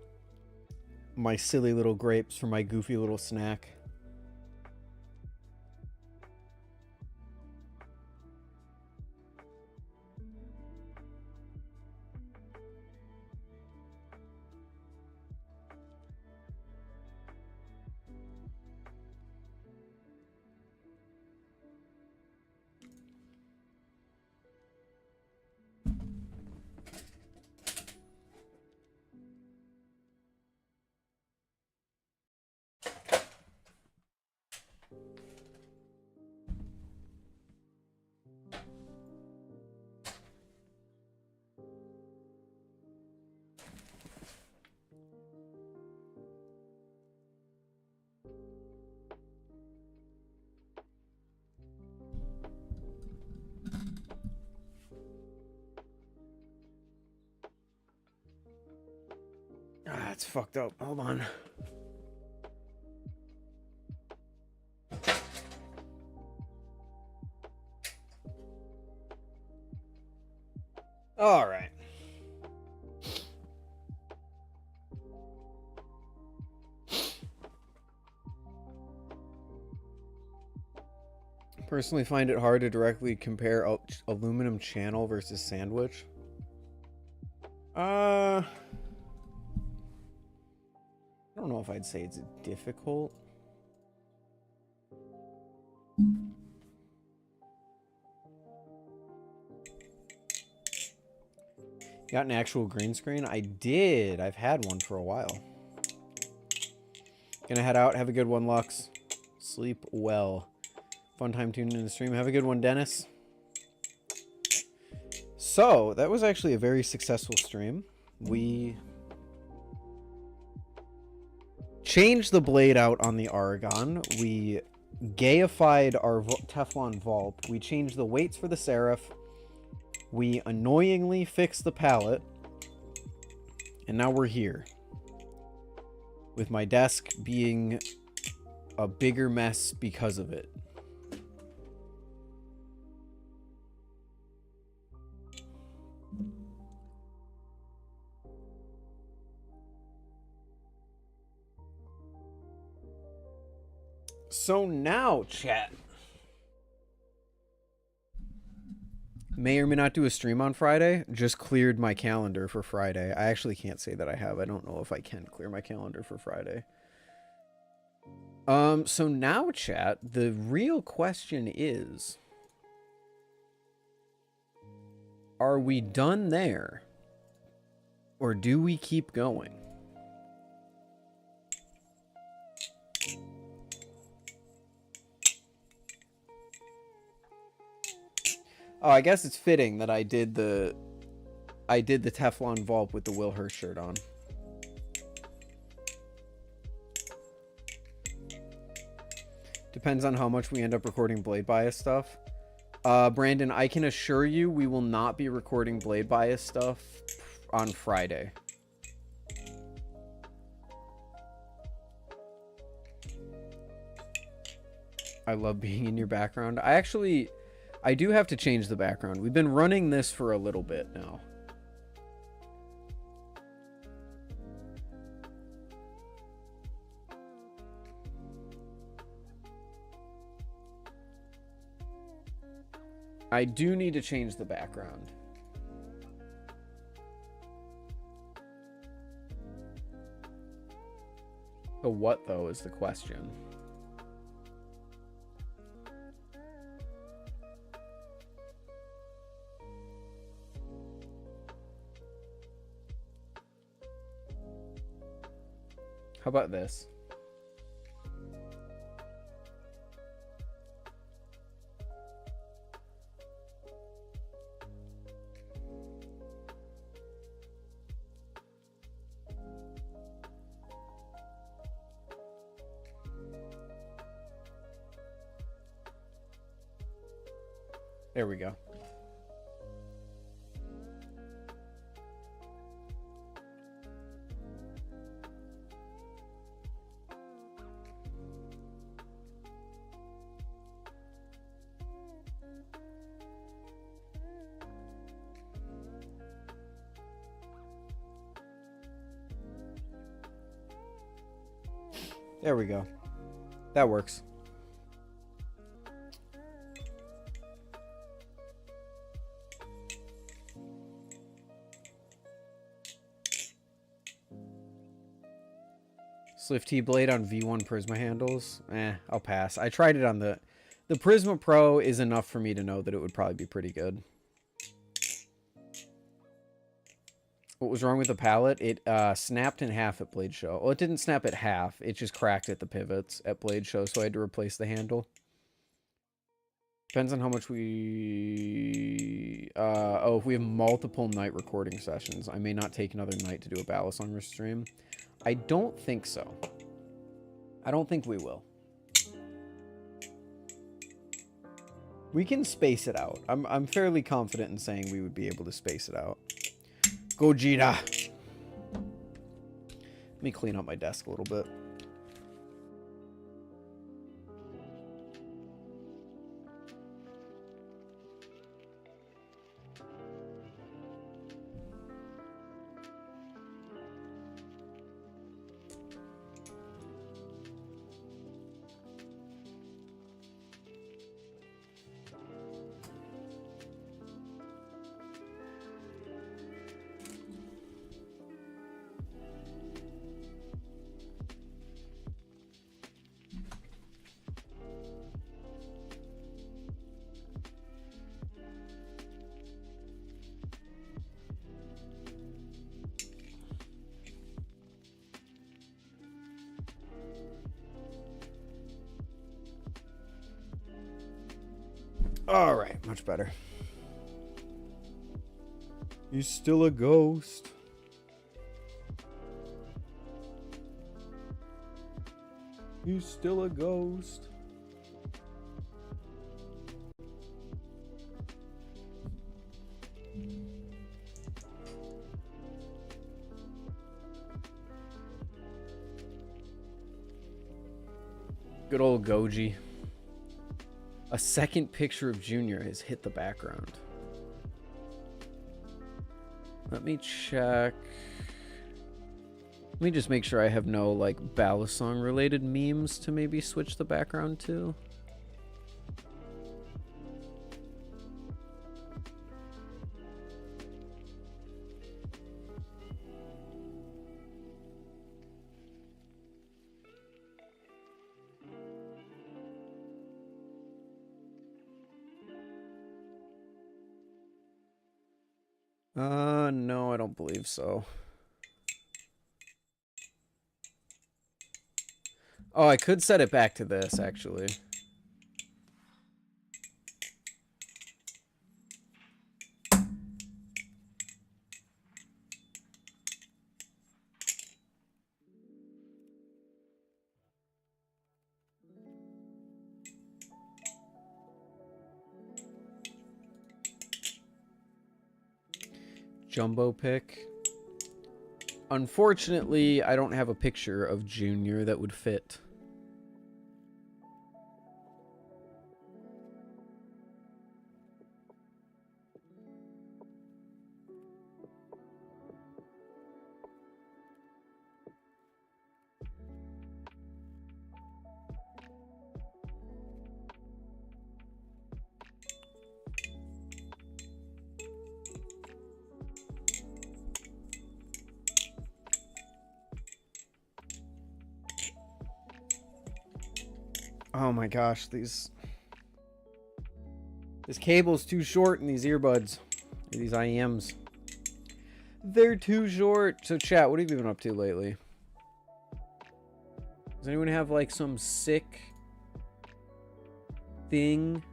Speaker 1: my silly little grapes for my goofy little snack. Ah, it's fucked up. Hold on. All right. Personally find it hard to directly compare aluminum channel versus sandwich. I don't know if I'd say it's difficult. Got an actual green screen? I did. I've had one for a while. Gonna head out. Have a good one, Lux. Sleep well. Fun time tuning in the stream. Have a good one, Dennis. So, that was actually a very successful stream. We changed the blade out on the Aragon. We gayified our Teflon Vulp. We changed the weights for the Serif. We annoyingly fixed the pallet. And now we're here. With my desk being a bigger mess because of it. So now, chat. May or may not do a stream on Friday. Just cleared my calendar for Friday. I actually can't say that I have. I don't know if I can clear my calendar for Friday. So now, chat, the real question is, are we done there? Or do we keep going? Oh, I guess it's fitting that I did the Teflon Vulp with the Will Hurst shirt on. Depends on how much we end up recording blade bias stuff. Brandon, I can assure you we will not be recording blade bias stuff on Friday. I love being in your background. I do have to change the background. We've been running this for a little bit now. I do need to change the background. The what, though, is the question. How about this? There we go. There we go. That works. Swift T blade on V1 Prisma handles. I'll pass. I tried it on the Prisma Pro is enough for me to know that it would probably be pretty good. What was wrong with the pallet? It snapped in half at Blade Show. Well, it didn't snap at half. It just cracked at the pivots at Blade Show, so I had to replace the handle. Depends on how much we... oh, if we have multiple night recording sessions, I may not take another night to do a Balisong stream. I don't think so. I don't think we will. We can space it out. I'm fairly confident in saying we would be able to space it out. Gogeta. Let me clean up my desk a little bit. All right, much better. He's still a ghost. He's still a ghost. Good old Goji. A second picture of Junior has hit the background. Let me check. Let me just make sure I have no, like, Balisong related memes to maybe switch the background to. No, I don't believe so. Oh, I could set it back to this, actually. Jumbo pick. Unfortunately, I don't have a picture of Junior that would fit. Oh my gosh, this cable's too short in these earbuds. These IEMs. They're too short. So chat, what have you been up to lately? Does anyone have like some sick thing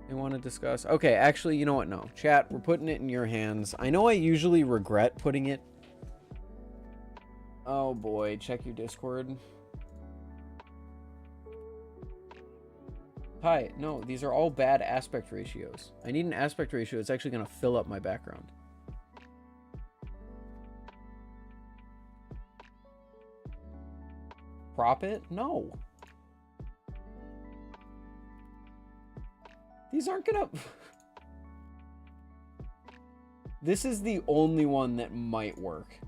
Speaker 1: they want to discuss? Okay, actually, you know what? No. Chat, we're putting it in your hands. I know I usually regret putting it. Oh boy, check your Discord. Hi, no, these are all bad aspect ratios. I need an aspect ratio that's actually going to fill up my background. Crop it? No. These aren't going to... This is the only one that might work.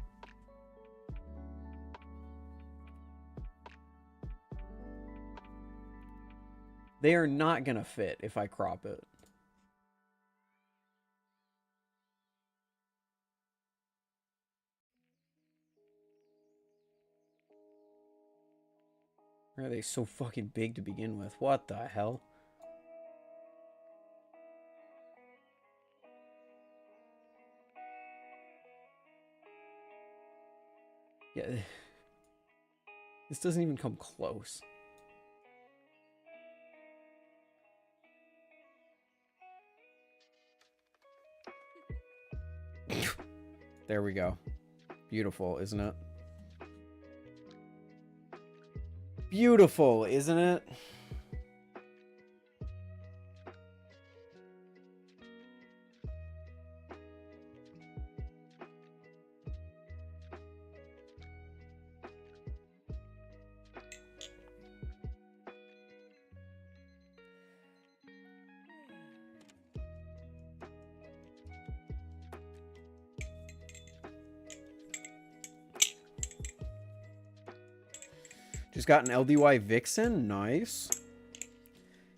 Speaker 1: They are not going to fit if I crop it. Why are they so fucking big to begin with? What the hell? Yeah. This doesn't even come close. There we go. Beautiful, isn't it? Beautiful, isn't it? Just got an LDY Vixen. Nice.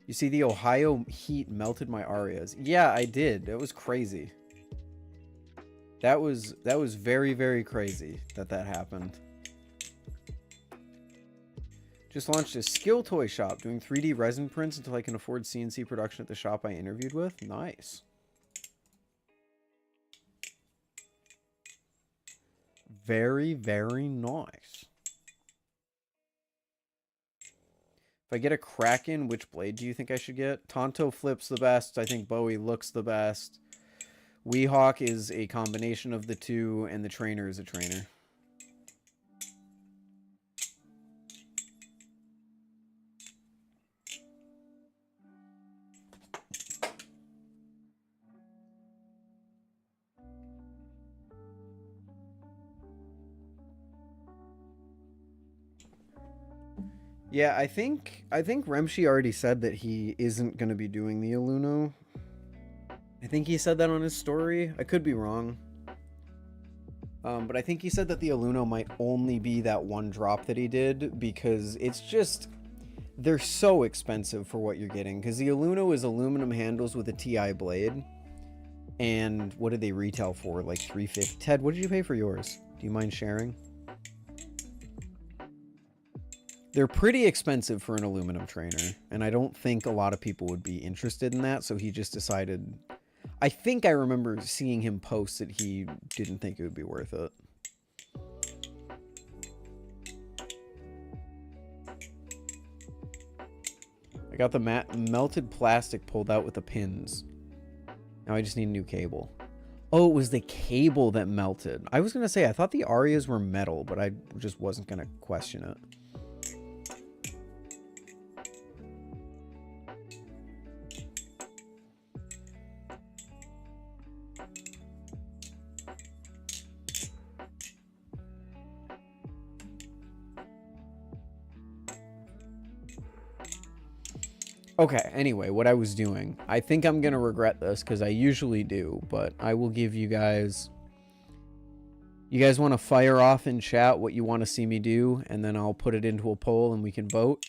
Speaker 1: You see, the Ohio heat melted my Arias. Yeah, I did. That was crazy. That was very, very crazy that happened. Just launched a skill toy shop doing 3D resin prints until I can afford CNC production at the shop I interviewed with. Nice. Very, very nice. If I get a Kraken, which blade do you think I should get? Tonto Flip's the best. I think Bowie looks the best. Weehawk is a combination of the two, and the Trainer is a trainer. Yeah, I think Remshi already said that he isn't going to be doing the Aluno. I think he said that on his story. I could be wrong. But I think he said that the Aluno might only be that one drop that he did because it's just... They're so expensive for what you're getting. Because the Aluno is aluminum handles with a TI blade. And what did they retail for? Like $350. Ted, what did you pay for yours? Do you mind sharing? They're pretty expensive for an aluminum trainer, and I don't think a lot of people would be interested in that, so he just decided... I think I remember seeing him post that he didn't think it would be worth it. I got the melted plastic pulled out with the pins. Now I just need a new cable. Oh, it was the cable that melted. I was going to say, I thought the Arias were metal, but I just wasn't going to question it. Okay, anyway, what I was doing. I think I'm going to regret this because I usually do, but I will give you guys... You guys want to fire off in chat what you want to see me do, and then I'll put it into a poll and we can vote.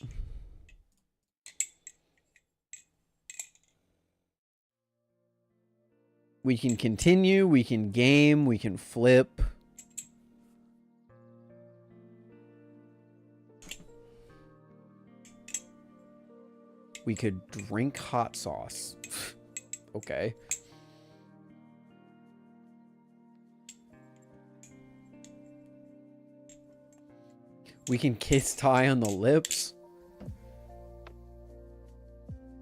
Speaker 1: We can continue, we can game, we can flip. We could drink hot sauce. Okay. We can kiss Ty on the lips.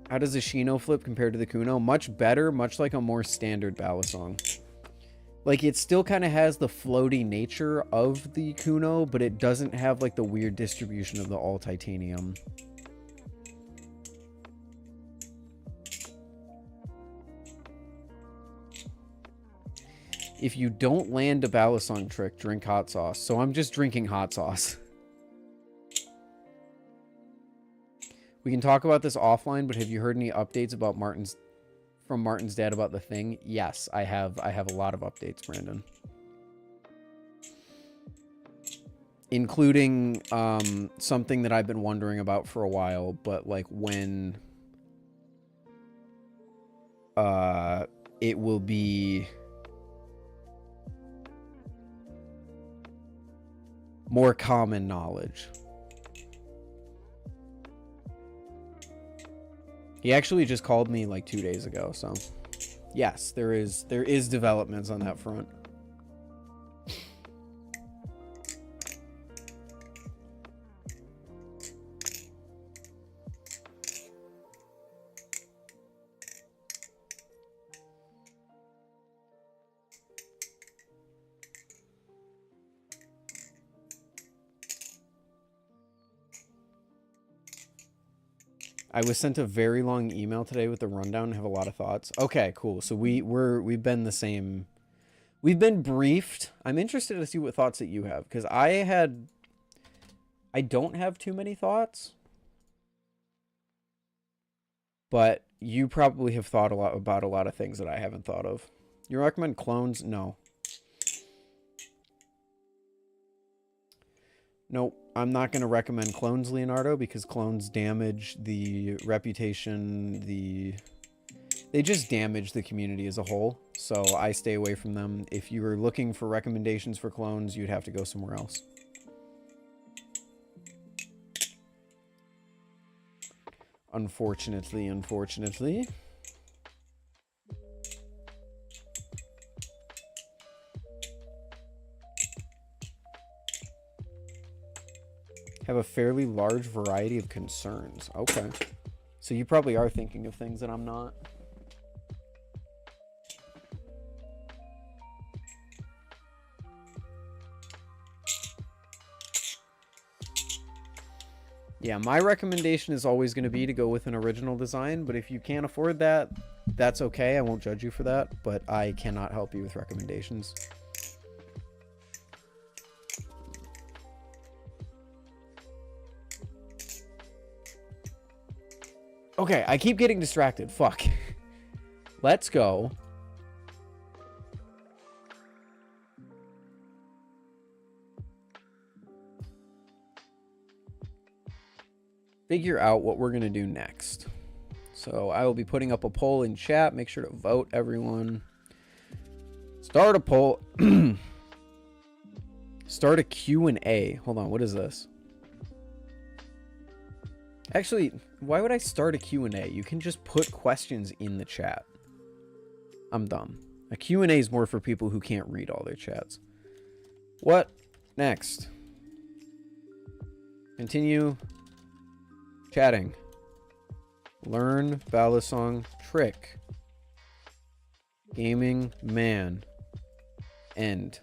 Speaker 1: How does the Shino flip compare to the Kuno? Much better, much like a more standard Balisong. Like, it still kind of has the floaty nature of the Kuno, but it doesn't have, like, the weird distribution of the all-titanium. If you don't land a Balisong trick, drink hot sauce. So I'm just drinking hot sauce. We can talk about this offline, but have you heard any updates about from Martin's dad about the thing? Yes, I have a lot of updates, Brandon. Including something that I've been wondering about for a while, but like when it will be more common knowledge. He actually just called me like 2 days ago, so yes, there is developments on that front. I was sent a very long email today with the rundown and have a lot of thoughts. Okay, cool. So we've been the same. We've been briefed. I'm interested to see what thoughts that you have, because I don't have too many thoughts. But you probably have thought a lot about a lot of things that I haven't thought of. You recommend clones? No. Nope. I'm not going to recommend clones, Leonardo, because clones damage the reputation, they just damage the community as a whole, so I stay away from them. If you were looking for recommendations for clones, you'd have to go somewhere else. Unfortunately. Have a fairly large variety of concerns. Okay. So you probably are thinking of things that I'm not. Yeah, my recommendation is always going to be to go with an original design, but if you can't afford that, that's okay. I won't judge you for that, but I cannot help you with recommendations. Okay, I keep getting distracted. Fuck. Let's go. Figure out what we're going to do next. So I will be putting up a poll in chat. Make sure to vote, everyone. Start a poll. Start a Q&A. Hold on, what is this? Actually, why would I start a Q&A? You can just put questions in the chat. I'm dumb. A Q&A is more for people who can't read all their chats. What next? Continue chatting. Learn Balisong trick. Gaming man. End.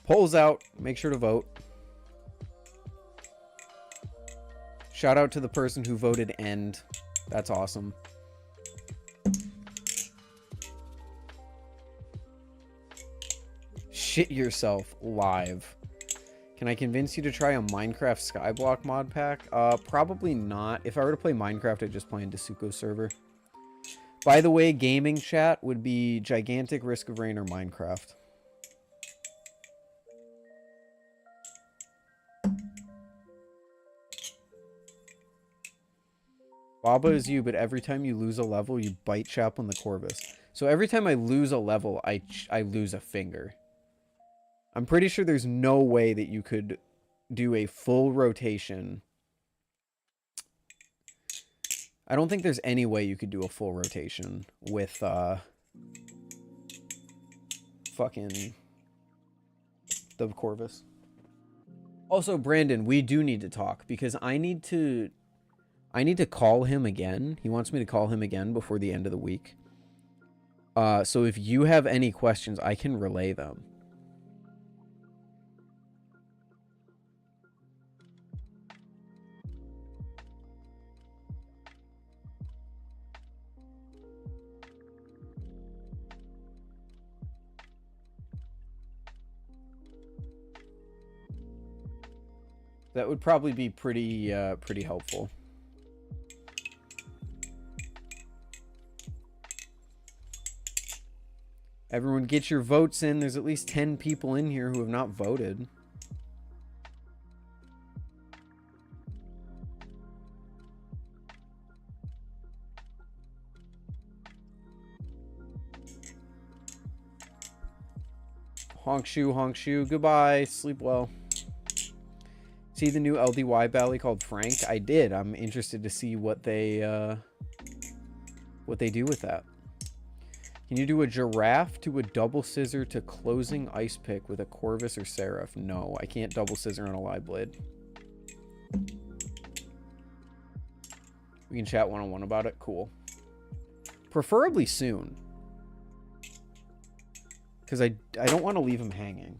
Speaker 1: Polls out. Make sure to vote. Shout out to the person who voted end. That's awesome. Shit yourself live. Can I convince you to try a Minecraft Skyblock mod pack? Probably not. If I were to play Minecraft, I'd just play in Dasuko server. By the way, gaming chat would be Gigantic, Risk of Rain, or Minecraft. Baba is you, but every time you lose a level, you bite Chaplain the Corvus. So every time I lose a level, I lose a finger. I'm pretty sure there's no way that you could do a full rotation. I don't think there's any way you could do a full rotation with fucking the Corvus. Also, Brandon, we do need to talk because I need to call him again. He wants me to call him again before the end of the week. So if you have any questions, I can relay them. That would probably be pretty helpful. Everyone get your votes in. There's at least 10 people in here who have not voted. Honk shoe. Goodbye. Sleep well. See the new LDY bally called Frank? I did. I'm interested to see what they do with that. Can you do a giraffe to a double scissor to closing ice pick with a Corvus or Serif? No, I can't double scissor on a live blade. We can chat one-on-one about it. Cool. Preferably soon. Because I don't want to leave him hanging.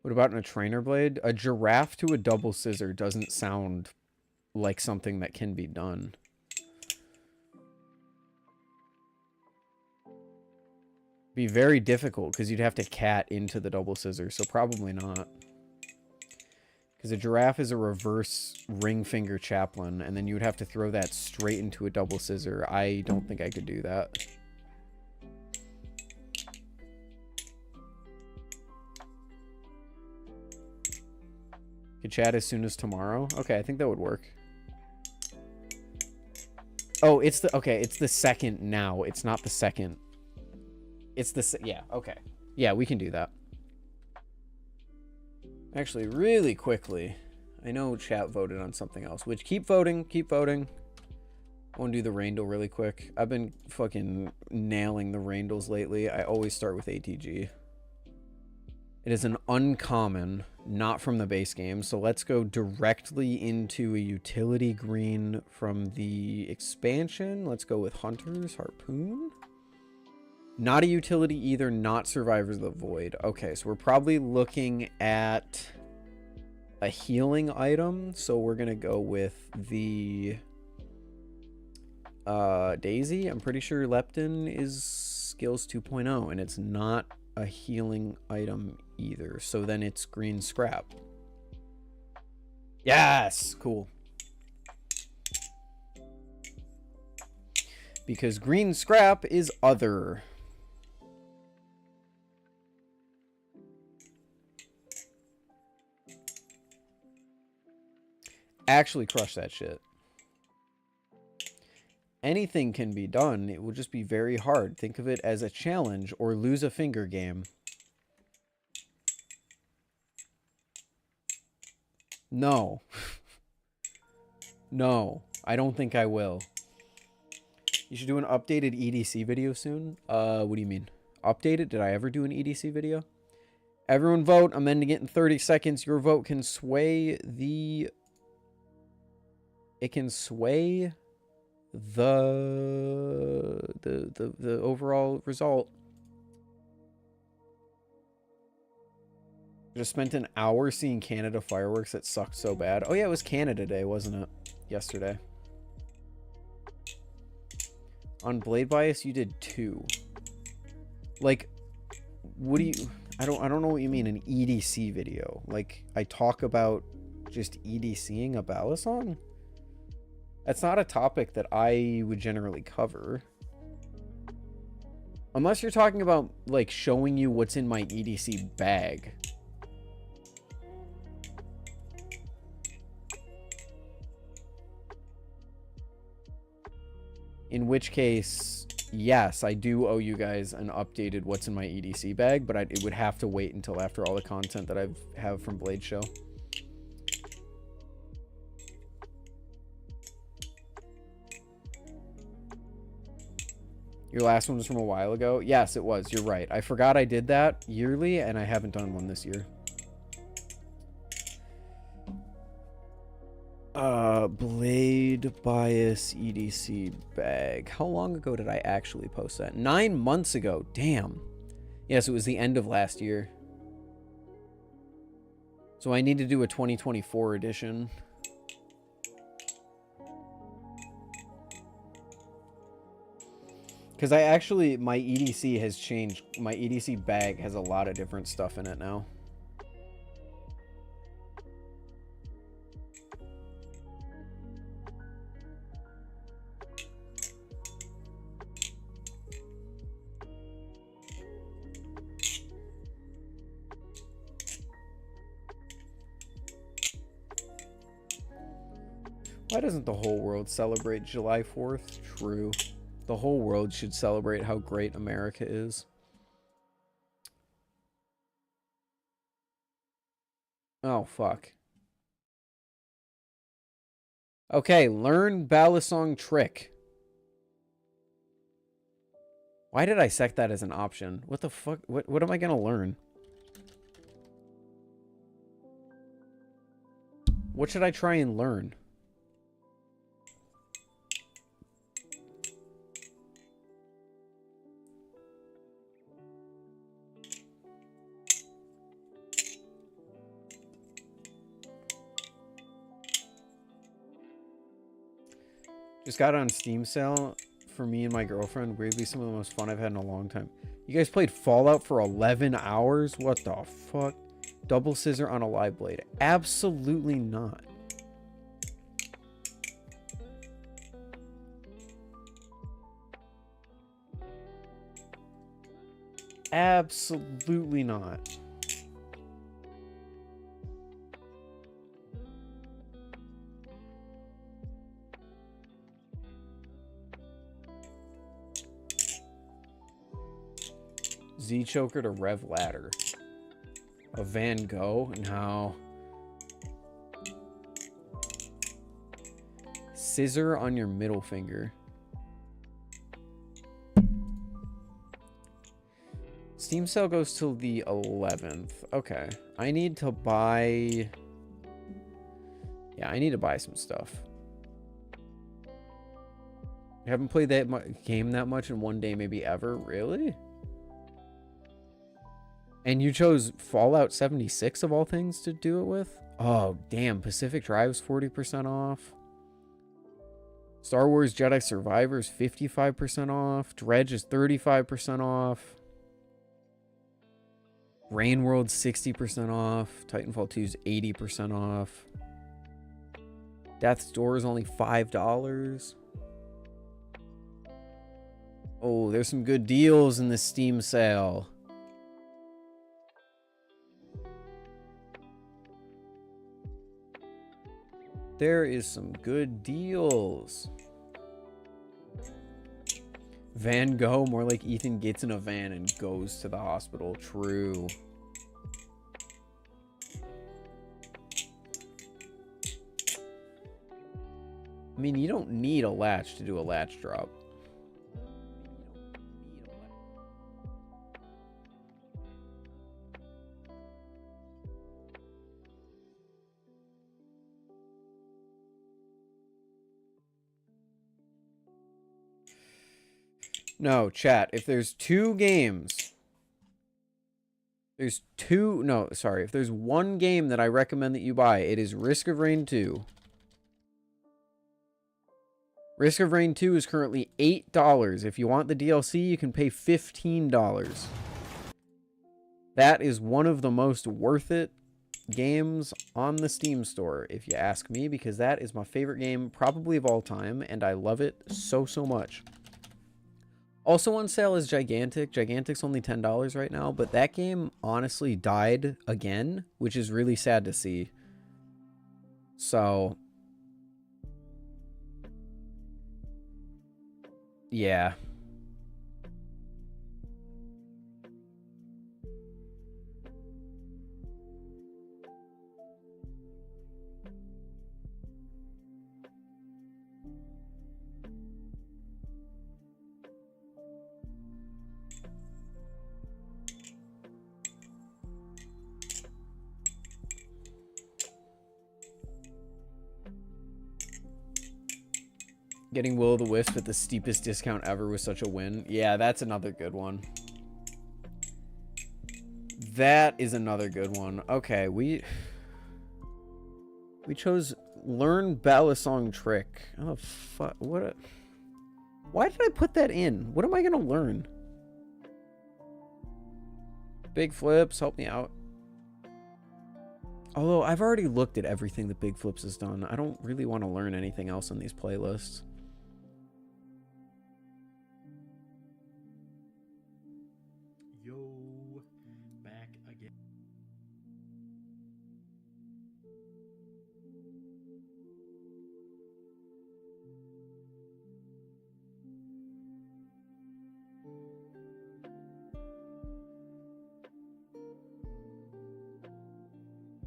Speaker 1: What about in a trainer blade? A giraffe to a double scissor doesn't sound like something that can be done. Be very difficult because you'd have to cat into the double scissor, so probably not. Because a giraffe is a reverse ring finger chaplain, and then you would have to throw that straight into a double scissor. I don't think I could do that. Could chat as soon as tomorrow? Okay, I think that would work. Oh, it's the second now. It's not the second. It's the, yeah, okay. Yeah, we can do that. Actually, really quickly, I know chat voted on something else, which keep voting, keep voting. I want to do the Raindle really quick. I've been fucking nailing the Raindles lately. I always start with ATG. It is an uncommon, not from the base game, so let's go directly into a utility green from the expansion. Let's go with Hunter's Harpoon. Not a utility either, not Survivors of the Void. Okay, so we're probably looking at a healing item, so we're going to go with the Daisy. I'm pretty sure Leptin is skills 2.0, and it's not a healing item either, so then it's green scrap. Yes, cool. Because green scrap is other. Actually crush that shit. Anything can be done. It will just be very hard. Think of it as a challenge or lose a finger game. No. No, I don't think I will. You should do an updated EDC video soon. What do you mean? Updated? Did I ever do an EDC video? Everyone vote. I'm ending it in 30 seconds. Your vote can sway the... It can sway the overall result. Just spent an hour seeing Canada fireworks that sucked so bad. Oh yeah, it was Canada Day, wasn't it? Yesterday. On Blade Bias, you did 2. Like, what do you... I don't know what you mean, an EDC video. Like, I talk about just EDCing a Balisong? That's not a topic that I would generally cover. Unless you're talking about, like, showing you what's in my EDC bag. In which case, yes, I do owe you guys an updated what's in my EDC bag, but it would have to wait until after all the content that I have from Blade Show. Your last one was from a while ago? Yes, it was. You're right. I forgot I did that yearly, and I haven't done one this year. Blade Bias EDC bag. How long ago did I actually post that? 9 months ago. Damn. Yes, it was the end of last year. So I need to do a 2024 edition. Because I actually, my EDC has changed. My EDC bag has a lot of different stuff in it now. Why doesn't the whole world celebrate July 4th? True. The whole world should celebrate how great America is. Oh, fuck. Okay, learn Balisong trick. Why did I set that as an option? What the fuck? What am I gonna learn? What should I try and learn? Just got on Steam sale for me and my girlfriend. Weirdly, some of the most fun I've had in a long time. You guys played Fallout for 11 hours? What the fuck? Double scissor on a live blade. Absolutely not. Absolutely not. Z choker to rev ladder. A Van Gogh? No. Scissor on your middle finger. Steam sale goes till the 11th. Okay. I need to buy... Yeah, I need to buy some stuff. I haven't played that game that much in one day, maybe ever. Really? And you chose Fallout 76 of all things to do it with? Oh, damn. Pacific Drive's 40% off. Star Wars Jedi Survivor's 55% off. Dredge is 35% off. Rain World's 60% off. Titanfall 2's 80% off. Death's Door is only $5. Oh, there's some good deals in the Steam sale. There is some good deals. Van Gogh, more like Ethan gets in a van and goes to the hospital. True. I mean, you don't need a latch to do a latch drop. No, chat, if there's two games, if there's one game that I recommend that you buy, it is Risk of Rain 2. Risk of Rain 2 is currently $8. If you want the DLC, you can pay $15. That is one of the most worth it games on the Steam store, if you ask me, because that is my favorite game probably of all time, and I love it so, so much. Also on sale is Gigantic. Gigantic's only $10 right now, but that game honestly died again, which is really sad to see. So, yeah. Getting Will-o'-the-Wisp at the steepest discount ever was such a win. Yeah, that's another good one. That is another good one. Okay, we chose Learn Balisong Trick. Oh, fuck. Why did I put that in? What am I going to learn? Big Flips, help me out. Although, I've already looked at everything that Big Flips has done. I don't really want to learn anything else on these playlists.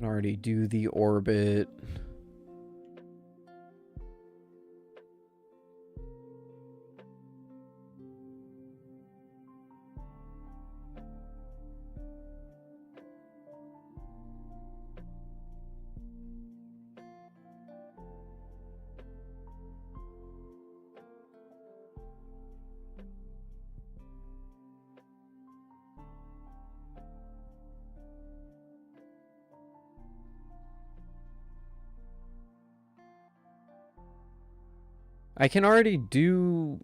Speaker 1: Already do the orbit. I can already do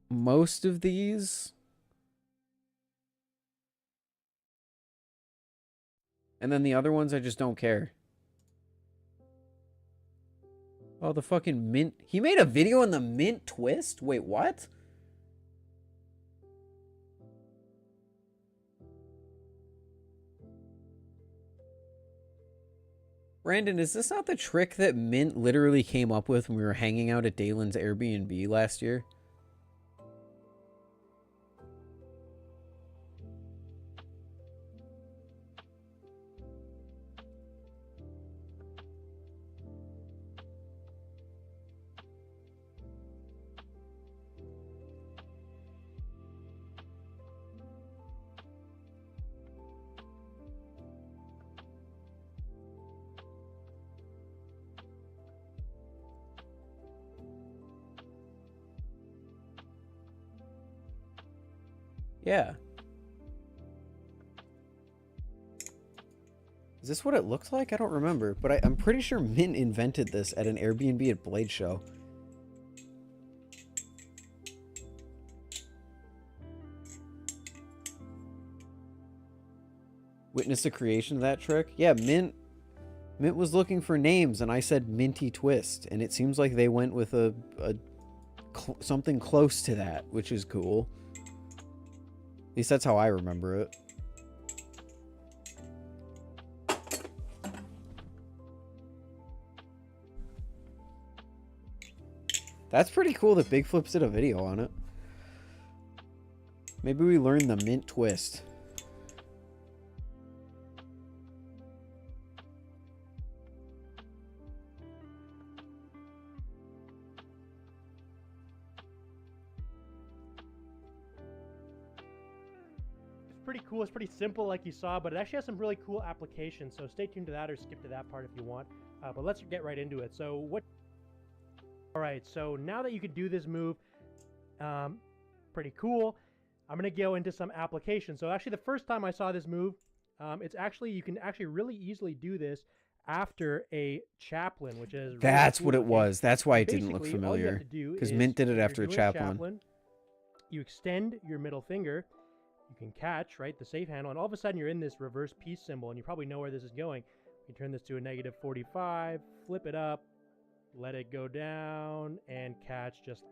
Speaker 1: most of these. And then the other ones I just don't care. Oh, the fucking mint. He made a video on the mint twist? Wait, what? Brandon, is this not the trick that Mint literally came up with when we were hanging out at Dalen's Airbnb last year? Yeah. Is this what it looks like? I don't remember, but I'm pretty sure Mint invented this at an Airbnb at Blade Show. Witness the creation of that trick? Yeah, Mint was looking for names, and I said Minty Twist, and it seems like they went with something close to that, which is cool. At least that's how I remember it. That's pretty cool that Big Flips did a video on it. Maybe we learned the Mint Twist.
Speaker 2: Pretty cool. It's pretty simple like you saw, but it actually has some really cool applications. So stay tuned to that or skip to that part if you want. But let's get right into it. So all right, so now that you can do this move, pretty cool. I'm going to go into some applications. So actually the first time I saw this move, you can actually really easily do this after a chaplain, which is
Speaker 1: That's
Speaker 2: really
Speaker 1: what
Speaker 2: cool.
Speaker 1: it was. That's why it
Speaker 2: Basically,
Speaker 1: didn't look familiar. Because Mint did it after a chaplain.
Speaker 2: You extend your middle finger. You can catch, right, the safe handle, and all of a sudden you're in this reverse peace symbol, and you probably know where this is going. You turn this to a -45, flip it up, let it go down, and catch just...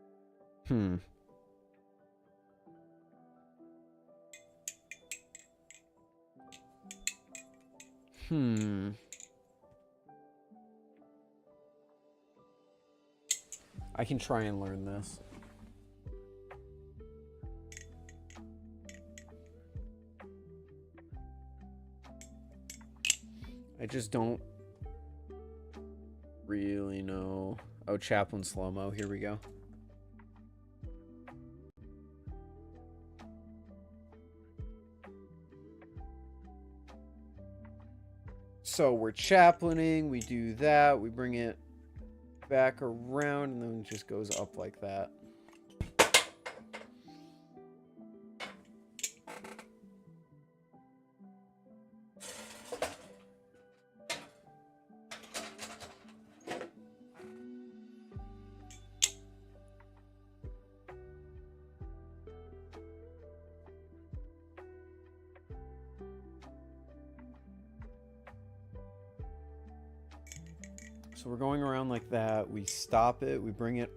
Speaker 1: I can try and learn this. I just don't really know. Oh, chaplain slow-mo. Here we go. So we're chaplaining. We do that. We bring it back around, and then it just goes up like that. So we're going around like that. We stop it. We bring it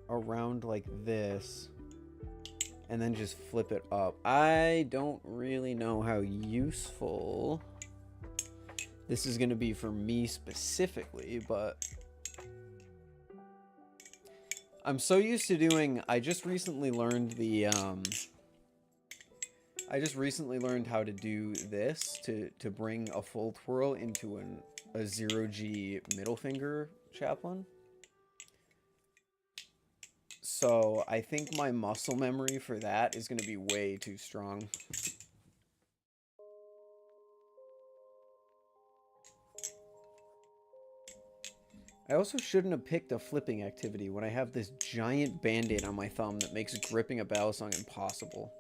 Speaker 1: around like this. And then just flip it up. I don't really know how useful this is going to be for me specifically, but I'm so used to doing... I just recently learned how to do this to bring a full twirl into a 0G middle finger chaplain. So I think my muscle memory for that is going to be way too strong. I also shouldn't have picked a flipping activity when I have this giant band-aid on my thumb that makes gripping a Balisong impossible.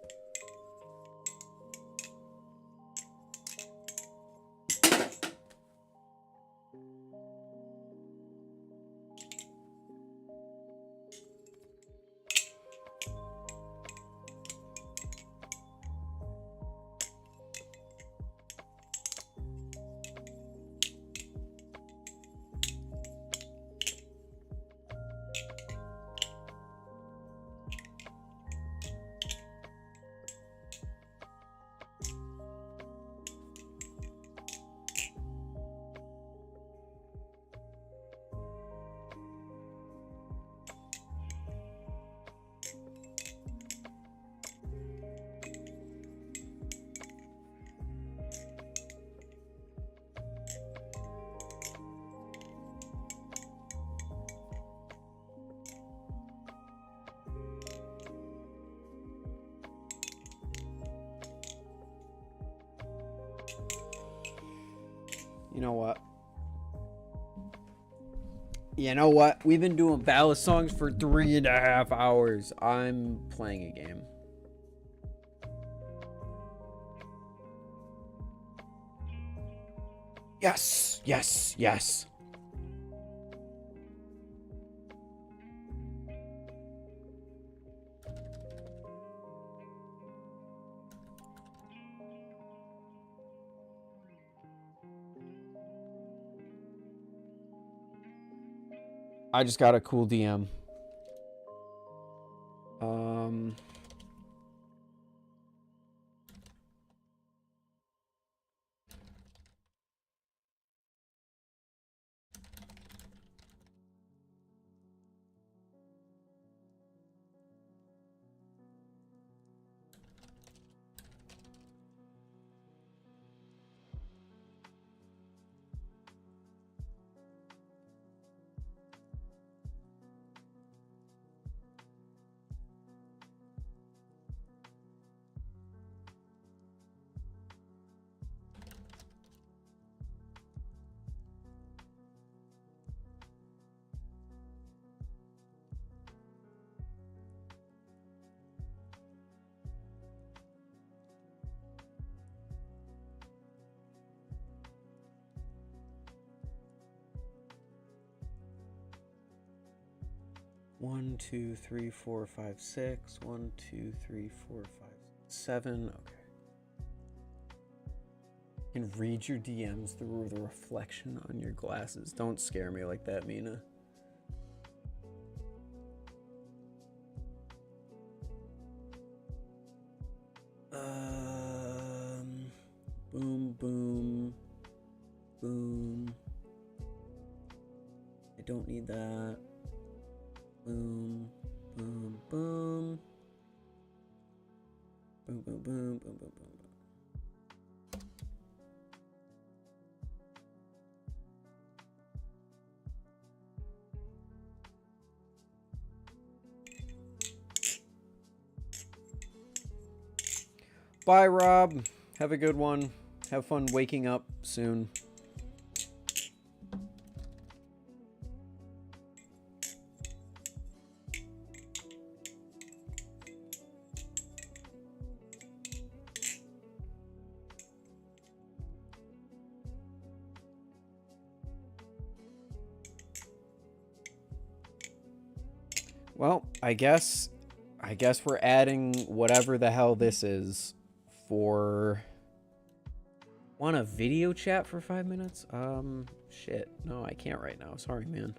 Speaker 1: You know what? You know what? We've been doing Balisongs for 3.5 hours. I'm playing a game. Yes, yes, yes. I just got a cool DM. One, 2, 3, 4, 5, 6. 1, 2, 3, 4, 5, 7. Okay. You can read your DMs through the reflection on your glasses. Don't scare me like that, Mina. Boom, boom, boom. I don't need that. Boom, boom, boom. Boom, boom, boom, boom, boom, boom. Bye, Rob. Have a good one. Have fun waking up soon. Well, I guess we're adding whatever the hell this is for... Want a video chat for 5 minutes? Shit. No, I can't right now. Sorry, man.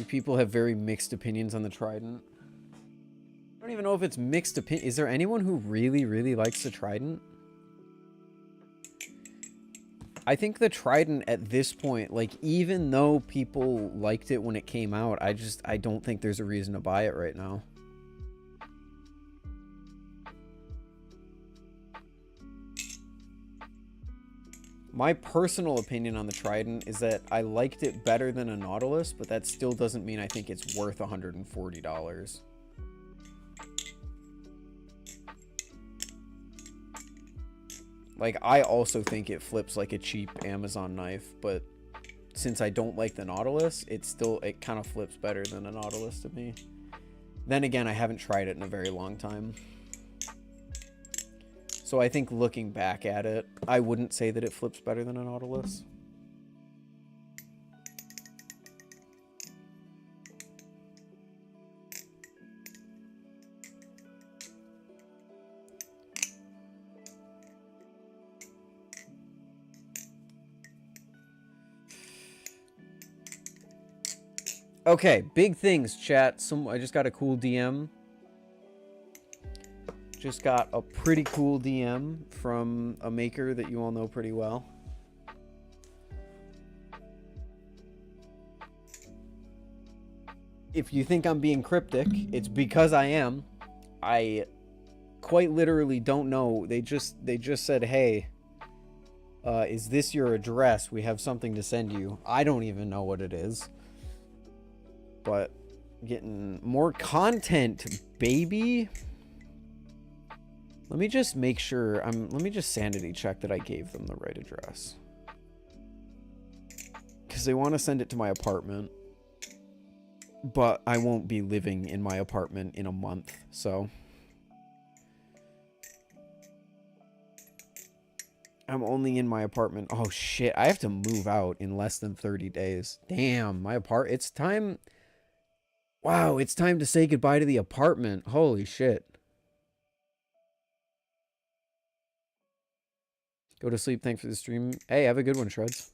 Speaker 1: People have very mixed opinions on the Trident. I don't even know if it's mixed opinion. Is there anyone who really, really likes the Trident? I think the Trident at this point, like, even though people liked it when it came out, I don't think there's a reason to buy it right now. My personal opinion on the Trident is that I liked it better than a Nautilus, but that still doesn't mean I think it's worth $140. Like, I also think it flips like a cheap Amazon knife, but since I don't like the Nautilus, it kind of flips better than a Nautilus to me. Then again, I haven't tried it in a very long time. So I think looking back at it, I wouldn't say that it flips better than a Nautilus. Okay, big things, chat. I just got a cool DM. Just got a pretty cool DM from a maker that you all know pretty well. If you think I'm being cryptic, it's because I am. I quite literally don't know. They just said, hey, is this your address? We have something to send you. I don't even know what it is. But getting more content, baby. Let me just make sure let me just sanity check that I gave them the right address. Because they want to send it to my apartment. But I won't be living in my apartment in a month, so I'm only in my apartment. Oh shit, I have to move out in less than 30 days. Damn, it's time. Wow, it's time to say goodbye to the apartment. Holy shit. Go to sleep. Thanks for the stream. Hey, have a good one, Shreds.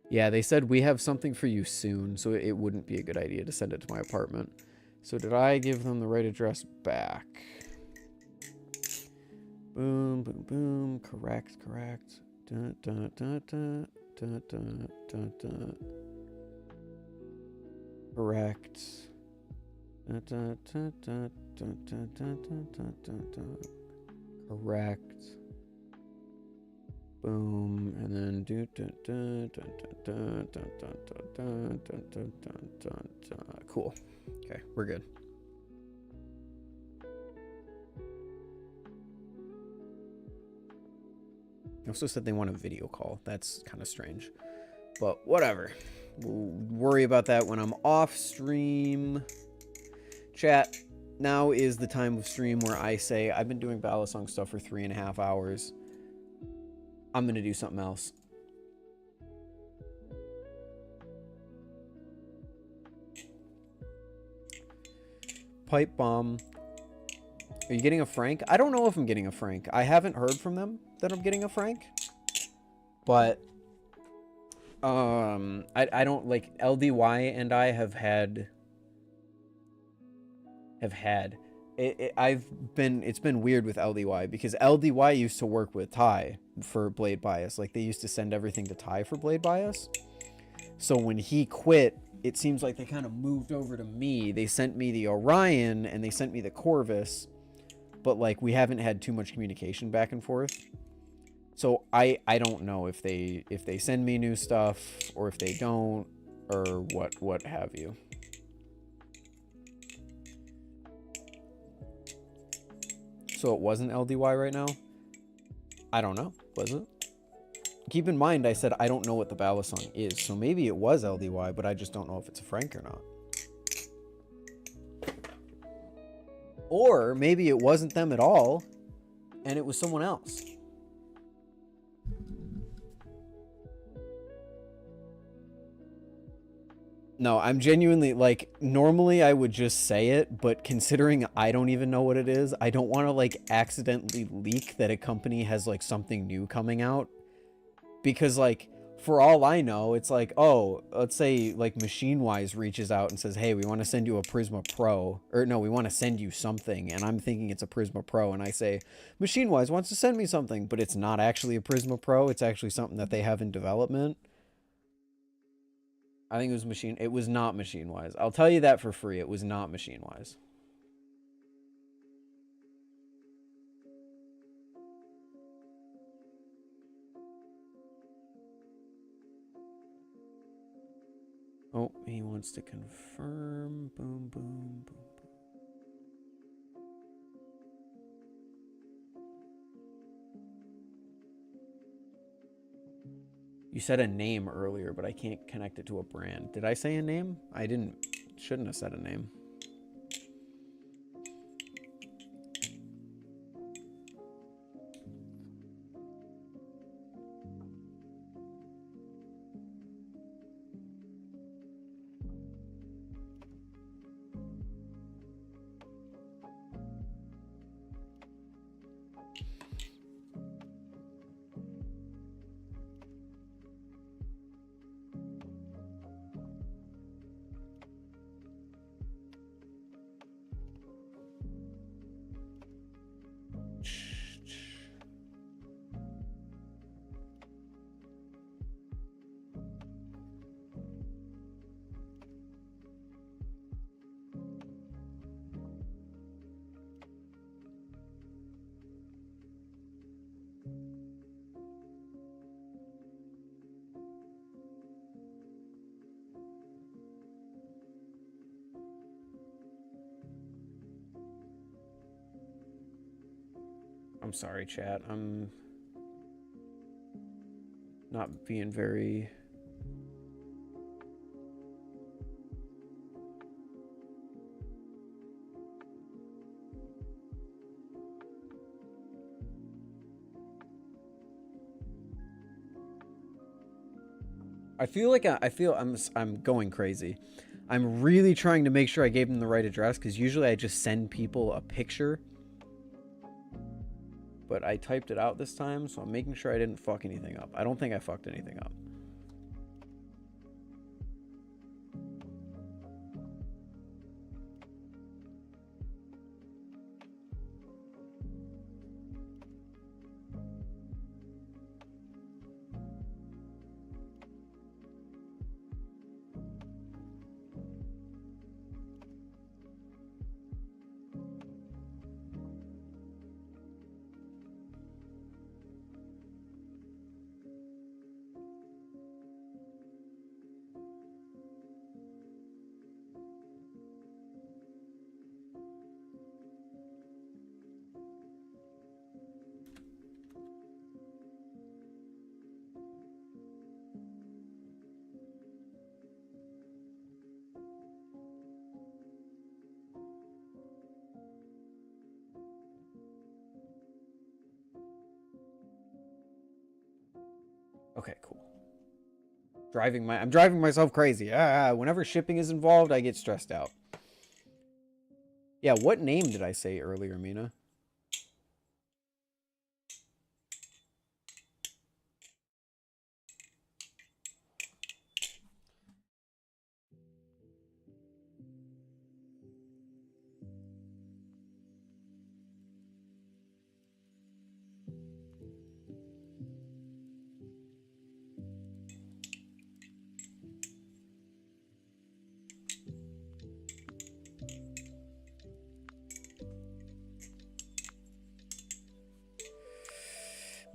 Speaker 1: Yeah, they said we have something for you soon, so it wouldn't be a good idea to send it to my apartment. So did I give them the right address back? Boom, boom, boom. Correct, correct. Dun, dun, dun, dun, dun, dun, dun, dun. Correct. Dun, dun, dun, dun, dun, dun, dun, dun, dun, dun. Correct. Boom, and then do dun dun dun dun dun dun dun dun dun dun dun dun. Cool. Okay, we're good. They also said they want a video call. That's kind of strange, but whatever. We'll worry about that when I'm off stream. Chat. Now is the time of stream where I say I've been doing Balisong stuff for 3.5 hours. I'm going to do something else. Pipe bomb. Are you getting a Frank? I don't know if I'm getting a Frank. I haven't heard from them that I'm getting a Frank. But I don't like LDY and I have had it's been weird with LDY because LDY used to work with Ty for blade bias. Like they used to send everything to Ty for blade bias. So when he quit, it seems like they kind of moved over to me. They sent me the Orion and they sent me the Corvus, but like we haven't had too much communication back and forth. So I don't know if they send me new stuff or if they don't or what have you. So it wasn't LDY right now? I don't know. Was it? Keep in mind, I said I don't know what the Balisong is. So maybe it was LDY, but I just don't know if it's a Frank or not. Or maybe it wasn't them at all, and it was someone else. No, I'm genuinely, like, normally I would just say it, but considering I don't even know what it is, I don't want to, like, accidentally leak that a company has, like, something new coming out. Because, like, for all I know, it's like, oh, let's say, like, MachineWise reaches out and says, hey, we want to send you a Prisma Pro. Or, no, we want to send you something, and I'm thinking it's a Prisma Pro, and I say, MachineWise wants to send me something, but it's not actually a Prisma Pro, it's actually something that they have in development. I think it was not MachineWise. I'll tell you that for free. It was not MachineWise. Oh, he wants to confirm. Boom, boom, boom. You said a name earlier, but I can't connect it to a brand. Did I say a name? I didn't. Shouldn't have said a name. I'm sorry, chat. I'm not being very... I feel I'm going crazy. I'm really trying to make sure I gave them the right address, because usually I just send people a picture. But I typed it out this time, so I'm making sure I didn't fuck anything up. I don't think I fucked anything up. Okay, cool. I'm driving myself crazy. Whenever shipping is involved, I get stressed out. Yeah, what name did I say earlier, Mina?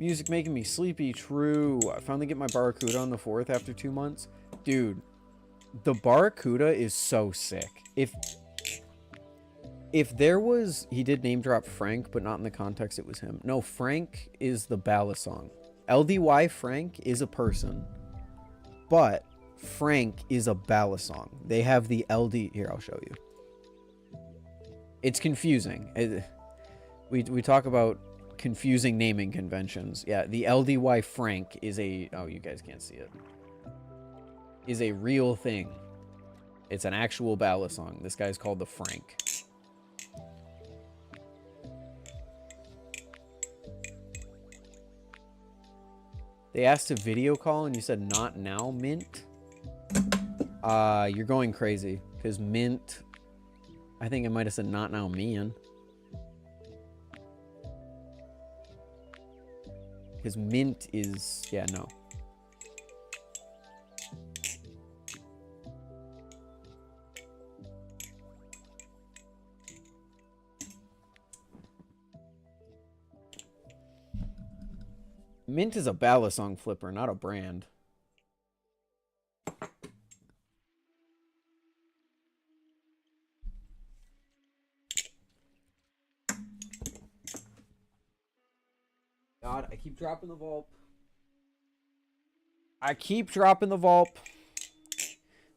Speaker 1: Music making me sleepy. True. I finally get my Barracuda on the 4th after 2 months. Dude, the Barracuda is so sick. If there was... He did name drop Frank, but not in the context it was him. No, Frank is the Balisong. LDY Frank is a person. But Frank is a Balisong. They have the LD... Here, I'll show you. It's confusing. We talk about confusing naming conventions. Yeah, the LDY Frank is a... Oh, you guys can't see it. Is a real thing. It's an actual Balisong. This guy's called the Frank. They asked to video call and you said not now, Mint? You're going crazy. Because Mint... I think I might have said not now, man. Because Mint is... Yeah, no. Mint is a Balisong flipper, not a brand. God, I keep dropping the Vulp. I keep dropping the Vulp.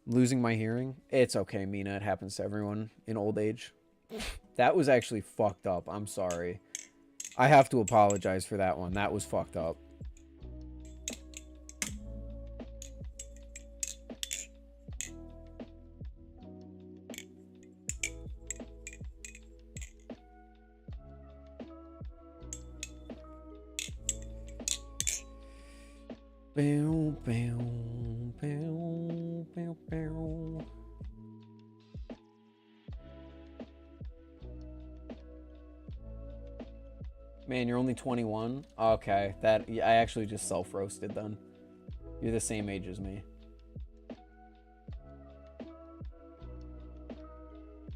Speaker 1: I'm losing my hearing. It's okay, Mina. It happens to everyone in old age. That was actually fucked up. I'm sorry. I have to apologize for that one. That was fucked up. Bow, bow, bow, bow, bow. Man, you're only 21? Okay, that I actually just self-roasted then. You're the same age as me.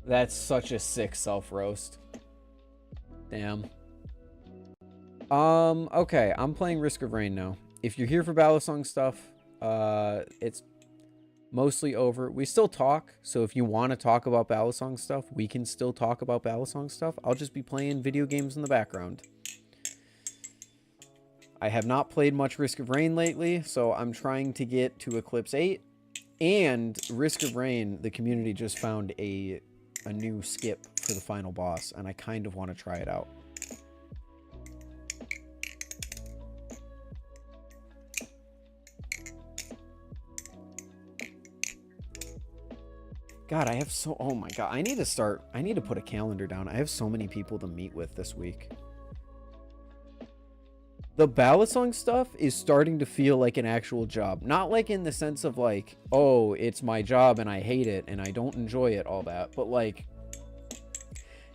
Speaker 1: That's such a sick self-roast. Damn. Okay, I'm playing Risk of Rain now. If you're here for Balisong stuff, it's mostly over. We still talk, so if you want to talk about Balisong stuff, we can still talk about Balisong stuff. I'll just be playing video games in the background. I have not played much Risk of Rain lately, so I'm trying to get to Eclipse 8. And Risk of Rain, the community just found a new skip for the final boss, and I kind of want to try it out. God, I have so... Oh my god, I need to put a calendar down. I have so many people to meet with this week. The Balisong stuff is starting to feel like an actual job. Not like in the sense of like, oh, it's my job and I hate it and I don't enjoy it, all that. But like,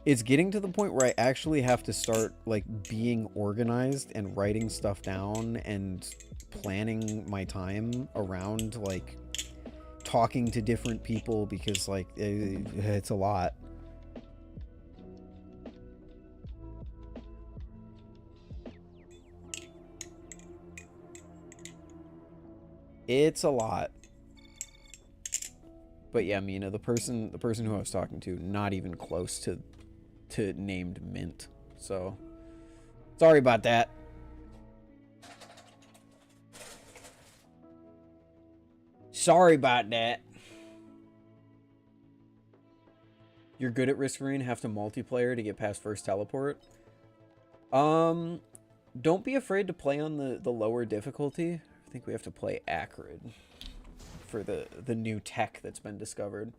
Speaker 1: it's getting to the point where I actually have to start like being organized and writing stuff down and planning my time around like talking to different people, because like it's a lot. It's a lot. But yeah, Mina, the person who I was talking to, not even close to named Mint. So sorry about that. Sorry about that. You're good at Risk Marine, have to multiplayer to get past first teleport. Don't be afraid to play on the lower difficulty. I think we have to play Acrid for the new tech that's been discovered.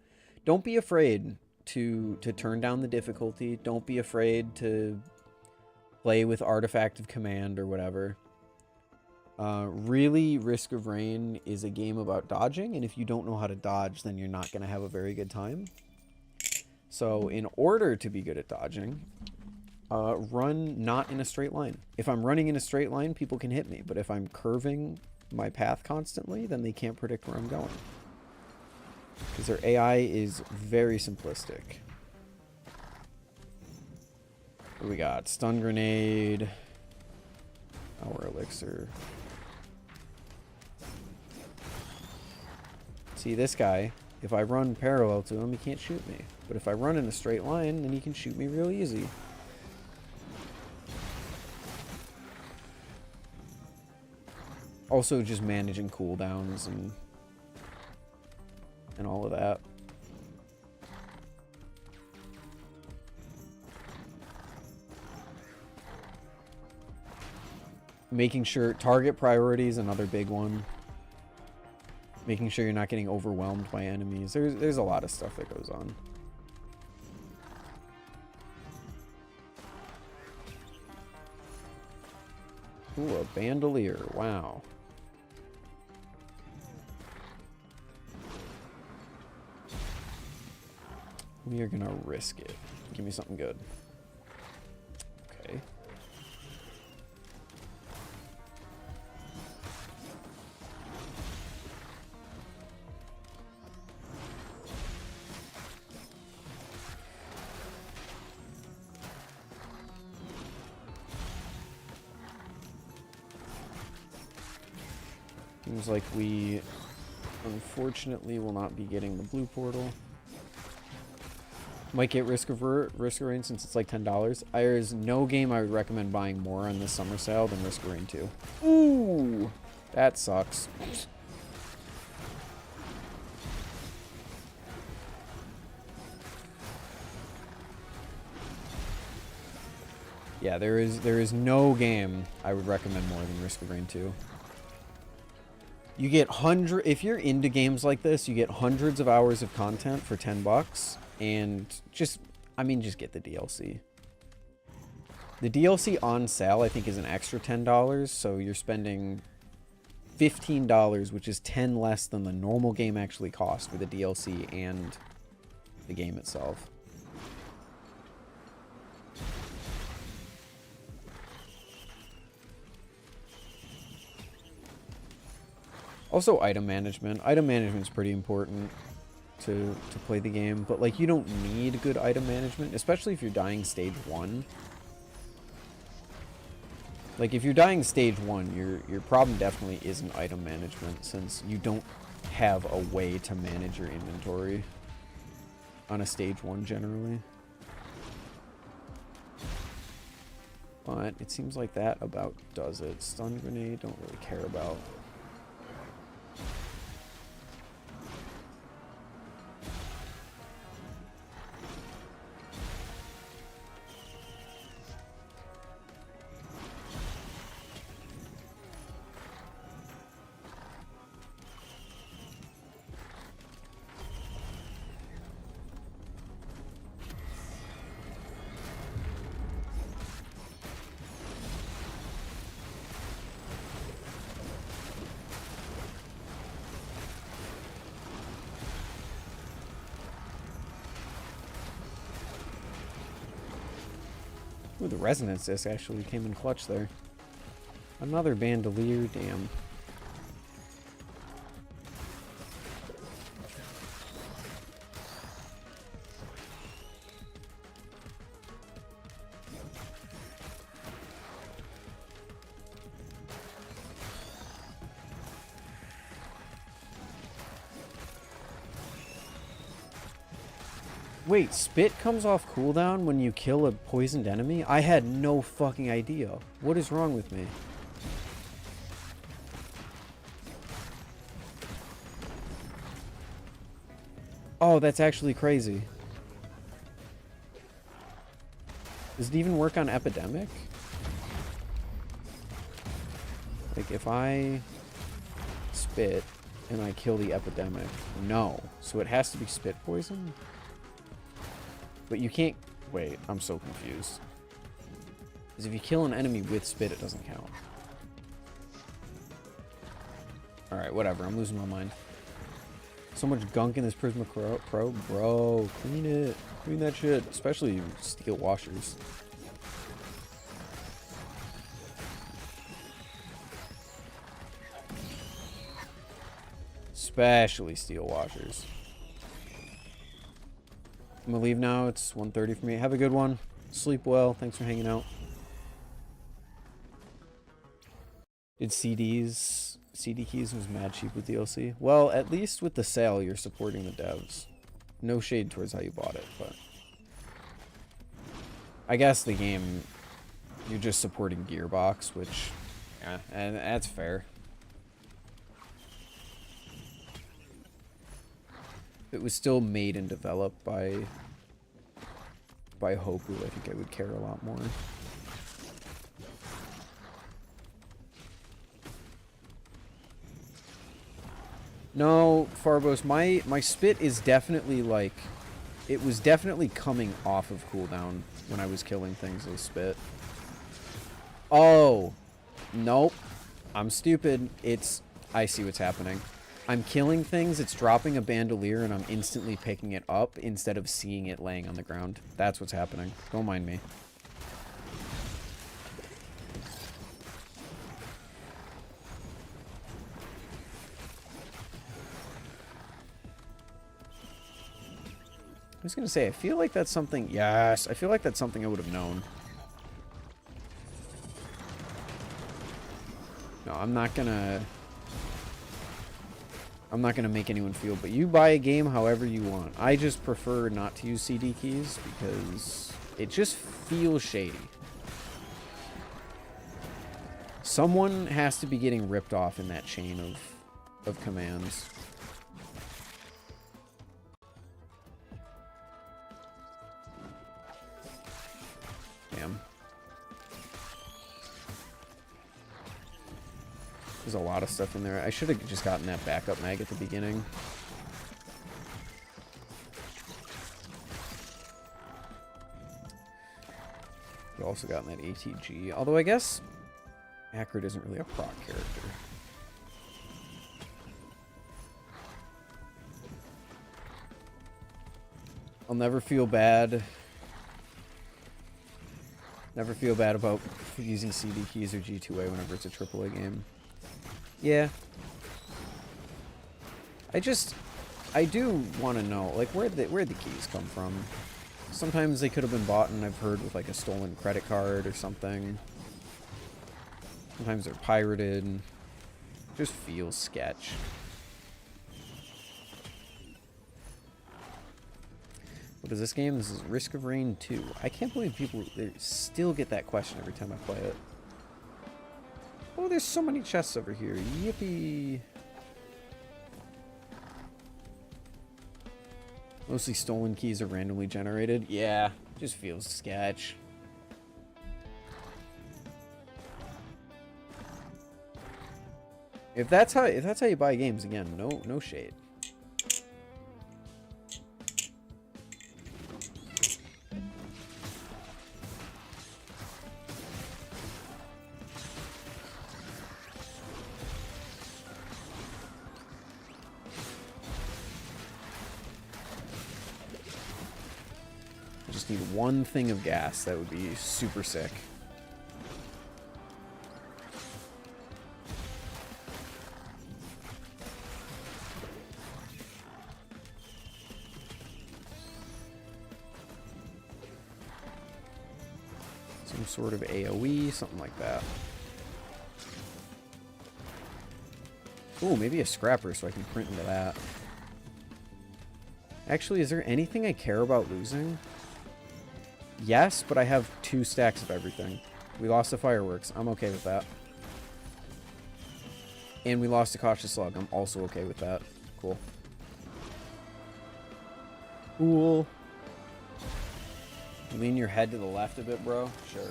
Speaker 1: Don't be afraid to turn down the difficulty. Don't be afraid to play with Artifact of Command or whatever. Really, Risk of Rain is a game about dodging, and if you don't know how to dodge, then you're not going to have a very good time. So in order to be good at dodging, run not in a straight line. If I'm running in a straight line, people can hit me, but if I'm curving my path constantly, then they can't predict where I'm going. Because their AI is very simplistic. What do we got? Stun Grenade. Power Elixir. See, this guy, if I run parallel to him, he can't shoot me. But if I run in a straight line, then he can shoot me real easy. Also, just managing cooldowns and all of that. Making sure target priority is another big one. Making sure you're not getting overwhelmed by enemies. There's a lot of stuff that goes on. Ooh, a bandolier. Wow. We are gonna risk it. Give me something good. Okay. Seems like we unfortunately will not be getting the blue portal. Might get Risk of Rain since it's like $10. There's no game I would recommend buying more on this summer sale than Risk of Rain 2. Ooh, that sucks. Yeah, there is no game I would recommend more than Risk of Rain 2. You get if you're into games like this, you get hundreds of hours of content for $10. And just get the DLC. The DLC on sale, I think, is an extra $10. So you're spending $15, which is 10 less than the normal game actually costs for the DLC and the game itself. Also, item management. Item management is pretty important to play the game, but like you don't need good item management, especially if you're dying stage 1. Like if you're dying stage 1, your problem definitely isn't item management, since you don't have a way to manage your inventory on a stage 1 generally. But it seems like that about does it. Stun grenade, don't really care about. Ooh, the resonance disc actually came in clutch there. Another bandolier, damn. Wait, spit comes off cooldown when you kill a poisoned enemy? I had no fucking idea. What is wrong with me? Oh, that's actually crazy. Does it even work on epidemic? Like, if I spit and I kill the epidemic, no. So it has to be spit poison? But you can't... Wait, I'm so confused. Because if you kill an enemy with spit, it doesn't count. Alright, whatever. I'm losing my mind. So much gunk in this Prisma Pro. Bro, clean it. Clean that shit. Especially steel washers. Especially steel washers. I'm gonna leave now. It's 1:30 for me. Have a good one. Sleep well. Thanks for hanging out. Did CD keys was mad cheap with DLC? Well, at least with the sale, you're supporting the devs. No shade towards how you bought it, but I guess the game, you're just supporting Gearbox, which, yeah, and that's fair. If it was still made and developed by Hoku, I think I would care a lot more. No, Farbos, my spit is definitely like, it was definitely coming off of cooldown when I was killing things with spit. Oh, nope, I'm stupid. I see what's happening. I'm killing things, it's dropping a bandolier, and I'm instantly picking it up instead of seeing it laying on the ground. That's what's happening. Don't mind me. I was gonna say, I feel like that's something... Yes, I feel like that's something I would have known. No, I'm not gonna make anyone feel, but you buy a game however you want. I just prefer not to use CD keys because it just feels shady. Someone has to be getting ripped off in that chain of commands. Damn. There's a lot of stuff in there. I should have just gotten that backup mag at the beginning. We've also gotten that ATG. Although I guess Acrid isn't really a proc character. I'll never feel bad. Never feel bad about using CD keys or G2A whenever it's a AAA game. Yeah. I do want to know, like, where'd the keys come from? Sometimes they could have been bought, and I've heard, with, like, a stolen credit card or something. Sometimes they're pirated. Just feels sketch. What is this game? This is Risk of Rain 2. I can't believe people they still get that question every time I play it. Oh, there's so many chests over here. Yippee. Mostly stolen keys are randomly generated. Yeah, just feels sketch. If that's how you buy games, again, no shade. I just need one thing of gas. That would be super sick. Some sort of AoE, something like that. Ooh, maybe a scrapper so I can print into that. Actually, is there anything I care about losing? Yes, but I have 2 stacks of everything. We lost the fireworks. I'm okay with that. And we lost a cautious slug. I'm also okay with that. Cool. Cool. Lean your head to the left a bit, bro. Sure.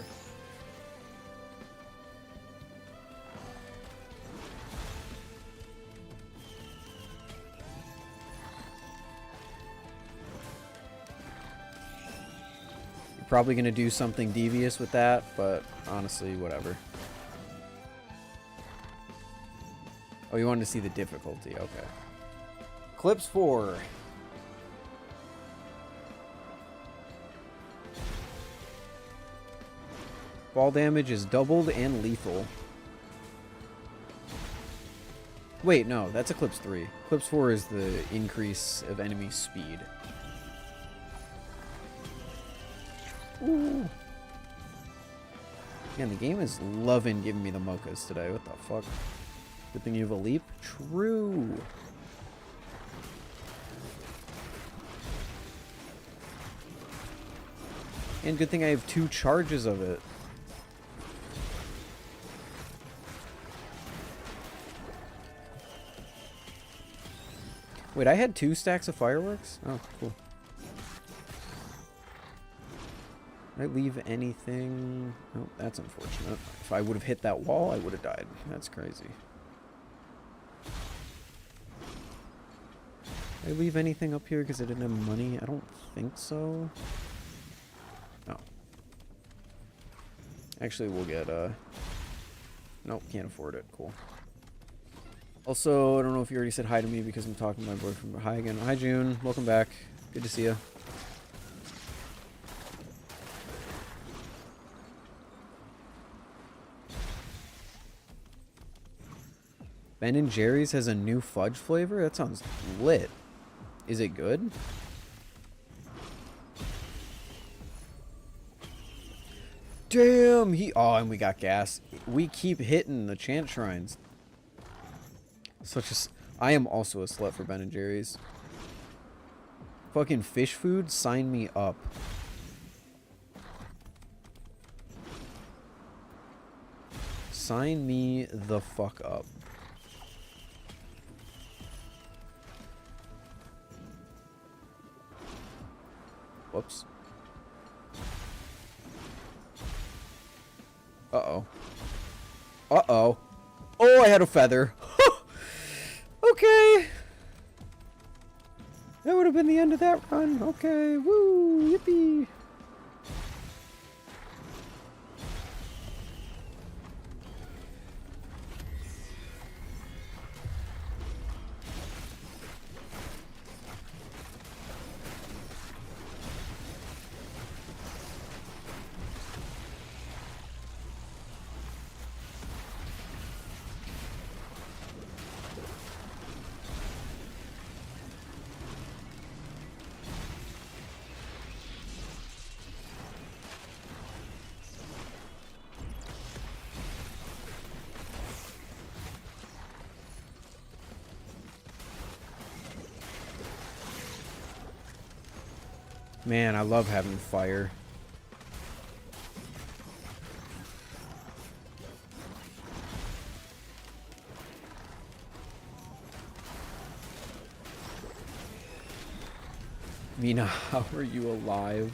Speaker 1: Probably going to do something devious with that, but honestly, whatever. Oh, you wanted to see the difficulty. Okay. Clips 4. Fall damage is doubled and lethal. Wait, no, that's Eclipse 3. Eclipse 4 is the increase of enemy speed. Ooh. Man, the game is loving giving me the mochas today. What the fuck? Good thing you have a leap? True. And good thing I have 2 charges of it. Wait, I had 2 stacks of fireworks? Oh, cool. Did I leave anything? Oh, that's unfortunate. If I would have hit that wall, I would have died. That's crazy. Did I leave anything up here because I didn't have money? I don't think so. No. Actually, we'll get, nope, can't afford it. Cool. Also, I don't know if you already said hi to me because I'm talking to my boyfriend. Hi again. Hi, June. Welcome back. Good to see you. Ben & Jerry's has a new fudge flavor? That sounds lit. Is it good? Damn, oh, and we got gas. We keep hitting the chant shrines. I am also a slut for Ben & Jerry's. Fucking fish food? Sign me up. Sign me the fuck up. Whoops. Uh-oh. Uh-oh. Oh, I had a feather. Okay. That would have been the end of that run. Okay. Woo. Yippee. Man, I love having fire. Mina, how are you alive?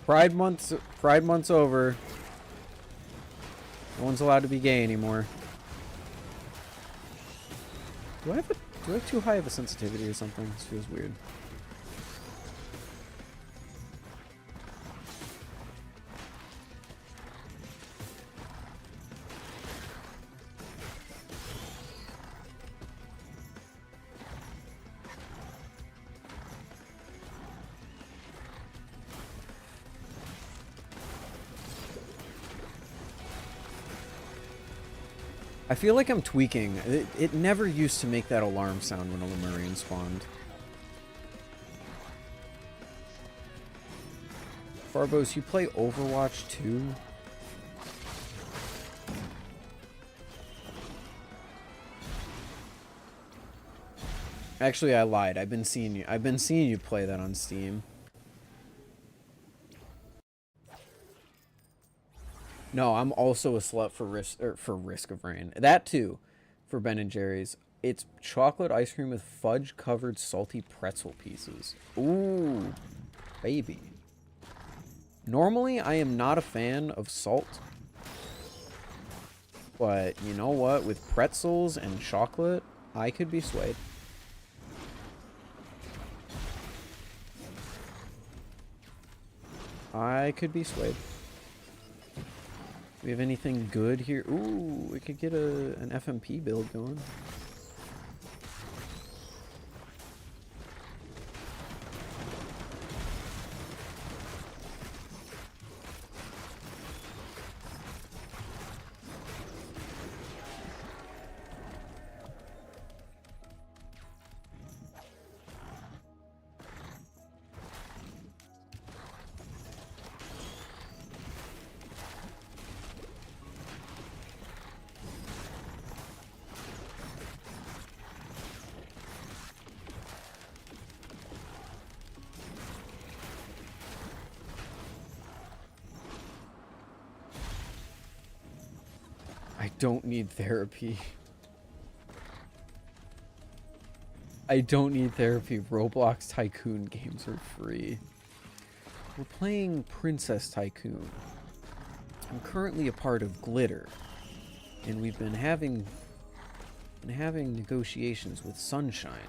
Speaker 1: Pride month's over. No one's allowed to be gay anymore. Do I have too high of a sensitivity or something? This feels weird. I feel like I'm tweaking. It never used to make that alarm sound when a Lemurian spawned. Farbos, you play Overwatch 2? Actually, I lied. I've been seeing you play that on Steam. No, I'm also a slut for Risk of Rain. That too, for Ben & Jerry's. It's chocolate ice cream with fudge-covered salty pretzel pieces. Ooh, baby. Normally, I am not a fan of salt. But, you know what? With pretzels and chocolate, I could be swayed. I could be swayed. Do we have anything good here? Ooh, we could get an FMP build going. I don't need therapy. I don't need therapy. Roblox Tycoon games are free. We're playing Princess Tycoon. I'm currently a part of Glitter, and we've been having negotiations with Sunshine,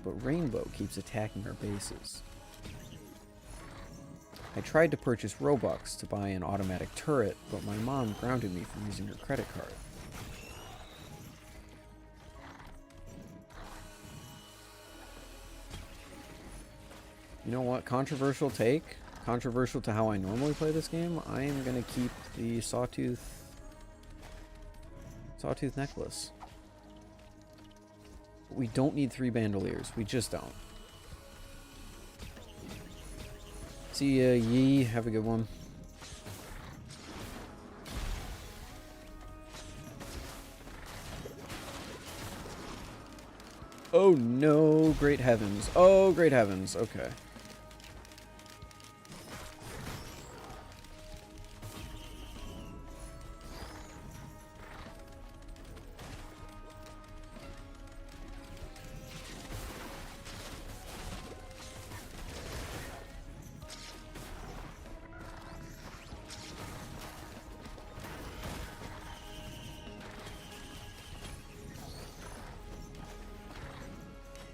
Speaker 1: but Rainbow keeps attacking our bases. I tried to purchase Robux to buy an automatic turret, but my mom grounded me from using her credit card. You know what? Controversial take. Controversial to how I normally play this game. I am going to keep the Sawtooth necklace. We don't need 3 bandoliers. We just don't. See ya, Yee. Have a good one. Oh no, great heavens. Oh, great heavens. Okay.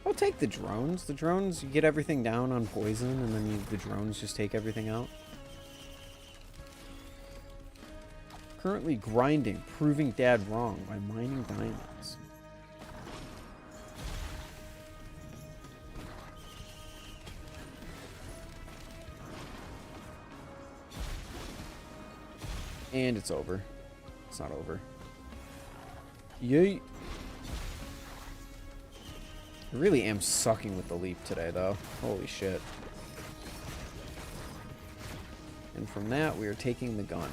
Speaker 1: I'll take the drones. The drones, you get everything down on poison, and then the drones just take everything out. Currently grinding, proving Dad wrong by mining diamonds. And it's over. It's not over. Yeet. I really am sucking with the leap today, though. Holy shit. And from that, we are taking the gun.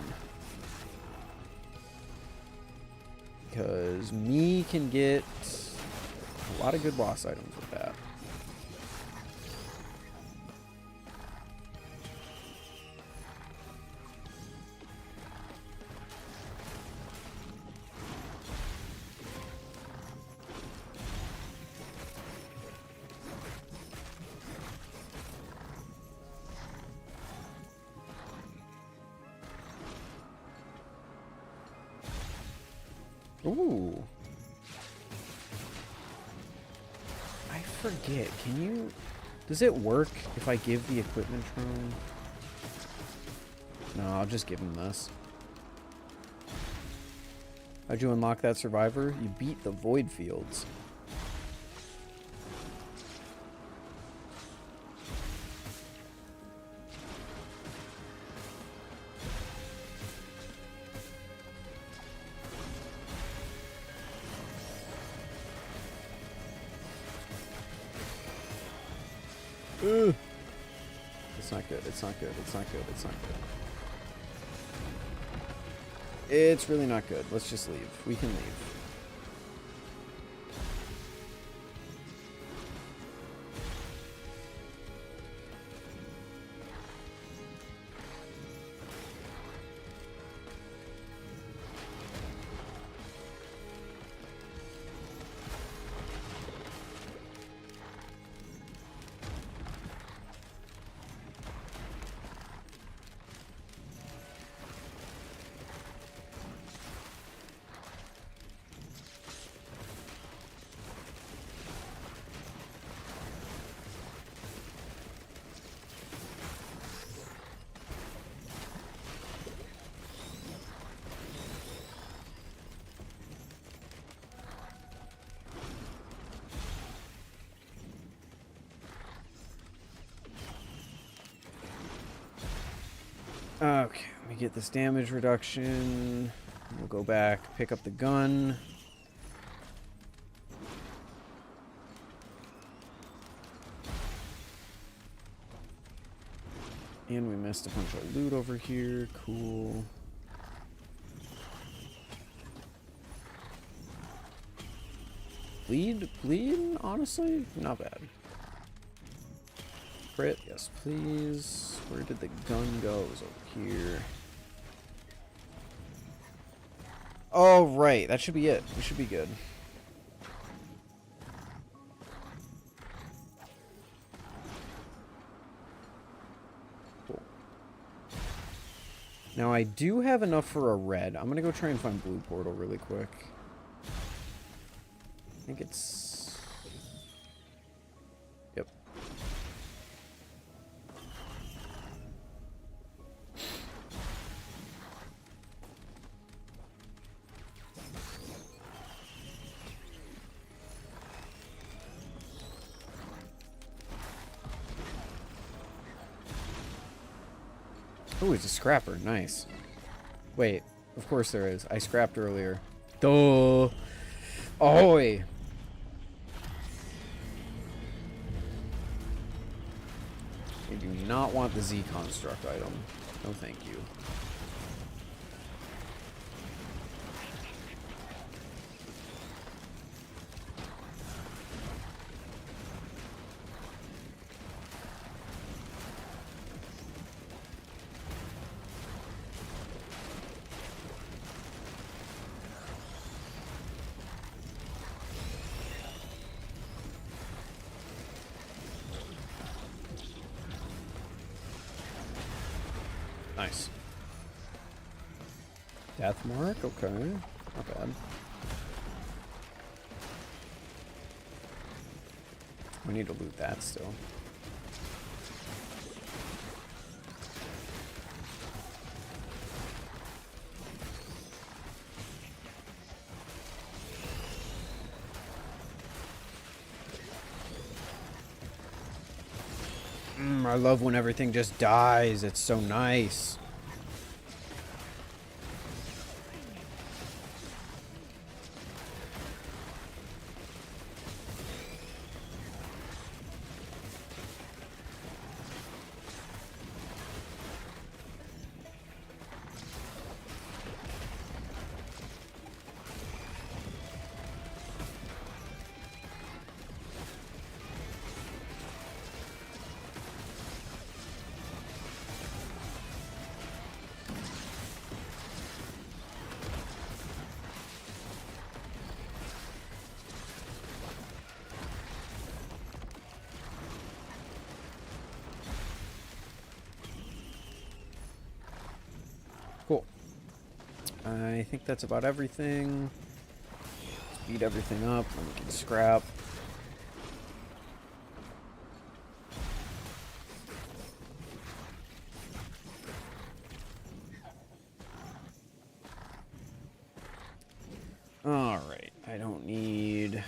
Speaker 1: because me can get a lot of good boss items with that. Ooh. I forget. Can you... Does it work if I give the equipment drone? No, I'll just give him this. How'd you unlock that survivor? You beat the void fields. Ugh. It's not good. It's not good. It's not good. It's not good. It's really not good. Let's just leave. We can leave. Okay, let me get this damage reduction. We'll go back, pick up the gun. And we missed a bunch of loot over here. Cool. Bleed, honestly, not bad. Crit, yes please. Where did the gun go? It was over here. Oh, right. That should be it. We should be good. Cool. Now, I do have enough for a red. I'm going to go try and find blue portal really quick. I think it's... Yep. Oh, he's a scrapper. Nice. Wait, of course there is. I scrapped earlier. Duh. Oi. I do not want the Z construct item. No, thank you. Nice. Death mark? Okay. Not bad. We need to loot that still. I love when everything just dies. It's so nice. Cool. I think that's about everything. Speed everything up, then we can scrap. Alright, I don't need...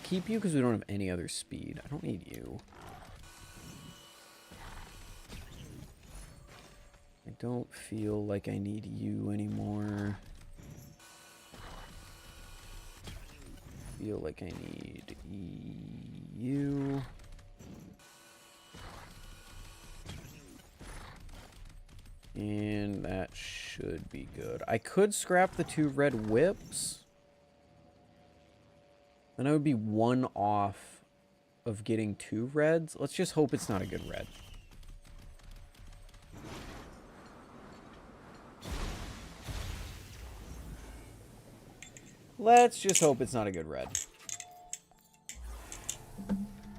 Speaker 1: Keep you because we don't have any other speed. I don't need you. I don't feel like I need you anymore. Feel like I need you. And that should be good. I could scrap the 2 red whips. Then I would be 1 off of getting 2 reds. Let's just hope it's not a good red. Let's just hope it's not a good red.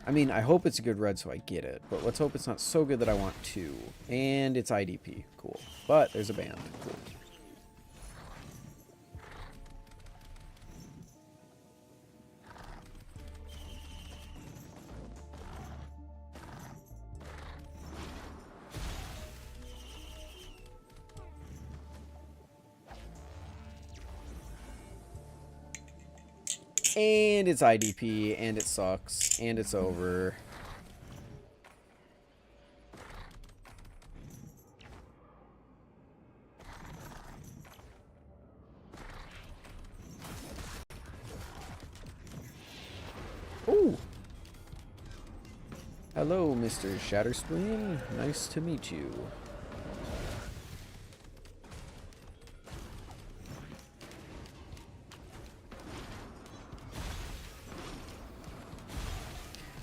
Speaker 1: I mean, I hope it's a good red so I get it, but let's hope it's not so good that I want 2. And it's IDP. Cool. But there's a band. Cool. And it's IDP, and it sucks, and it's over. Ooh. Hello, Mr. Shatterspleen. Nice to meet you.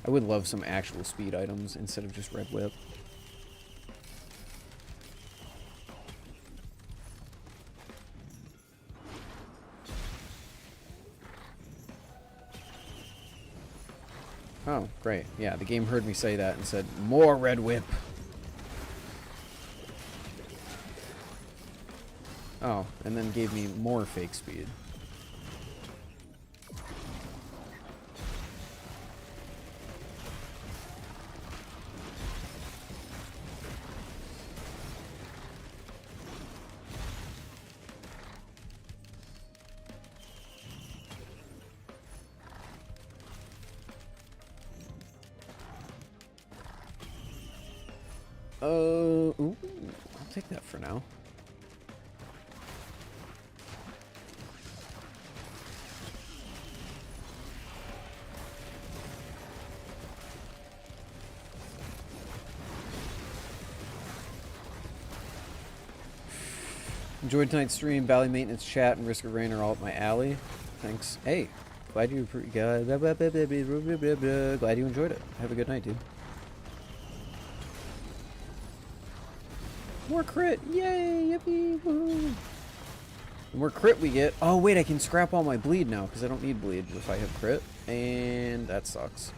Speaker 1: I would love some actual speed items instead of just red whip. Oh, great. Yeah, the game heard me say that and said, more red whip. Oh, and then gave me more fake speed. Ooh, I'll take that for now. Enjoyed tonight's stream. Valley maintenance, chat, and Risk of Rain are all up my alley. Thanks. Hey, glad you glad you enjoyed it. Have a good night, dude. More crit! Yay! Yippee! Woo. The more crit we get... Oh, wait, I can scrap all my bleed now, because I don't need bleed if I have crit. And that sucks.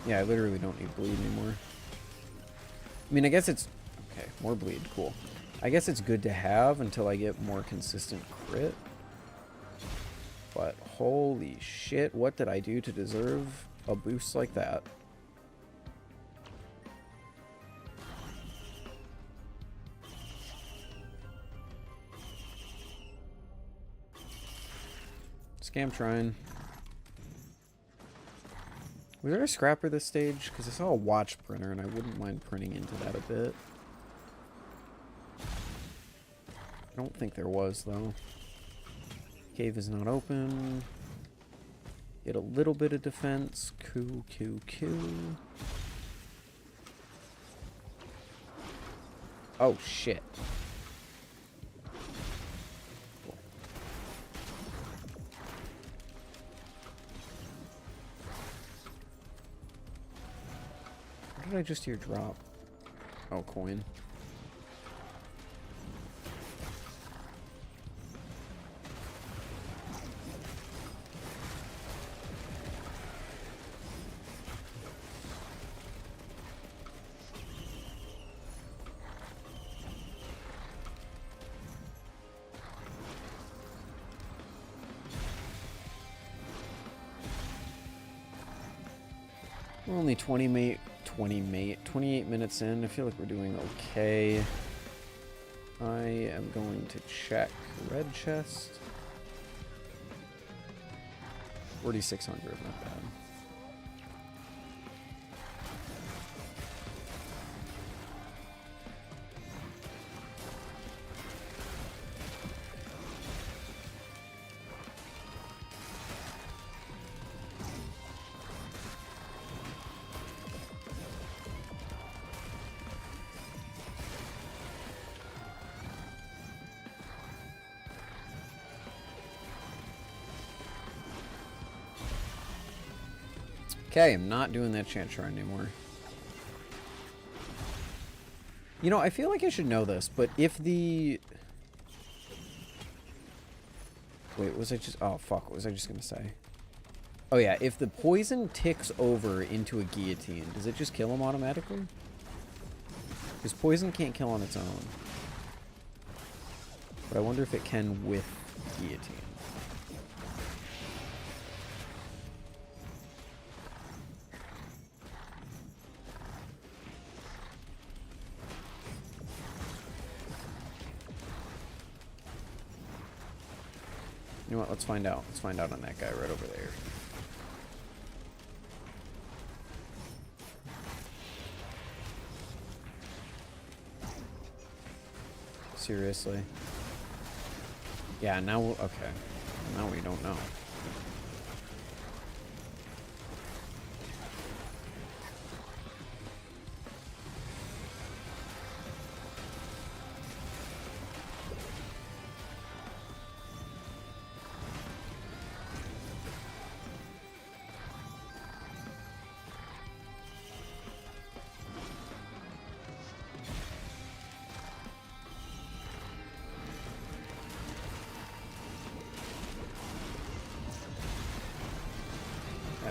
Speaker 1: Yeah, I literally don't need bleed anymore. I mean, I guess it's... Okay, more bleed. Cool. I guess it's good to have until I get more consistent crit. But holy shit, what did I do to deserve a boost like that? Scam trying. Was there a scrapper this stage? Because I saw a watch printer and I wouldn't mind printing into that a bit. I don't think there was, though. Cave is not open. Get a little bit of defense. Q. Oh, shit. What did I just hear drop? Oh, coin. We're only 28 minutes in. I feel like we're doing okay. I am going to check red chest. 4,600, not bad. Okay, I'm not doing that chant shrine anymore. You know, I feel like I should know this, but if the... Wait, was I just... Oh, fuck, what was I just gonna say? Oh yeah, if the poison ticks over into a guillotine, does it just kill him automatically? Because poison can't kill on its own. But I wonder if it can with guillotine. You know what, let's find out. Let's find out on that guy right over there. Seriously? Yeah, now we'll... Okay. Now we don't know.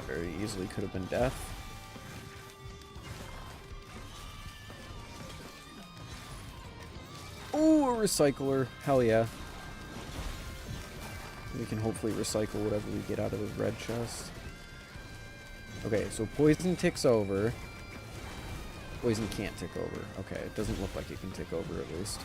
Speaker 1: Very easily could have been death. Ooh, a recycler. Hell yeah. We can hopefully recycle whatever we get out of the red chest. Okay, so poison ticks over. Poison can't tick over. Okay, it doesn't look like it can tick over at least.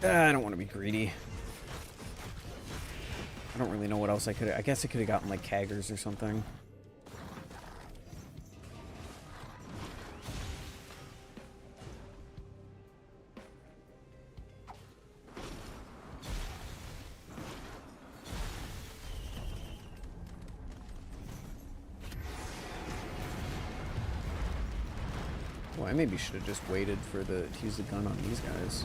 Speaker 1: I don't want to be greedy. I don't really know what else I could... I guess I could have gotten, like, Kaggers or something. Well, I maybe should have just waited for to use the gun on these guys.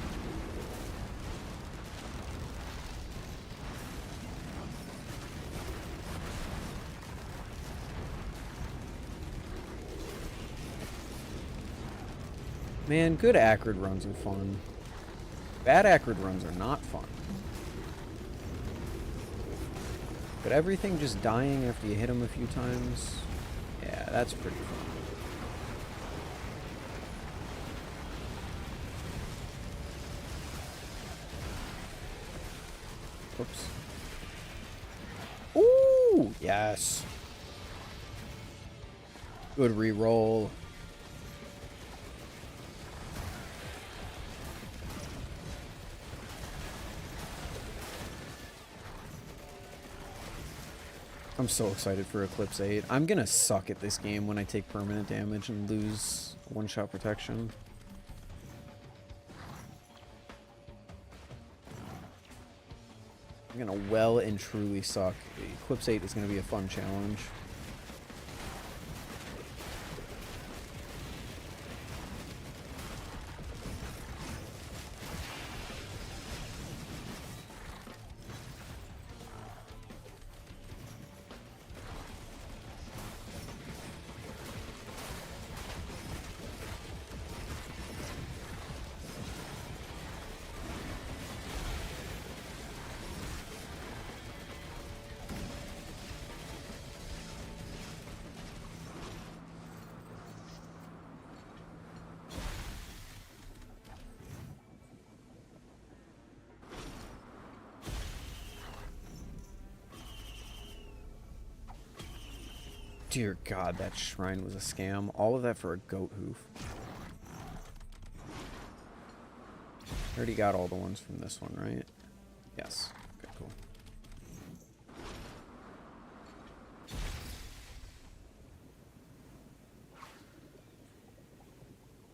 Speaker 1: Man, good acrid runs are fun. Bad acrid runs are not fun. But everything just dying after you hit them a few times, yeah, that's pretty fun. Oops. Ooh, yes. Good reroll. I'm so excited for Eclipse 8. I'm gonna suck at this game when I take permanent damage and lose one-shot protection. I'm gonna well and truly suck. Eclipse 8 is gonna be a fun challenge. Dear God, that shrine was a scam. All of that for a goat hoof. I already got all the ones from this one, right? Yes. Okay, cool.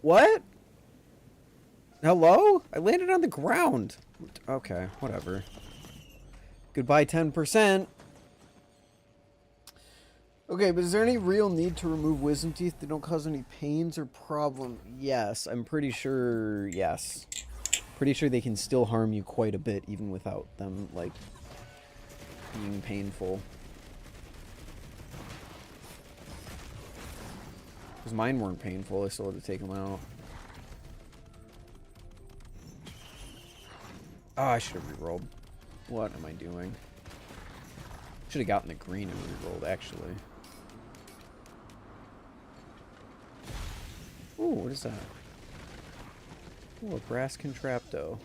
Speaker 1: What? Hello? I landed on the ground. Okay, whatever. Goodbye 10%. Okay, but is there any real need to remove wisdom teeth that don't cause any pains or problem? Yes, I'm pretty sure, yes. Pretty sure they can still harm you quite a bit even without them, like, being painful. Because mine weren't painful, I still had to take them out. Oh, I should have rerolled. What am I doing? Should have gotten the green and rerolled, actually. Ooh, what is that? Ooh, a brass contrapto.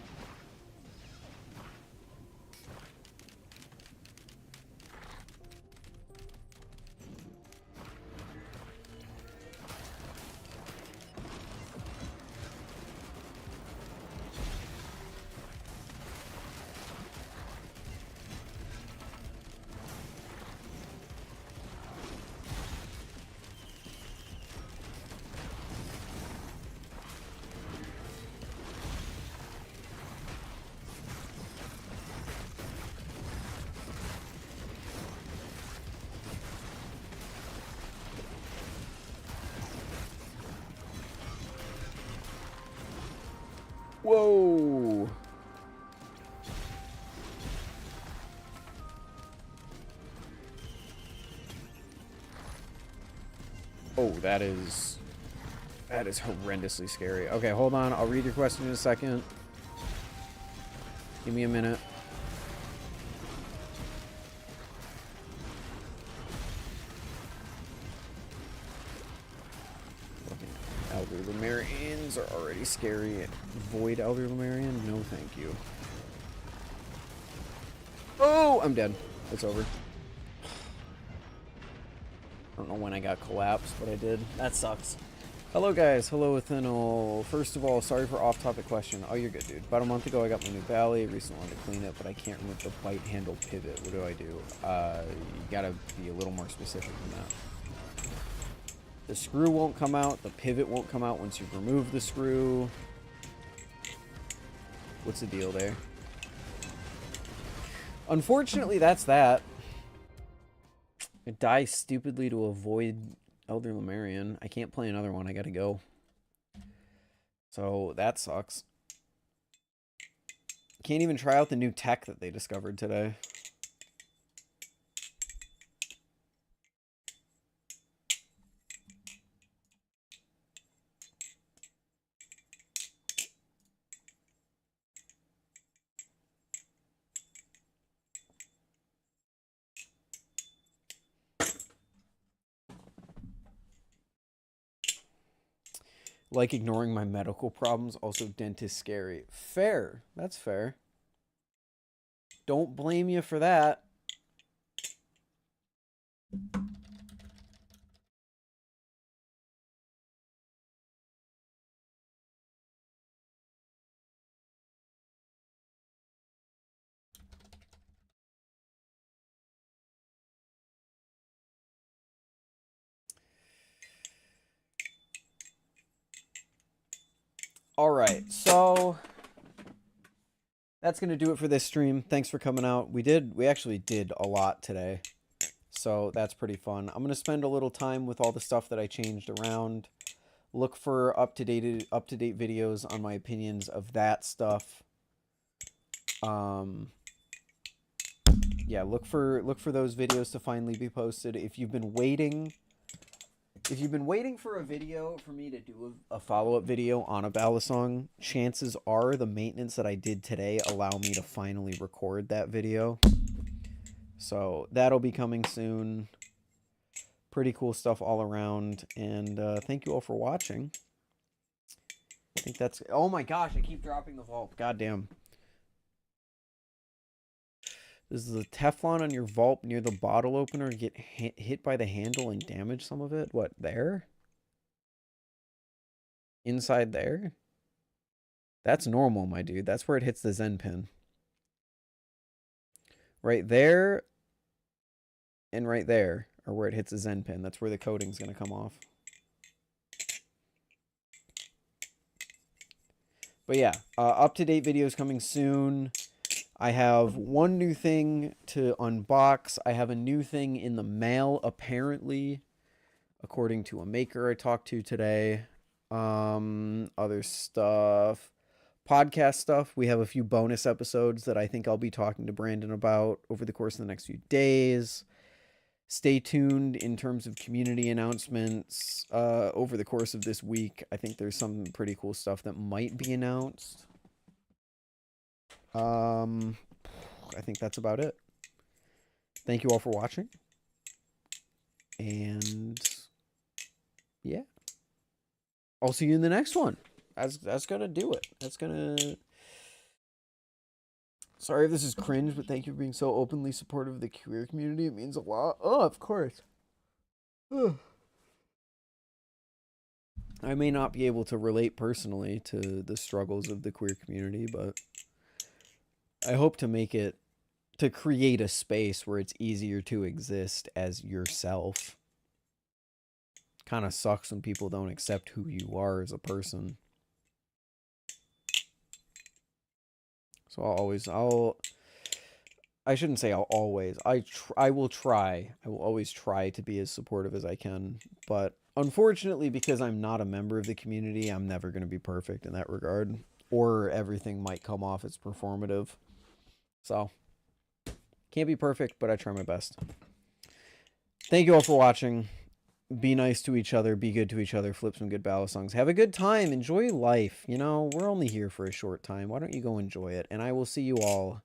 Speaker 1: Whoa! Oh, that is horrendously scary. Okay, hold on. I'll read your question in a second. Give me a minute. Elder Lemurians are already scary. Void Elder Lemurian? No, thank you. Oh, I'm dead. It's over. I don't know when I got collapsed, but I did. That sucks. Hello, guys. Hello, Ethanol. First of all, sorry for off-topic question. Oh, you're good, dude. About a month ago, I got my new Bally. Recently wanted to clean it, but I can't remove the bite handle pivot. What do I do? You gotta be a little more specific than that. The screw won't come out. The pivot won't come out once you've removed the screw. What's the deal there? Unfortunately, that's that. I die stupidly to avoid Elder Lemurian. I can't play another one. I gotta go. So that sucks. Can't even try out the new tech that they discovered today. Like ignoring my medical problems. Also, dentist scary. Fair. That's fair. Don't blame you for that. All right, so that's going to do it for this stream. Thanks for coming out. We actually did a lot today. So that's pretty fun. I'm going to spend a little time with all the stuff that I changed around. Look for up-to-date videos on my opinions of that stuff. Yeah, look for those videos to finally be posted. If you've been waiting for a video for me to do a follow-up video on a Balisong, chances are the maintenance that I did today allow me to finally record that video. So that'll be coming soon. Pretty cool stuff all around. And thank you all for watching. I think that's... Oh my gosh, I keep dropping the Vulp. Goddamn. Does the Teflon on your Vulp near the bottle opener get hit by the handle and damage some of it? What, there? Inside there? That's normal, my dude. That's where it hits the Zen pin. Right there and right there are where it hits the Zen pin. That's where the coating's going to come off. But yeah, up-to-date videos coming soon. I have one new thing to unbox. I have a new thing in the mail, apparently, according to a maker I talked to today. Other stuff. Podcast stuff. We have a few bonus episodes that I think I'll be talking to Brandon about over the course of the next few days. Stay tuned in terms of community announcements over the course of this week. I think there's some pretty cool stuff that might be announced. I think that's about it. Thank you all for watching. And yeah. I'll see you in the next one. That's gonna do it. That's gonna... Sorry if this is cringe, but thank you for being so openly supportive of the queer community. It means a lot. Oh, of course. I may not be able to relate personally to the struggles of the queer community, but I hope to make it, to create a space where it's easier to exist as yourself. Kind of sucks when people don't accept who you are as a person. So I shouldn't say I'll always, I will try. I will always try to be as supportive as I can. But unfortunately, because I'm not a member of the community, I'm never going to be perfect in that regard. Or everything might come off as performative. So, can't be perfect, but I try my best. Thank you all for watching. Be nice to each other. Be good to each other. Flip some good Balisongs. Have a good time. Enjoy life. You know, we're only here for a short time. Why don't you go enjoy it? And I will see you all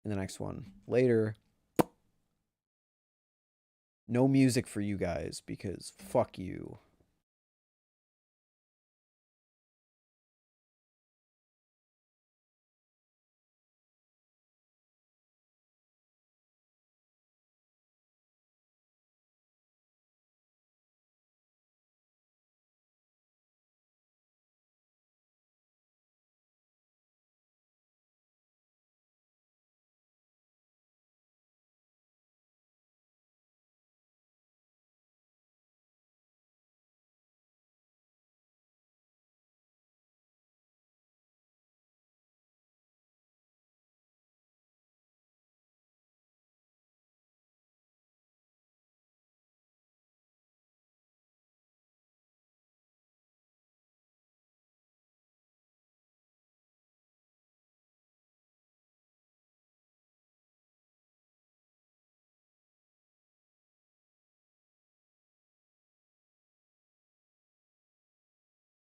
Speaker 1: in the next one. Later. No music for you guys because fuck you.